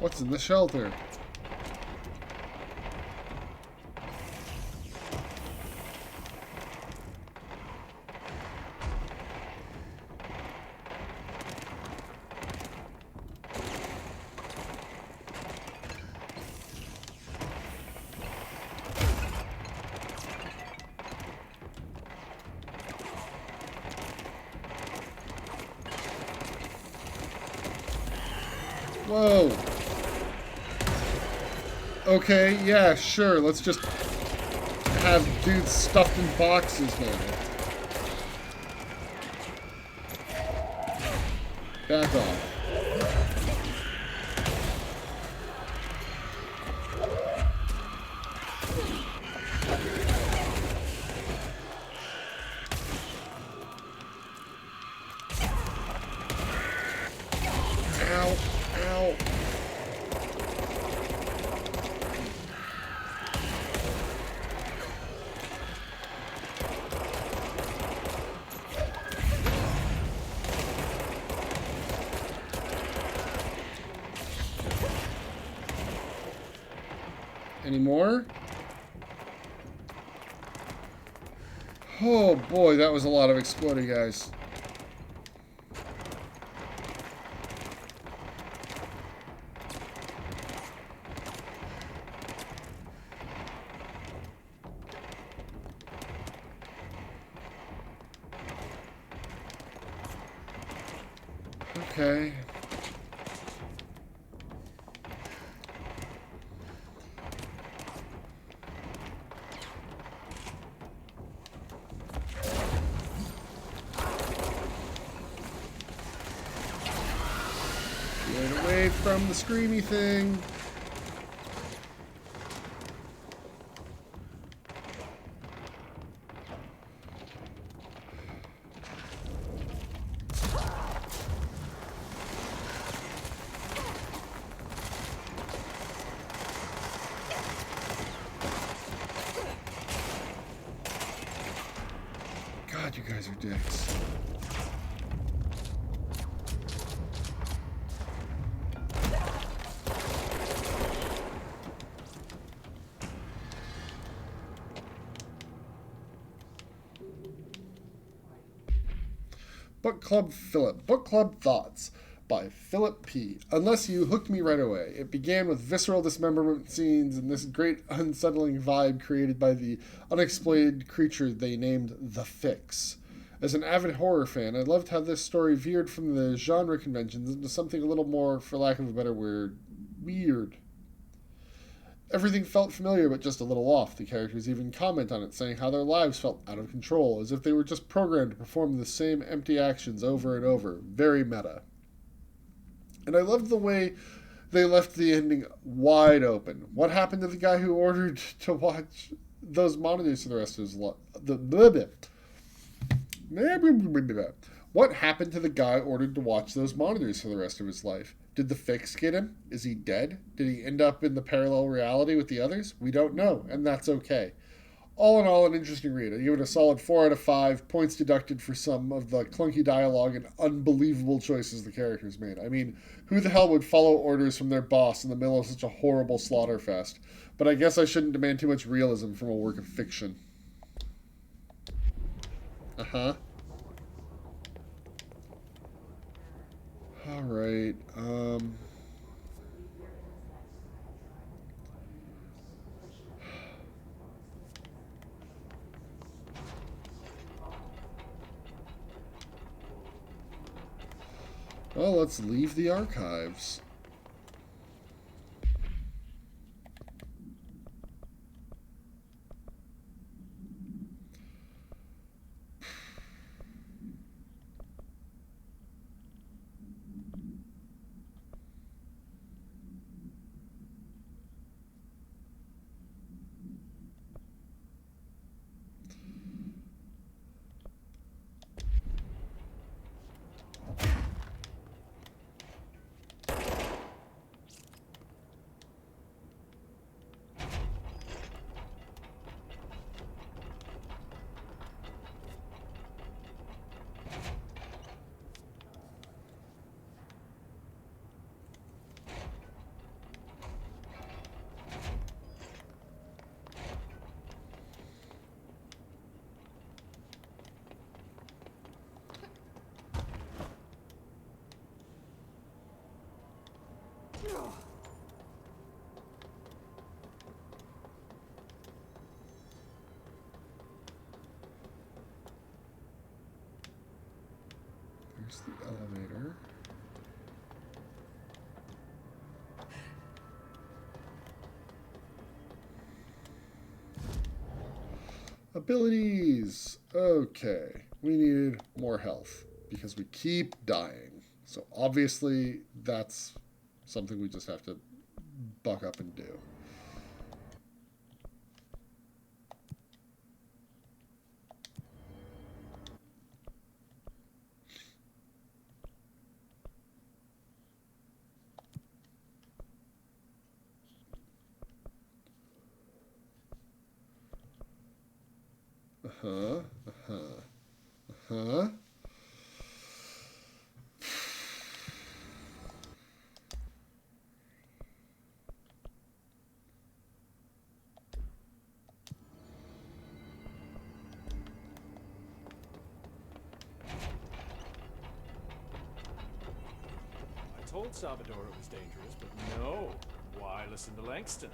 What's in the shelter? Whoa. Okay, yeah, sure. Let's just have dudes stuffed in boxes now. Back off. Ow, ow. Any more? Oh boy, that was a lot of exploding guys. Okay. Get away from the screamy thing. God, you guys are dicks. Book Club Philip. Book Club Thoughts by Philip P. Unless you hooked me right away. It began with visceral dismemberment scenes and this great unsettling vibe created by the unexplained creature they named The Fix. As an avid horror fan, I loved how this story veered from the genre conventions into something a little more, for lack of a better word, weird. Everything felt familiar but just a little off. The characters even comment on it, saying how their lives felt out of control, as if they were just programmed to perform the same empty actions over and over. Very meta. And I loved the way they left the ending wide open. What happened to the guy who ordered to watch those monitors for the rest of his life? What happened to the guy ordered to watch those monitors for the rest of his life? Did the Fix get him? Is he dead? Did he end up in the parallel reality with the others? We don't know, and that's okay. All in all, an interesting read. I give it a solid 4 out of 5, points deducted for some of the clunky dialogue and unbelievable choices the characters made. I mean, who the hell would follow orders from their boss in the middle of such a horrible slaughterfest? But I guess I shouldn't demand too much realism from a work of fiction. Uh-huh. Alright, well, let's leave the archives. Here's the elevator. Abilities. Okay. We needed more health because we keep dying. So obviously that's something we just have to buck up and do. Uh-huh. Uh-huh. Uh-huh. I told Salvador it was dangerous, but no. Why listen to Langston?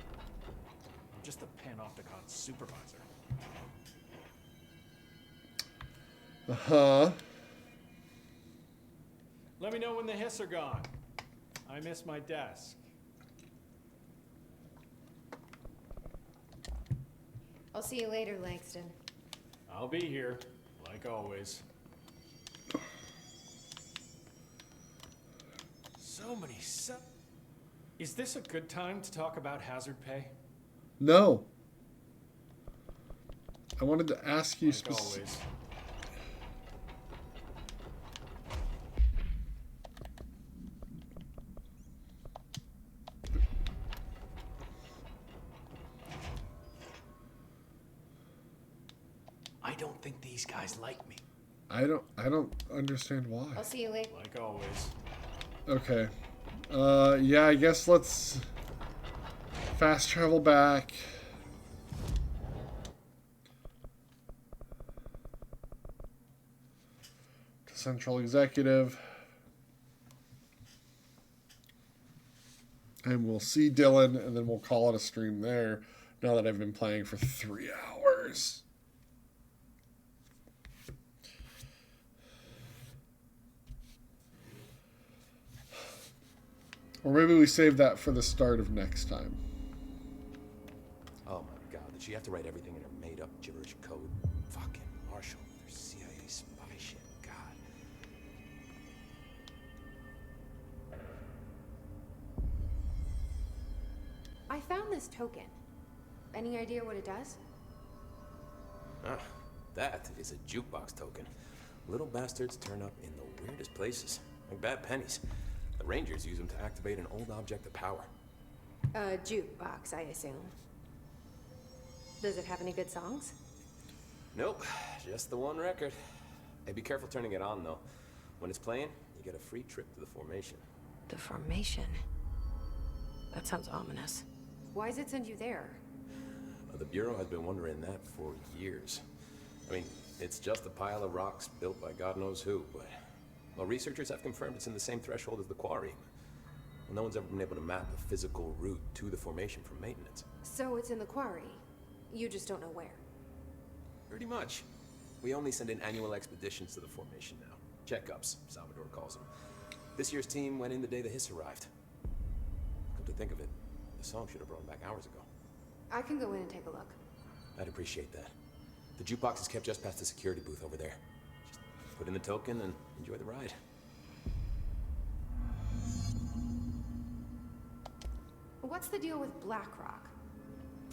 I'm just the Panopticon supervisor. Uh-huh. Let me know when the hiss are gone. I miss my desk. I'll see you later, Langston. I'll be here, like always. So many Is this a good time to talk about hazard pay? No. I wanted to ask you like always. I don't think these guys like me. I don't understand why. I'll see you later. Like always. Okay. Yeah, I guess let's fast travel back. To Central Executive. And we'll see Dylan, and then we'll call it a stream there, now that I've been playing for 3 hours. Or maybe we save that for the start of next time. Oh my god, did she have to write everything in her made-up gibberish code? Fucking Marshall with her CIA spy shit. God. I found this token. Any idea what it does? Ah, that is a jukebox token. Little bastards turn up in the weirdest places, like bad pennies. The Rangers use them to activate an old object of power. A jukebox, I assume. Does it have any good songs? Nope, just the one record. Hey, be careful turning it on, though. When it's playing, you get a free trip to the formation. The formation? That sounds ominous. Why does it send you there? The Bureau has been wondering that for years. I mean, it's just a pile of rocks built by God knows who, but... Well, researchers have confirmed it's in the same threshold as the quarry. Well, no one's ever been able to map a physical route to the formation for maintenance. So it's in the quarry. You just don't know where. Pretty much. We only send in annual expeditions to the formation now. Checkups, Salvador calls them. This year's team went in the day the hiss arrived. Come to think of it, the song should have brought them back hours ago. I can go in and take a look. I'd appreciate that. The jukebox is kept just past the security booth over there. Just put in the token and enjoy the ride. What's the deal with BlackRock?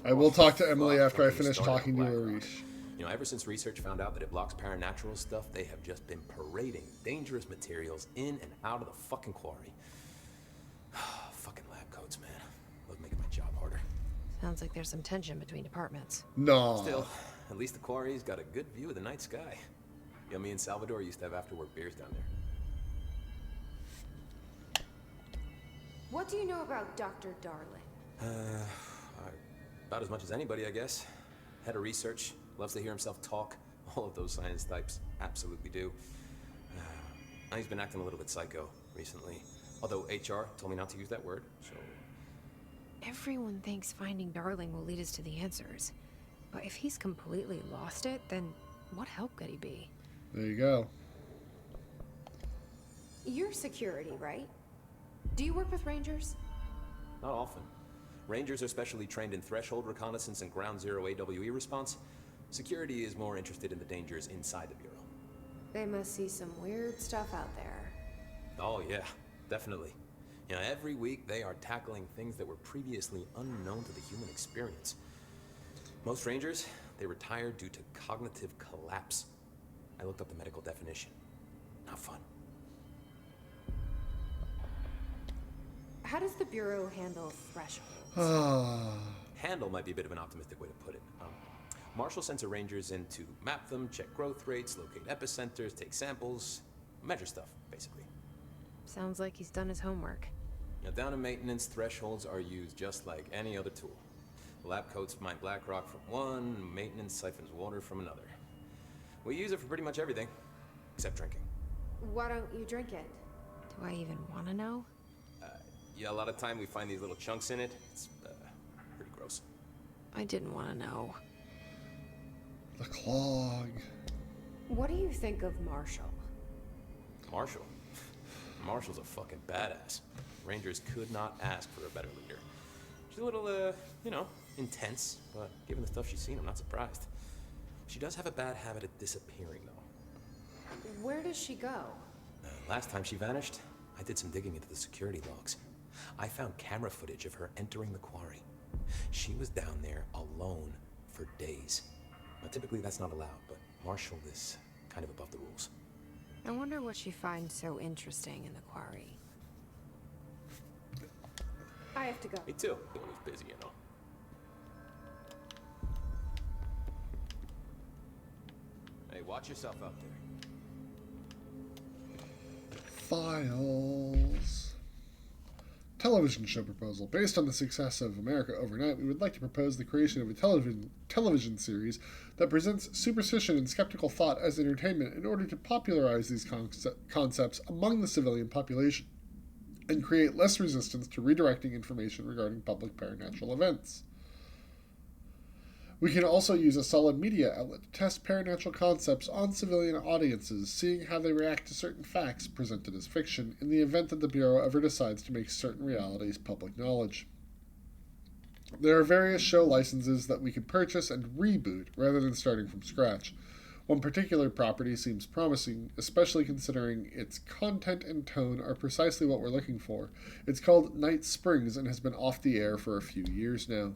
I will talk to Emily after I finish talking to Arish. You know, ever since research found out that it blocks paranatural stuff, they have just been parading dangerous materials in and out of the fucking quarry. Fucking lab coats, man. Love making my job harder. Sounds like there's some tension between departments. No. Still, at least the quarry's got a good view of the night sky. You know, me and Salvador used to have after-work beers down there. What do you know about Dr. Darling? About as much as anybody, I guess. Head of research, loves to hear himself talk. All of those science types absolutely do. He's been acting a little bit psycho recently. Although HR told me not to use that word, so... Everyone thinks finding Darling will lead us to the answers. But if he's completely lost it, then what help could he be? There you go. You're security, right? Do you work with Rangers? Not often. Rangers are specially trained in threshold reconnaissance and ground zero AWE response. Security is more interested in the dangers inside the Bureau. They must see some weird stuff out there. Oh yeah, definitely. You know, every week they are tackling things that were previously unknown to the human experience. Most Rangers, they retire due to cognitive collapse. I looked up the medical definition. Not fun. How does the Bureau handle thresholds? Handle might be a bit of an optimistic way to put it. Marshall sends her Rangers in to map them, check growth rates, locate epicenters, take samples, measure stuff, basically. Sounds like he's done his homework. Now, down in maintenance, thresholds are used just like any other tool. The lab coats mine black rock from one, maintenance siphons water from another. We use it for pretty much everything, except drinking. Why don't you drink it? Do I even want to know? Yeah, a lot of time we find these little chunks in it. It's pretty gross. I didn't want to know. The clog. What do you think of Marshall? Marshall? Marshall's a fucking badass. Rangers could not ask for a better leader. She's a little, you know, intense, but given the stuff she's seen, I'm not surprised. She does have a bad habit of disappearing, though. Where does she go? Last time she vanished, I did some digging into the security logs. I found camera footage of her entering the quarry. She was down there alone for days. Now, typically that's not allowed, but Marshall is kind of above the rules. I wonder what she finds so interesting in the quarry. I have to go. Me too. The one who's busy, you know. Hey, watch yourself out there. Files. Television show proposal. Based on the success of America Overnight, we would like to propose the creation of a television series that presents superstition and skeptical thought as entertainment in order to popularize these concepts among the civilian population and create less resistance to redirecting information regarding public paranatural events. We can also use a solid media outlet to test paranatural concepts on civilian audiences, seeing how they react to certain facts presented as fiction in the event that the Bureau ever decides to make certain realities public knowledge. There are various show licenses that we could purchase and reboot rather than starting from scratch. One particular property seems promising, especially considering its content and tone are precisely what we're looking for. It's called Night Springs and has been off the air for a few years now.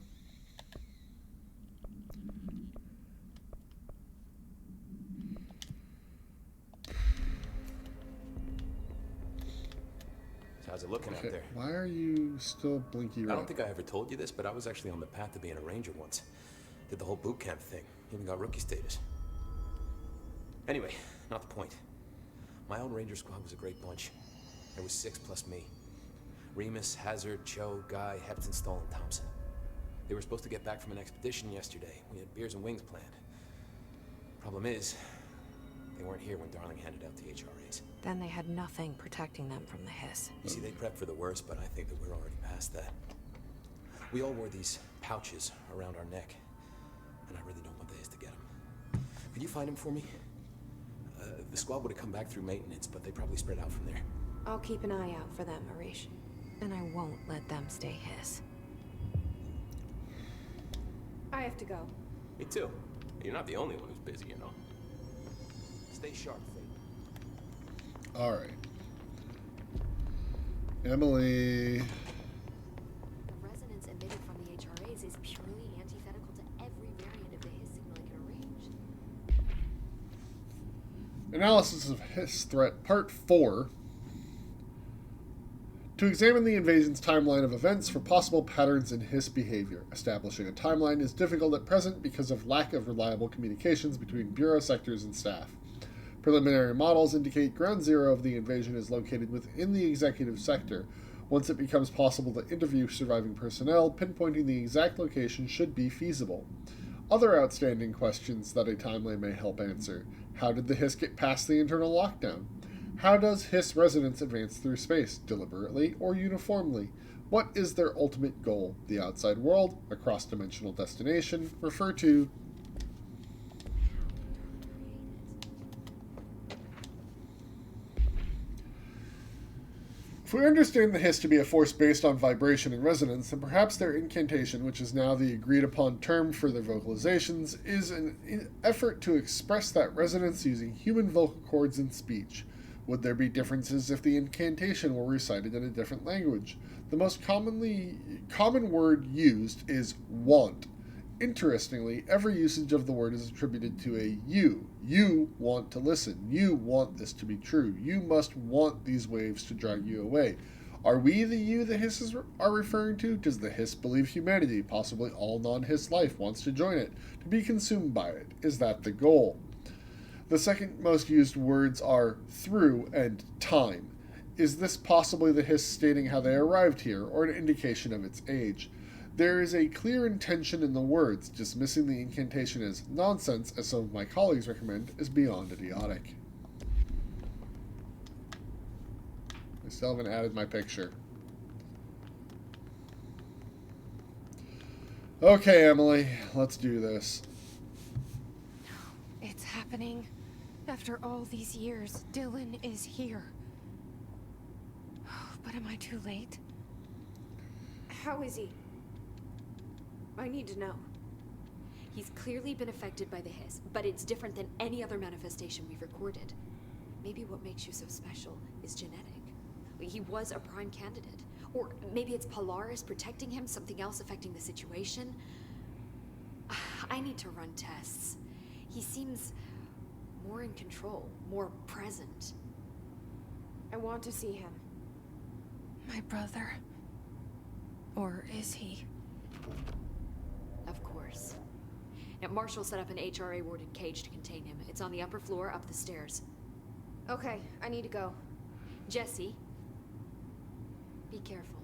How's it looking out there? Why are you still blinky red? I don't think I ever told you this, but I was actually on the path to being a ranger once. Did the whole boot camp thing. Even got rookie status. Anyway, not the point. My old ranger squad was a great bunch. There was 6 plus me. Remus, Hazard, Cho, Guy, Hepton, Stoll, and Thompson. They were supposed to get back from an expedition yesterday. We had beers and wings planned. Problem is, they weren't here when Darling handed out the HRAs. Then they had nothing protecting them from the hiss. You see, they prepped for the worst, but I think that we're already past that. We all wore these pouches around our neck, and I really don't want the hiss to get them. Could you find them for me? The squad would have come back through maintenance, but they probably spread out from there. I'll keep an eye out for them, Arish. And I won't let them stay hiss. I have to go. Me too. You're not the only one who's busy, you know. Stay sharp, Fate. All right. Emily. The resonance emitted from the HRAs is purely antithetical to every variant of the hiss signal it can arrange. Analysis of Hiss Threat, Part 4. To examine the invasion's timeline of events for possible patterns in Hiss behavior. Establishing a timeline is difficult at present because of lack of reliable communications between Bureau sectors and staff. Preliminary models indicate ground zero of the invasion is located within the executive sector. Once it becomes possible to interview surviving personnel, pinpointing the exact location should be feasible. Other outstanding questions that a timeline may help answer. How did the Hiss get past the internal lockdown? How does Hiss resonance advance through space, deliberately or uniformly? What is their ultimate goal? The outside world, a cross-dimensional destination, refer to... If we understand the hiss to be a force based on vibration and resonance, then perhaps their incantation, which is now the agreed upon term for their vocalizations, is an effort to express that resonance using human vocal cords and speech. Would there be differences if the incantation were recited in a different language? The most common word used is want. Interestingly, every usage of the word is attributed to a you. You want to listen. You want this to be true. You must want these waves to drag you away. Are we the you the hisses are referring to? Does the hiss believe humanity, possibly all non-hiss life, wants to join it, to be consumed by it? Is that the goal? The second most used words are through and time. Is this possibly the hiss stating how they arrived here, or an indication of its age? There is a clear intention in the words. Dismissing the incantation as nonsense, as some of my colleagues recommend, is beyond idiotic. I still haven't added my picture. Okay, Emily, let's do this. It's happening. After all these years, Dylan is here. But am I too late? How is he? I need to know. He's clearly been affected by the hiss, but it's different than any other manifestation we've recorded. Maybe what makes you so special is genetic. He was a prime candidate. Or maybe it's Polaris protecting him, something else affecting the situation. I need to run tests. He seems more in control, more present. I want to see him. My brother. Or is he? Of course. Now, Marshall set up an HRA-warded cage to contain him. It's on the upper floor, up the stairs. Okay, I need to go. Jesse, be careful.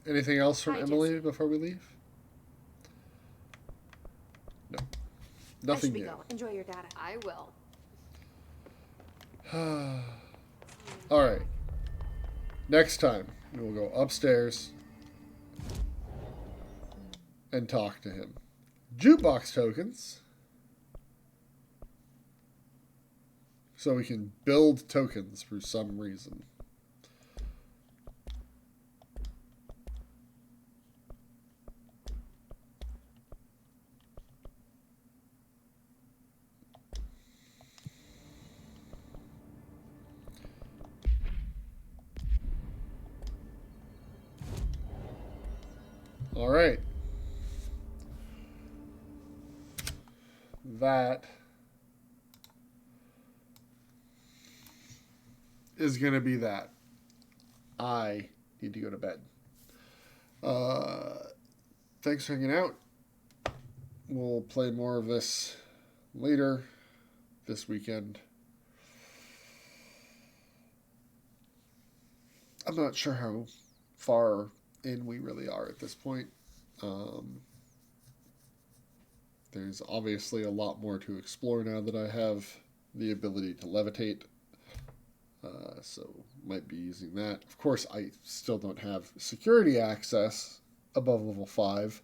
Anything else from Hi, Emily Jesse. before we leave? No. I Nothing should be new. going. Enjoy your data. I will. Alright. Next time, we will go upstairs and talk to him. Jukebox tokens. So we can build tokens for some reason. All right. That is going to be that. I need to go to bed. Thanks for hanging out. We'll play more of this later this weekend. I'm not sure how far in we really are at this point. There's obviously a lot more to explore now that I have the ability to levitate. So might be using that. Of course, I still don't have security access above level 5.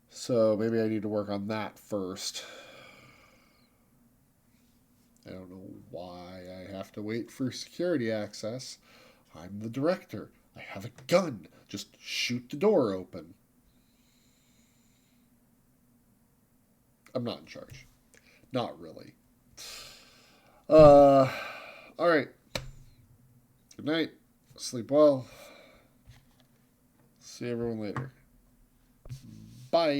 So maybe I need to work on that first. I don't know why I have to wait for security access. I'm the director. I have a gun. Just shoot the door open. I'm not in charge. Not really. All right. Good night. Sleep well. See everyone later. Bye.